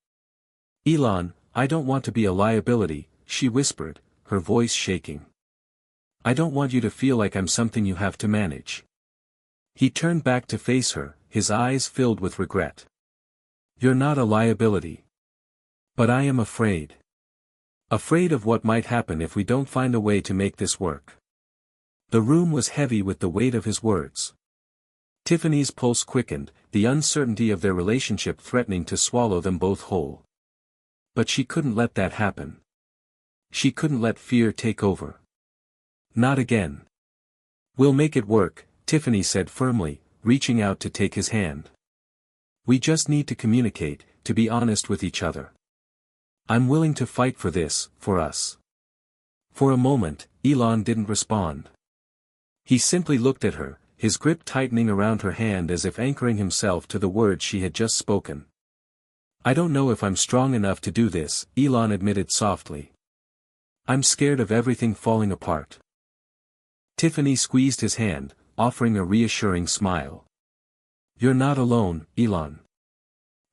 Elon, I don't want to be a liability, she whispered, her voice shaking. I don't want you to feel like I'm something you have to manage. He turned back to face her, his eyes filled with regret. You're not a liability. But I am afraid. Afraid of what might happen if we don't find a way to make this work. The room was heavy with the weight of his words. Tiffany's pulse quickened, the uncertainty of their relationship threatening to swallow them both whole. But she couldn't let that happen. She couldn't let fear take over. Not again. We'll make it work, Tiffany said firmly, reaching out to take his hand. We just need to communicate, to be honest with each other. I'm willing to fight for this, for us. For a moment, Elon didn't respond. He simply looked at her, his grip tightening around her hand as if anchoring himself to the words she had just spoken. I don't know if I'm strong enough to do this, Elon admitted softly. I'm scared of everything falling apart. Tiffany squeezed his hand, offering a reassuring smile. You're not alone, Elon.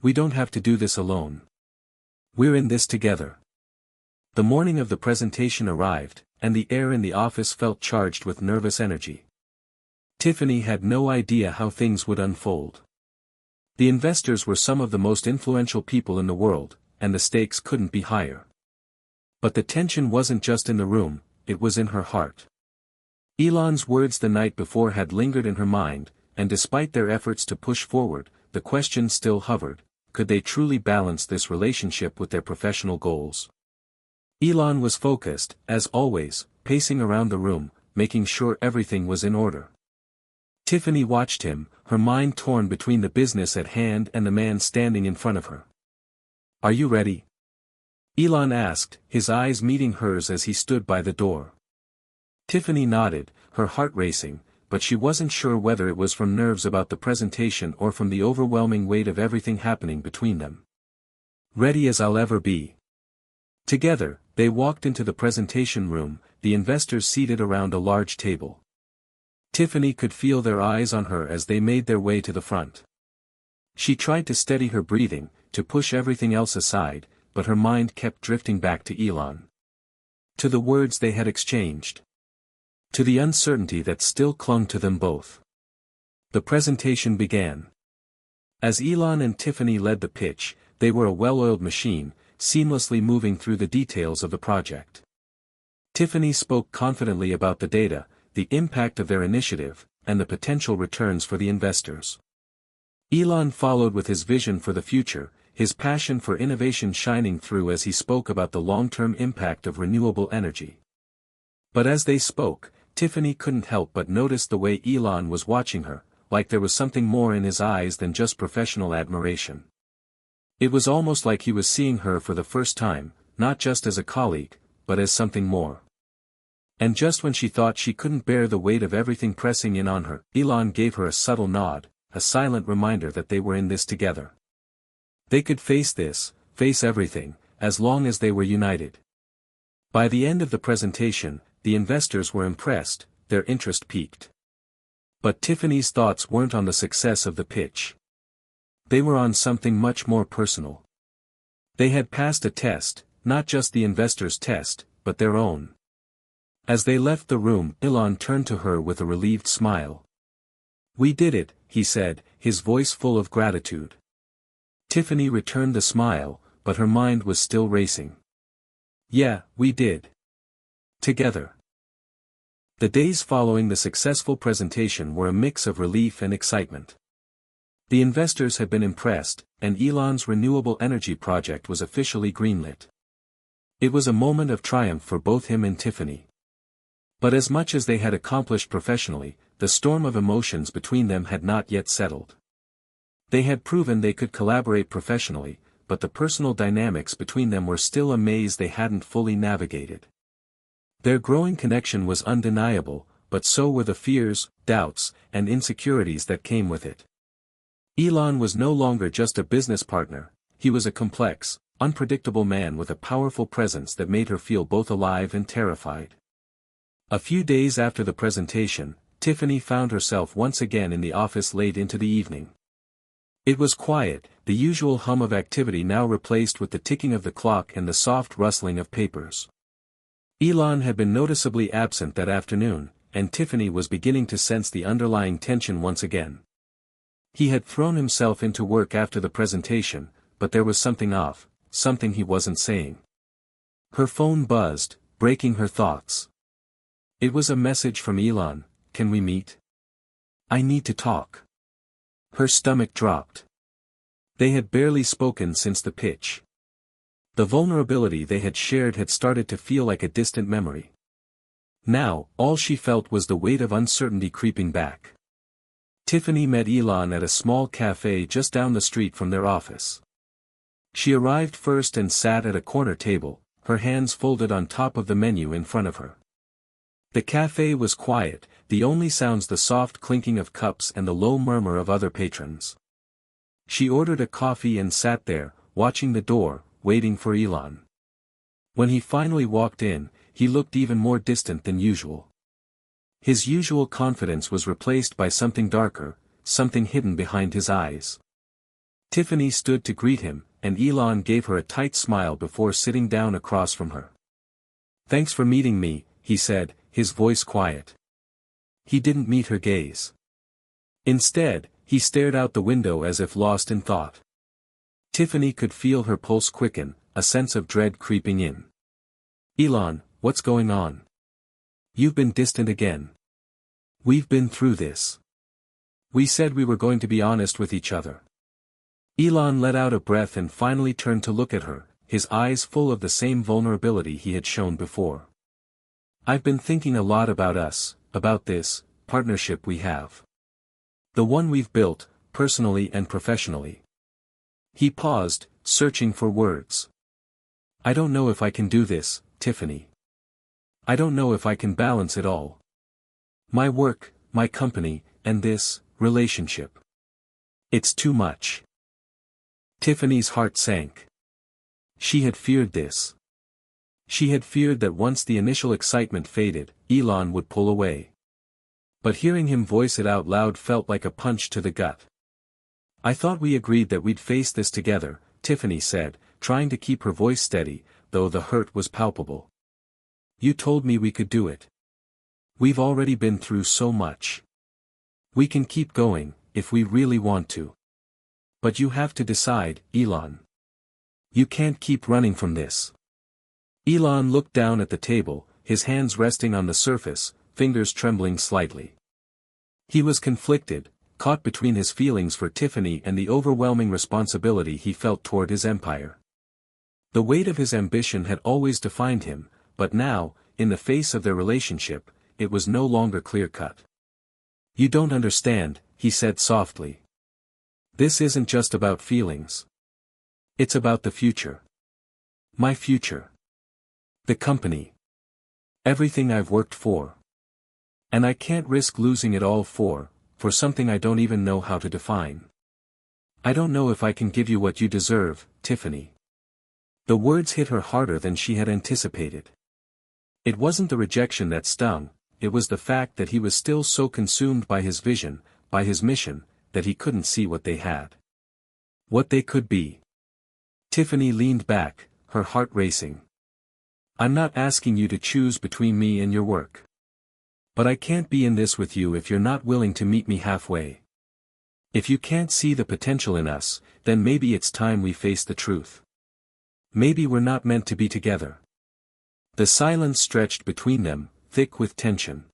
We don't have to do this alone. We're in this together. The morning of the presentation arrived, and the air in the office felt charged with nervous energy. Tiffany had no idea how things would unfold. The investors were some of the most influential people in the world, and the stakes couldn't be higher. But the tension wasn't just in the room, it was in her heart. Elon's words the night before had lingered in her mind, and despite their efforts to push forward, the question still hovered, could they truly balance this relationship with their professional goals? Elon was focused, as always, pacing around the room, making sure everything was in order. Tiffany watched him, her mind torn between the business at hand and the man standing in front of her. Are you ready? Elon asked, his eyes meeting hers as he stood by the door. Tiffany nodded, her heart racing, but she wasn't sure whether it was from nerves about the presentation or from the overwhelming weight of everything happening between them. Ready as I'll ever be. Together, they walked into the presentation room, the investors seated around a large table. Tiffany could feel their eyes on her as they made their way to the front. She tried to steady her breathing, to push everything else aside, but her mind kept drifting back to Elon. To the words they had exchanged. To the uncertainty that still clung to them both. The presentation began. As Elon and Tiffany led the pitch, they were a well-oiled machine, seamlessly moving through the details of the project. Tiffany spoke confidently about the data, the impact of their initiative, and the potential returns for the investors. Elon followed with his vision for the future, his passion for innovation shining through as he spoke about the long-term impact of renewable energy. But as they spoke, Tiffany couldn't help but notice the way Elon was watching her, like there was something more in his eyes than just professional admiration. It was almost like he was seeing her for the first time, not just as a colleague, but as something more. And just when she thought she couldn't bear the weight of everything pressing in on her, Elon gave her a subtle nod, a silent reminder that they were in this together. They could face this, face everything, as long as they were united. By the end of the presentation, the investors were impressed, their interest peaked. But Tiffany's thoughts weren't on the success of the pitch. They were on something much more personal. They had passed a test, not just the investors' test, but their own. As they left the room, Elon turned to her with a relieved smile. "We did it," he said, his voice full of gratitude. Tiffany returned the smile, but her mind was still racing. "Yeah, we did. Together." The days following the successful presentation were a mix of relief and excitement. The investors had been impressed, and Elon's renewable energy project was officially greenlit. It was a moment of triumph for both him and Tiffany. But as much as they had accomplished professionally, the storm of emotions between them had not yet settled. They had proven they could collaborate professionally, but the personal dynamics between them were still a maze they hadn't fully navigated. Their growing connection was undeniable, but so were the fears, doubts, and insecurities that came with it. Elon was no longer just a business partner, he was a complex, unpredictable man with a powerful presence that made her feel both alive and terrified. A few days after the presentation, Tiffany found herself once again in the office late into the evening. It was quiet, the usual hum of activity now replaced with the ticking of the clock and the soft rustling of papers. Elon had been noticeably absent that afternoon, and Tiffany was beginning to sense the underlying tension once again. He had thrown himself into work after the presentation, but there was something off, something he wasn't saying. Her phone buzzed, breaking her thoughts. It was a message from Elon. "Can we meet? I need to talk." Her stomach dropped. They had barely spoken since the pitch. The vulnerability they had shared had started to feel like a distant memory. Now, all she felt was the weight of uncertainty creeping back. Tiffany met Elon at a small cafe just down the street from their office. She arrived first and sat at a corner table, her hands folded on top of the menu in front of her. The cafe was quiet, the only sounds the soft clinking of cups and the low murmur of other patrons. She ordered a coffee and sat there, watching the door, waiting for Elon. When he finally walked in, he looked even more distant than usual. His usual confidence was replaced by something darker, something hidden behind his eyes. Tiffany stood to greet him, and Elon gave her a tight smile before sitting down across from her. "Thanks for meeting me," he said, his voice quiet. He didn't meet her gaze. Instead, he stared out the window as if lost in thought. Tiffany could feel her pulse quicken, a sense of dread creeping in. "Elon, what's going on? You've been distant again. We've been through this. We said we were going to be honest with each other." Elon let out a breath and finally turned to look at her, his eyes full of the same vulnerability he had shown before. "I've been thinking a lot about us, about this partnership we have. The one we've built, personally and professionally." He paused, searching for words. "I don't know if I can do this, Tiffany. I don't know if I can balance it all. My work, my company, and this relationship. It's too much." Tiffany's heart sank. She had feared this. She had feared that once the initial excitement faded, Elon would pull away. But hearing him voice it out loud felt like a punch to the gut. "I thought we agreed that we'd face this together," Tiffany said, trying to keep her voice steady, though the hurt was palpable. "You told me we could do it. We've already been through so much. We can keep going, if we really want to. But you have to decide, Elon. You can't keep running from this." Elon looked down at the table, his hands resting on the surface, fingers trembling slightly. He was conflicted, caught between his feelings for Tiffany and the overwhelming responsibility he felt toward his empire. The weight of his ambition had always defined him, but now, in the face of their relationship, it was no longer clear-cut. "You don't understand," he said softly. "This isn't just about feelings. It's about the future. My future. The company. Everything I've worked for. And I can't risk losing it all for something I don't even know how to define. I don't know if I can give you what you deserve, Tiffany. The words hit her harder than she had anticipated. It wasn't the rejection that stung, it was the fact that he was still so consumed by his vision, by his mission, that he couldn't see what they had. What they could be. Tiffany leaned back, her heart racing. I'm not asking you to choose between me and your work. But I can't be in this with you if you're not willing to meet me halfway. If you can't see the potential in us, then maybe it's time we face the truth. Maybe we're not meant to be together. The silence stretched between them, thick with tension.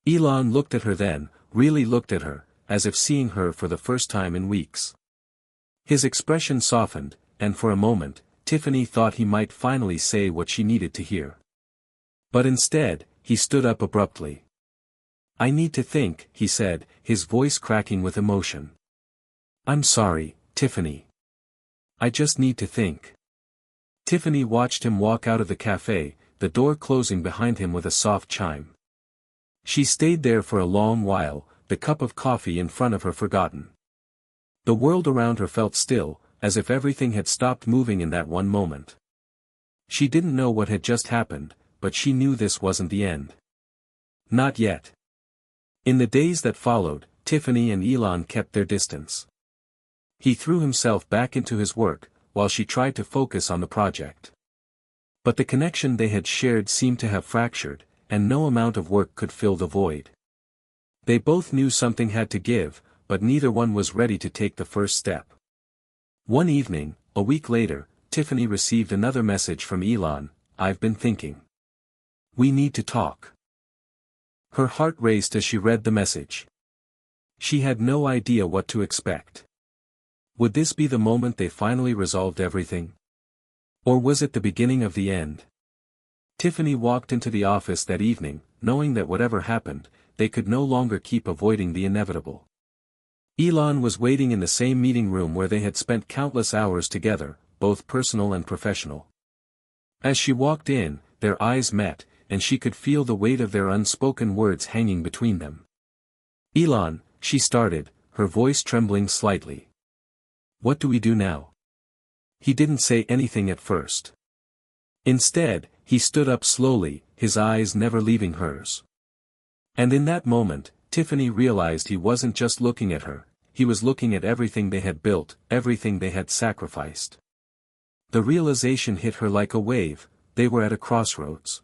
Elon looked at her then, really looked at her, as if seeing her for the first time in weeks. His expression softened, and for a moment, Tiffany thought he might finally say what she needed to hear. But instead, he stood up abruptly. I need to think, he said, his voice cracking with emotion. I'm sorry, Tiffany. I just need to think. Tiffany watched him walk out of the cafe, the door closing behind him with a soft chime. She stayed there for a long while, the cup of coffee in front of her forgotten. The world around her felt still, as if everything had stopped moving in that one moment. She didn't know what had just happened, but she knew this wasn't the end. Not yet. In the days that followed, Tiffany and Elon kept their distance. He threw himself back into his work, while she tried to focus on the project. But the connection they had shared seemed to have fractured, and no amount of work could fill the void. They both knew something had to give, but neither one was ready to take the first step. One evening, a week later, Tiffany received another message from Elon. I've been thinking. We need to talk. Her heart raced as she read the message. She had no idea what to expect. Would this be the moment they finally resolved everything? Or was it the beginning of the end? Tiffany walked into the office that evening, knowing that whatever happened, they could no longer keep avoiding the inevitable. Elon was waiting in the same meeting room where they had spent countless hours together, both personal and professional. As she walked in, their eyes met, and she could feel the weight of their unspoken words hanging between them. Elon, she started, her voice trembling slightly. What do we do now? He didn't say anything at first. Instead, he stood up slowly, his eyes never leaving hers. And in that moment, Tiffany realized he wasn't just looking at her, he was looking at everything they had built, everything they had sacrificed. The realization hit her like a wave. They were at a crossroads.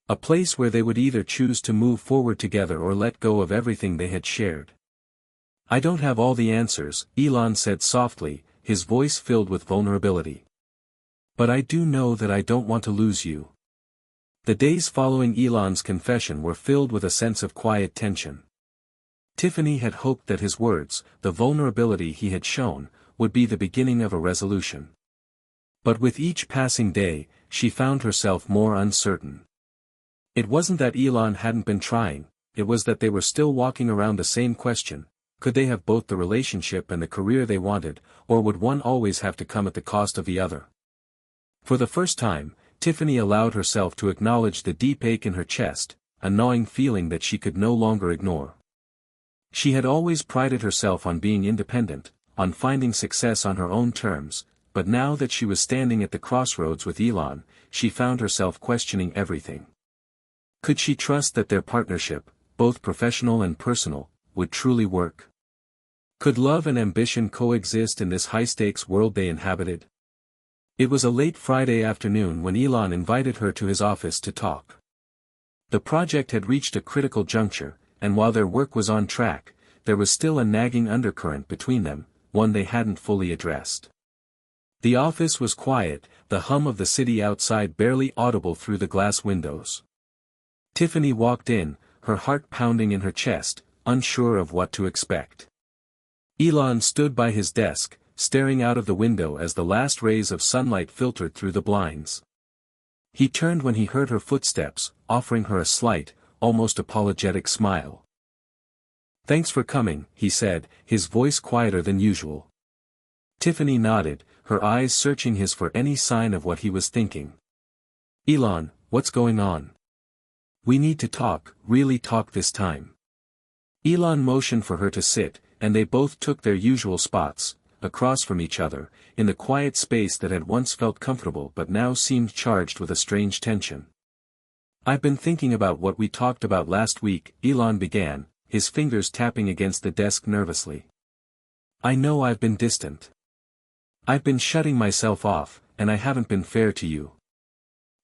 A place where they would either choose to move forward together or let go of everything they had shared. I don't have all the answers, Elon said softly, his voice filled with vulnerability. But I do know that I don't want to lose you. The days following Elon's confession were filled with a sense of quiet tension. Tiffany had hoped that his words, the vulnerability he had shown, would be the beginning of a resolution. But with each passing day, she found herself more uncertain. It wasn't that Elon hadn't been trying, it was that they were still walking around the same question: could they have both the relationship and the career they wanted, or would one always have to come at the cost of the other? For the first time, Tiffany allowed herself to acknowledge the deep ache in her chest, a gnawing feeling that she could no longer ignore. She had always prided herself on being independent, on finding success on her own terms, but now that she was standing at the crossroads with Elon, she found herself questioning everything. Could she trust that their partnership, both professional and personal, would truly work? Could love and ambition coexist in this high-stakes world they inhabited? It was a late Friday afternoon when Elon invited her to his office to talk. The project had reached a critical juncture, and while their work was on track, there was still a nagging undercurrent between them, one they hadn't fully addressed. The office was quiet, the hum of the city outside barely audible through the glass windows. Tiffany walked in, her heart pounding in her chest, unsure of what to expect. Elon stood by his desk, staring out of the window as the last rays of sunlight filtered through the blinds. He turned when he heard her footsteps, offering her a slight, almost apologetic smile. "Thanks for coming," he said, his voice quieter than usual. Tiffany nodded, her eyes searching his for any sign of what he was thinking. "Elon, what's going on? We need to talk, really talk this time." Elon motioned for her to sit, and they both took their usual spots, across from each other, in the quiet space that had once felt comfortable but now seemed charged with a strange tension. "I've been thinking about what we talked about last week," Elon began, his fingers tapping against the desk nervously. "I know I've been distant. I've been shutting myself off, and I haven't been fair to you.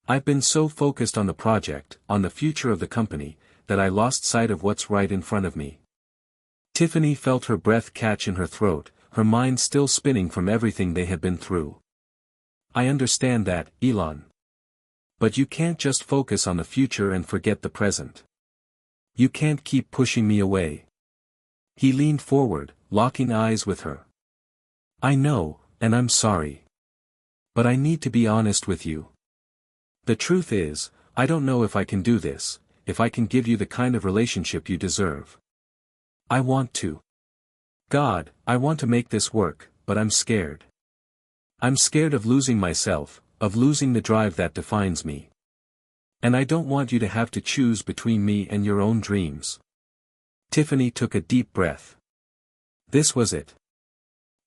I've been so focused on the project, on the future of the company, that I lost sight of what's right in front of me." Tiffany felt her breath catch in her throat, her mind still spinning from everything they had been through. "I understand that, Elon. But you can't just focus on the future and forget the present. You can't keep pushing me away." He leaned forward, locking eyes with her. "I know, and I'm sorry. But I need to be honest with you. The truth is, I don't know if I can do this, if I can give you the kind of relationship you deserve. I want to. God, I want to make this work, but I'm scared. I'm scared of losing myself, of losing the drive that defines me. And I don't want you to have to choose between me and your own dreams." Tiffany took a deep breath. This was it.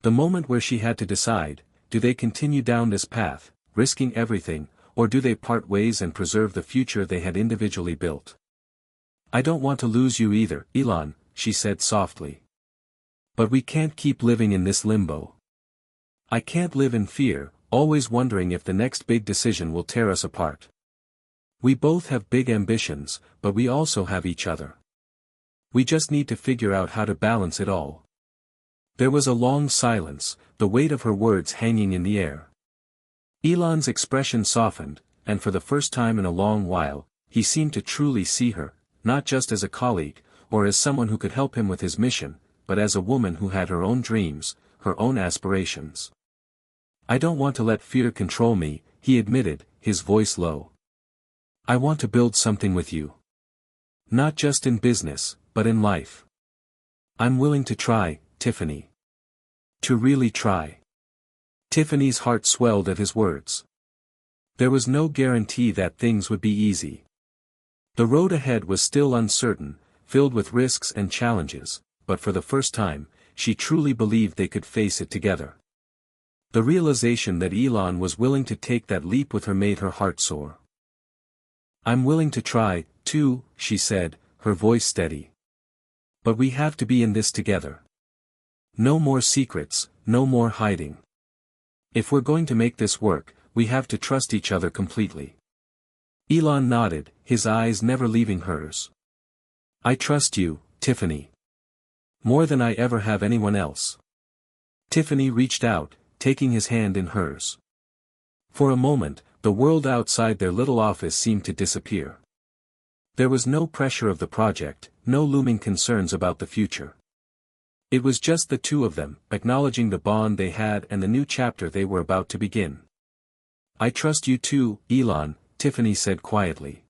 The moment where she had to decide, do they continue down this path, risking everything, or do they part ways and preserve the future they had individually built? "I don't want to lose you either, Elon," she said softly. "But we can't keep living in this limbo. I can't live in fear, always wondering if the next big decision will tear us apart. We both have big ambitions, but we also have each other. We just need to figure out how to balance it all." There was a long silence, the weight of her words hanging in the air. Elon's expression softened, and for the first time in a long while, he seemed to truly see her, not just as a colleague, or as someone who could help him with his mission, but as a woman who had her own dreams, her own aspirations. "I don't want to let fear control me," he admitted, his voice low. "I want to build something with you. Not just in business, but in life. I'm willing to try, Tiffany. To really try." Tiffany's heart swelled at his words. There was no guarantee that things would be easy. The road ahead was still uncertain, filled with risks and challenges, but for the first time, she truly believed they could face it together. The realization that Elon was willing to take that leap with her made her heart soar. "I'm willing to try, too," she said, her voice steady. "But we have to be in this together. No more secrets, no more hiding. If we're going to make this work, we have to trust each other completely." Elon nodded, his eyes never leaving hers. "I trust you, Tiffany. More than I ever have anyone else." Tiffany reached out, taking his hand in hers. For a moment, the world outside their little office seemed to disappear. There was no pressure of the project, no looming concerns about the future. It was just the two of them, acknowledging the bond they had and the new chapter they were about to begin. "I trust you too, Elon," Tiffany said quietly.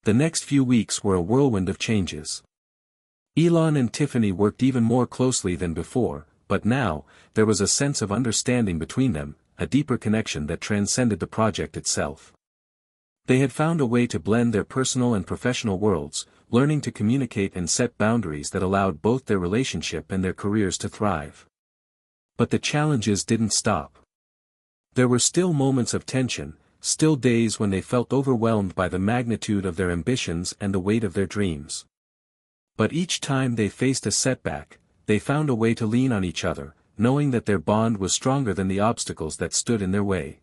The next few weeks were a whirlwind of changes. Elon and Tiffany worked even more closely than before, but now, there was a sense of understanding between them, a deeper connection that transcended the project itself. They had found a way to blend their personal and professional worlds, learning to communicate and set boundaries that allowed both their relationship and their careers to thrive. But the challenges didn't stop. There were still moments of tension, still days when they felt overwhelmed by the magnitude of their ambitions and the weight of their dreams. But each time they faced a setback, they found a way to lean on each other, knowing that their bond was stronger than the obstacles that stood in their way.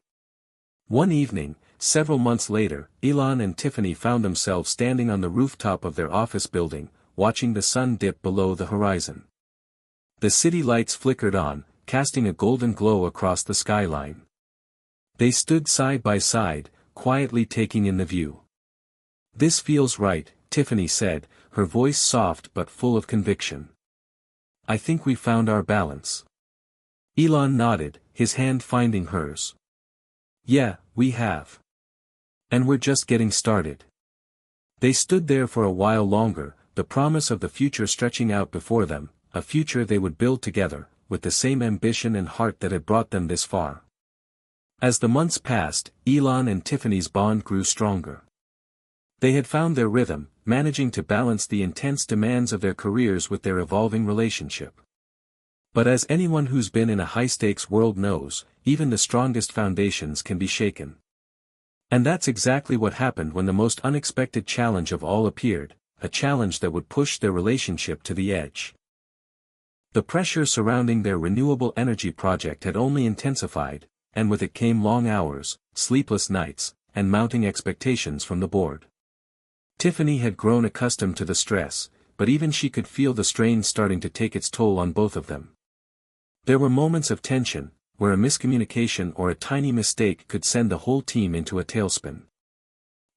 One evening, several months later, Elon and Tiffany found themselves standing on the rooftop of their office building, watching the sun dip below the horizon. The city lights flickered on, casting a golden glow across the skyline. They stood side by side, quietly taking in the view. "This feels right," Tiffany said, her voice soft but full of conviction. "I think we found our balance." Elon nodded, his hand finding hers. "Yeah, we have. And we're just getting started." They stood there for a while longer, the promise of the future stretching out before them, a future they would build together, with the same ambition and heart that had brought them this far. As the months passed, Elon and Tiffany's bond grew stronger. They had found their rhythm, managing to balance the intense demands of their careers with their evolving relationship. But as anyone who's been in a high-stakes world knows, even the strongest foundations can be shaken. And that's exactly what happened when the most unexpected challenge of all appeared, a challenge that would push their relationship to the edge. The pressure surrounding their renewable energy project had only intensified, and with it came long hours, sleepless nights, and mounting expectations from the board. Tiffany had grown accustomed to the stress, but even she could feel the strain starting to take its toll on both of them. There were moments of tension, where a miscommunication or a tiny mistake could send the whole team into a tailspin.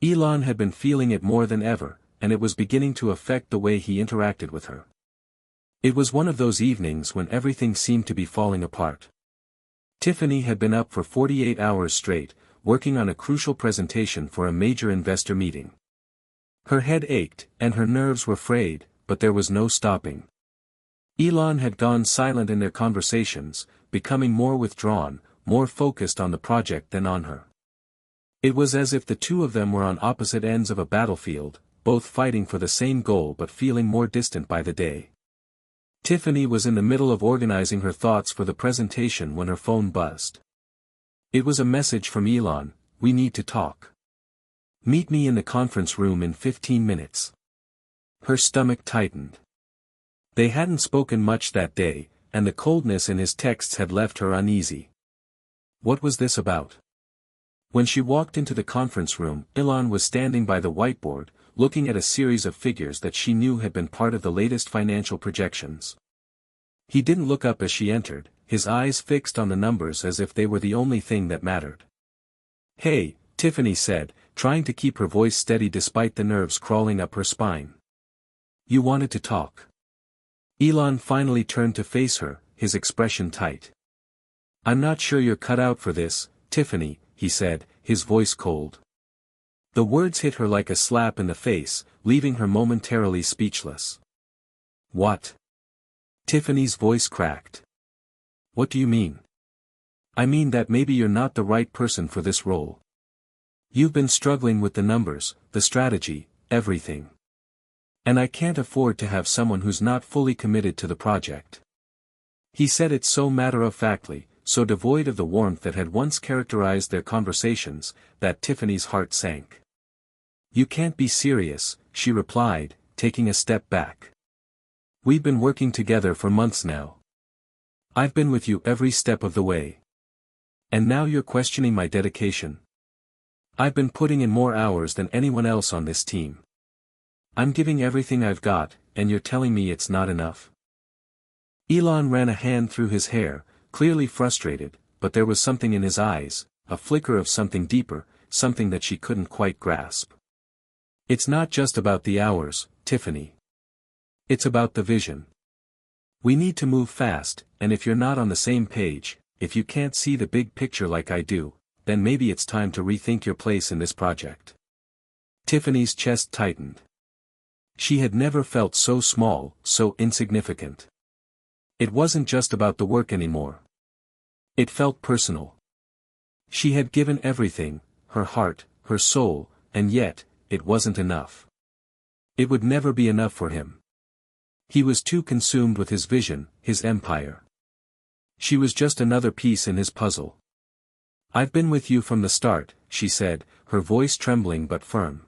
Elon had been feeling it more than ever, and it was beginning to affect the way he interacted with her. It was one of those evenings when everything seemed to be falling apart. Tiffany had been up for 48 hours straight, working on a crucial presentation for a major investor meeting. Her head ached, and her nerves were frayed, but there was no stopping. Elon had gone silent in their conversations, becoming more withdrawn, more focused on the project than on her. It was as if the two of them were on opposite ends of a battlefield, both fighting for the same goal but feeling more distant by the day. Tiffany was in the middle of organizing her thoughts for the presentation when her phone buzzed. It was a message from Elon: "We need to talk. Meet me in the conference room in 15 minutes. Her stomach tightened. They hadn't spoken much that day, and the coldness in his texts had left her uneasy. What was this about? When she walked into the conference room, Elon was standing by the whiteboard, looking at a series of figures that she knew had been part of the latest financial projections. He didn't look up as she entered, his eyes fixed on the numbers as if they were the only thing that mattered. "Hey," Tiffany said, trying to keep her voice steady despite the nerves crawling up her spine. "You wanted to talk." Elon finally turned to face her, his expression tight. "I'm not sure you're cut out for this, Tiffany," he said, his voice cold. The words hit her like a slap in the face, leaving her momentarily speechless. "What?" Tiffany's voice cracked. "What do you mean?" "I mean that maybe you're not the right person for this role. You've been struggling with the numbers, the strategy, everything. And I can't afford to have someone who's not fully committed to the project." He said it so matter-of-factly, so devoid of the warmth that had once characterized their conversations, that Tiffany's heart sank. "You can't be serious," she replied, taking a step back. "We've been working together for months now. I've been with you every step of the way. And now you're questioning my dedication. I've been putting in more hours than anyone else on this team. I'm giving everything I've got, and you're telling me it's not enough?" Elon ran a hand through his hair, clearly frustrated, but there was something in his eyes, a flicker of something deeper, something that she couldn't quite grasp. "It's not just about the hours, Tiffany. It's about the vision. We need to move fast, and if you're not on the same page, if you can't see the big picture like I do, then maybe it's time to rethink your place in this project." Tiffany's chest tightened. She had never felt so small, so insignificant. It wasn't just about the work anymore. It felt personal. She had given everything, her heart, her soul, and yet, it wasn't enough. It would never be enough for him. He was too consumed with his vision, his empire. She was just another piece in his puzzle. "I've been with you from the start," she said, her voice trembling but firm.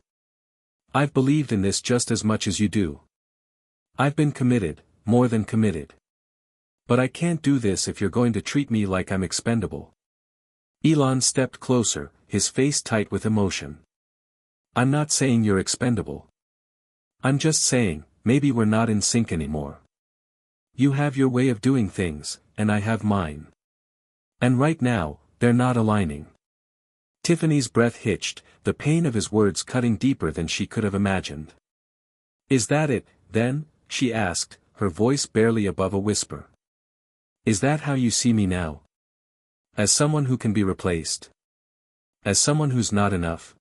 "I've believed in this just as much as you do. I've been committed, more than committed. But I can't do this if you're going to treat me like I'm expendable." Elon stepped closer, his face tight with emotion. "I'm not saying you're expendable. I'm just saying, maybe we're not in sync anymore. You have your way of doing things, and I have mine. And right now, they're not aligning." Tiffany's breath hitched, the pain of his words cutting deeper than she could have imagined. "Is that it, then?" she asked, her voice barely above a whisper. "Is that how you see me now? As someone who can be replaced? As someone who's not enough?"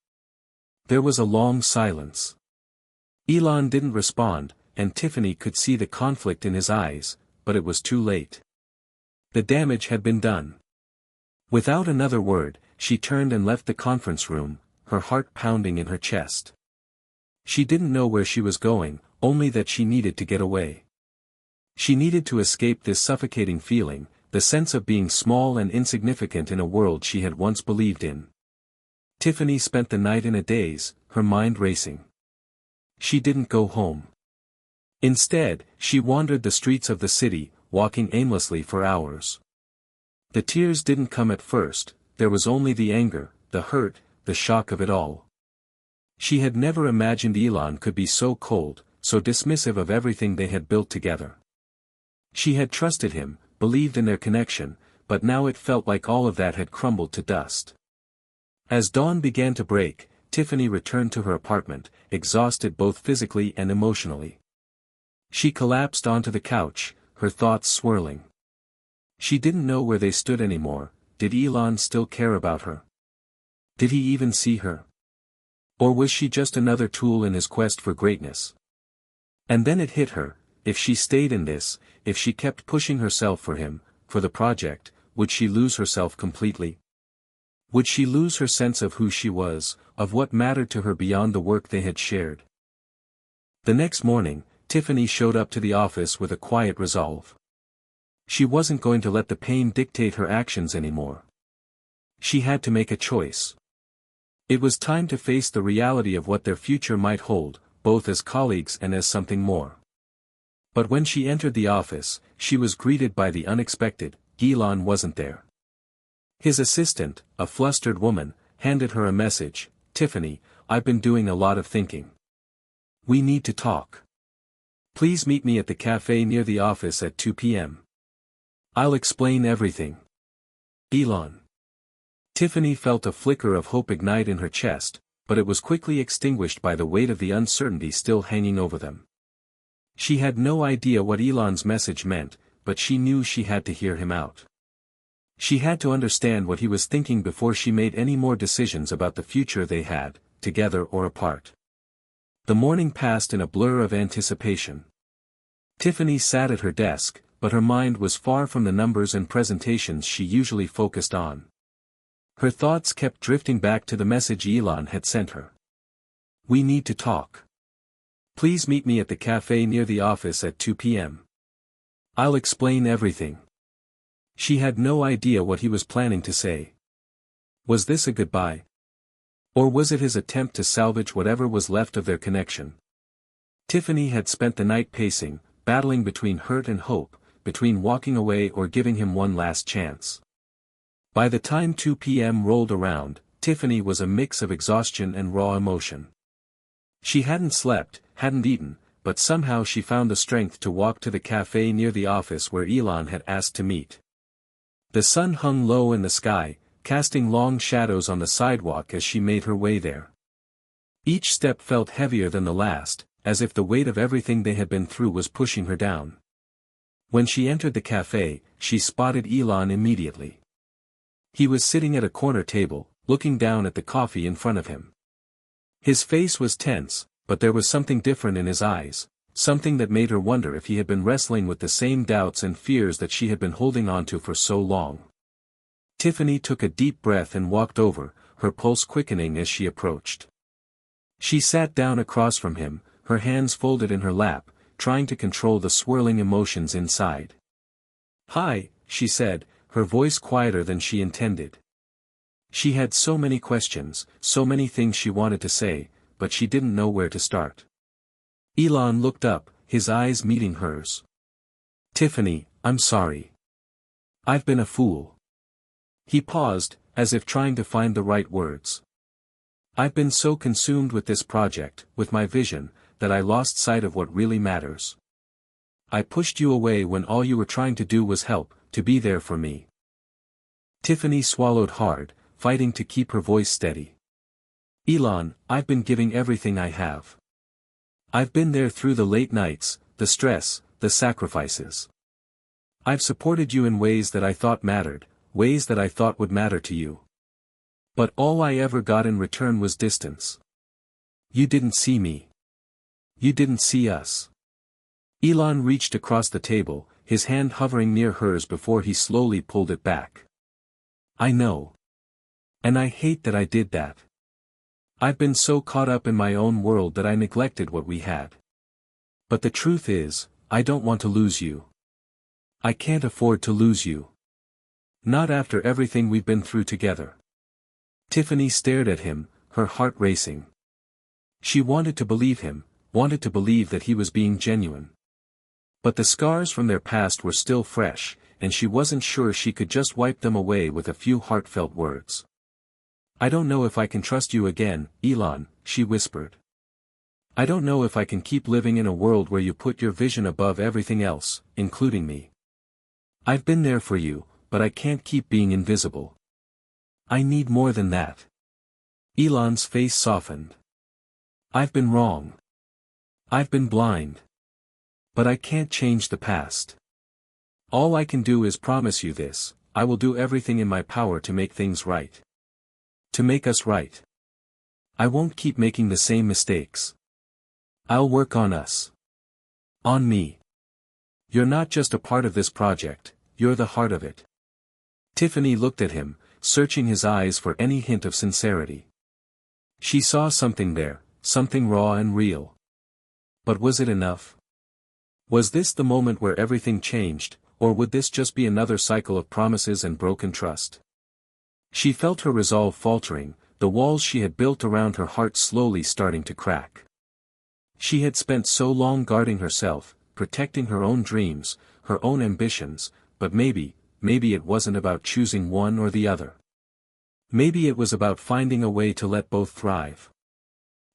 There was a long silence. Elon didn't respond, and Tiffany could see the conflict in his eyes, but it was too late. The damage had been done. Without another word, she turned and left the conference room, her heart pounding in her chest. She didn't know where she was going, only that she needed to get away. She needed to escape this suffocating feeling, the sense of being small and insignificant in a world she had once believed in. Tiffany spent the night in a daze, her mind racing. She didn't go home. Instead, she wandered the streets of the city, walking aimlessly for hours. The tears didn't come at first, there was only the anger, the hurt, the shock of it all. She had never imagined Elon could be so cold, so dismissive of everything they had built together. She had trusted him, believed in their connection, but now it felt like all of that had crumbled to dust. As dawn began to break, Tiffany returned to her apartment, exhausted both physically and emotionally. She collapsed onto the couch, her thoughts swirling. She didn't know where they stood anymore. Did Elon still care about her? Did he even see her? Or was she just another tool in his quest for greatness? And then it hit her, if she stayed in this, if she kept pushing herself for him, for the project, would she lose herself completely? Would she lose her sense of who she was, of what mattered to her beyond the work they had shared? The next morning, Tiffany showed up to the office with a quiet resolve. She wasn't going to let the pain dictate her actions anymore. She had to make a choice. It was time to face the reality of what their future might hold, both as colleagues and as something more. But when she entered the office, she was greeted by the unexpected. Elon wasn't there. His assistant, a flustered woman, handed her a message. "Tiffany, I've been doing a lot of thinking. We need to talk. Please meet me at the cafe near the office at 2 p.m. I'll explain everything." Elon. Tiffany felt a flicker of hope ignite in her chest, but it was quickly extinguished by the weight of the uncertainty still hanging over them. She had no idea what Elon's message meant, but she knew she had to hear him out. She had to understand what he was thinking before she made any more decisions about the future they had, together or apart. The morning passed in a blur of anticipation. Tiffany sat at her desk, but her mind was far from the numbers and presentations she usually focused on. Her thoughts kept drifting back to the message Elon had sent her. "We need to talk. Please meet me at the cafe near the office at 2 p.m. I'll explain everything." She had no idea what he was planning to say. Was this a goodbye? Or was it his attempt to salvage whatever was left of their connection? Tiffany had spent the night pacing, battling between hurt and hope, between walking away or giving him one last chance. By the time 2 p.m. rolled around, Tiffany was a mix of exhaustion and raw emotion. She hadn't slept, hadn't eaten, but somehow she found the strength to walk to the cafe near the office where Elon had asked to meet. The sun hung low in the sky, casting long shadows on the sidewalk as she made her way there. Each step felt heavier than the last, as if the weight of everything they had been through was pushing her down. When she entered the cafe, she spotted Elon immediately. He was sitting at a corner table, looking down at the coffee in front of him. His face was tense, but there was something different in his eyes, something that made her wonder if he had been wrestling with the same doubts and fears that she had been holding on to for so long. Tiffany took a deep breath and walked over, her pulse quickening as she approached. She sat down across from him, her hands folded in her lap, trying to control the swirling emotions inside. "Hi," she said, her voice quieter than she intended. She had so many questions, so many things she wanted to say, but she didn't know where to start. Elon looked up, his eyes meeting hers. "Tiffany, I'm sorry. I've been a fool." He paused, as if trying to find the right words. "I've been so consumed with this project, with my vision, that I lost sight of what really matters. I pushed you away when all you were trying to do was help, to be there for me." Tiffany swallowed hard, fighting to keep her voice steady. "Elon, I've been giving everything I have. I've been there through the late nights, the stress, the sacrifices. I've supported you in ways that I thought mattered, ways that I thought would matter to you. But all I ever got in return was distance. You didn't see me. You didn't see us." Elon reached across the table, his hand hovering near hers before he slowly pulled it back. I know. And I hate that I did that. I've been so caught up in my own world that I neglected what we had. But the truth is, I don't want to lose you. I can't afford to lose you. Not after everything we've been through together. Tiffany stared at him, her heart racing. She wanted to believe him, wanted to believe that he was being genuine. But the scars from their past were still fresh, and she wasn't sure she could just wipe them away with a few heartfelt words. I don't know if I can trust you again, Elon, she whispered. I don't know if I can keep living in a world where you put your vision above everything else, including me. I've been there for you, but I can't keep being invisible. I need more than that. Elon's face softened. I've been wrong. I've been blind. But I can't change the past. All I can do is promise you this, I will do everything in my power to make things right. To make us right. I won't keep making the same mistakes. I'll work on us. On me. You're not just a part of this project, you're the heart of it. Tiffany looked at him, searching his eyes for any hint of sincerity. She saw something there, something raw and real. But was it enough? Was this the moment where everything changed, or would this just be another cycle of promises and broken trust? She felt her resolve faltering, the walls she had built around her heart slowly starting to crack. She had spent so long guarding herself, protecting her own dreams, her own ambitions, but maybe it wasn't about choosing one or the other. Maybe it was about finding a way to let both thrive.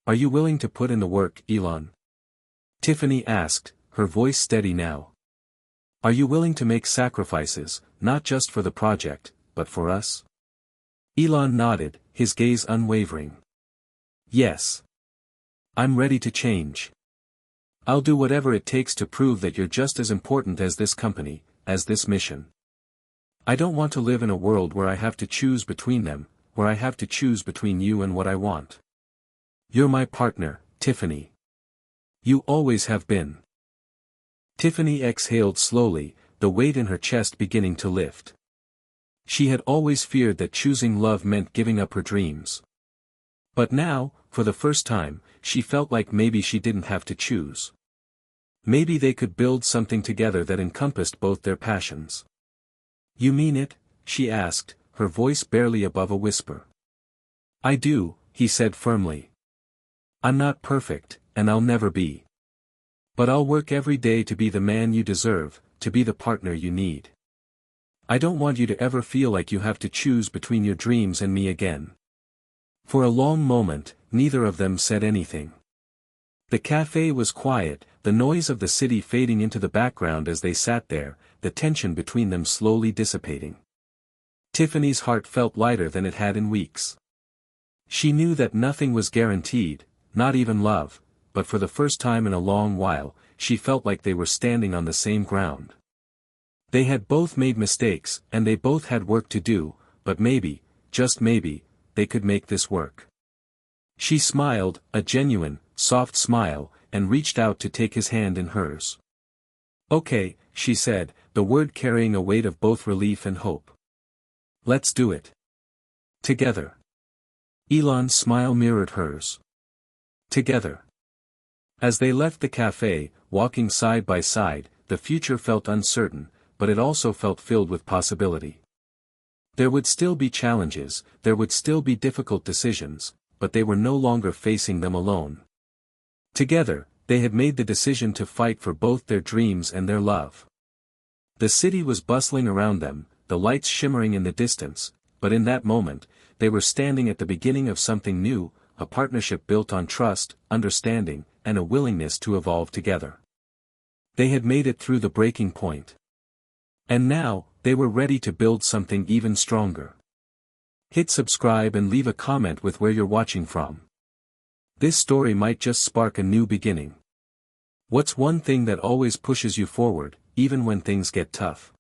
Are you willing to put in the work, Elon? Tiffany asked, her voice steady now. Are you willing to make sacrifices, not just for the project, but for us? Elon nodded, his gaze unwavering. Yes. I'm ready to change. I'll do whatever it takes to prove that you're just as important as this company, as this mission. I don't want to live in a world where I have to choose between them, where I have to choose between you and what I want. You're my partner, Tiffany. You always have been. Tiffany exhaled slowly, the weight in her chest beginning to lift. She had always feared that choosing love meant giving up her dreams. But now, for the first time, she felt like maybe she didn't have to choose. Maybe they could build something together that encompassed both their passions. You mean it? She asked, her voice barely above a whisper. I do, he said firmly. I'm not perfect, and I'll never be. But I'll work every day to be the man you deserve, to be the partner you need. I don't want you to ever feel like you have to choose between your dreams and me again. For a long moment, neither of them said anything. The cafe was quiet, the noise of the city fading into the background as they sat there, the tension between them slowly dissipating. Tiffany's heart felt lighter than it had in weeks. She knew that nothing was guaranteed, not even love, but for the first time in a long while, she felt like they were standing on the same ground. They had both made mistakes, and they both had work to do, but maybe, just maybe, they could make this work. She smiled, a genuine, soft smile, and reached out to take his hand in hers. Okay, she said, the word carrying a weight of both relief and hope. Let's do it. Together. Elon's smile mirrored hers. Together. As they left the cafe, walking side by side, the future felt uncertain, but it also felt filled with possibility. There would still be challenges, there would still be difficult decisions, but they were no longer facing them alone. Together, they had made the decision to fight for both their dreams and their love. The city was bustling around them, the lights shimmering in the distance, but in that moment, they were standing at the beginning of something new, a partnership built on trust, understanding, and a willingness to evolve together. They had made it through the breaking point. And now, they were ready to build something even stronger. Hit subscribe and leave a comment with where you're watching from. This story might just spark a new beginning. What's one thing that always pushes you forward, even when things get tough?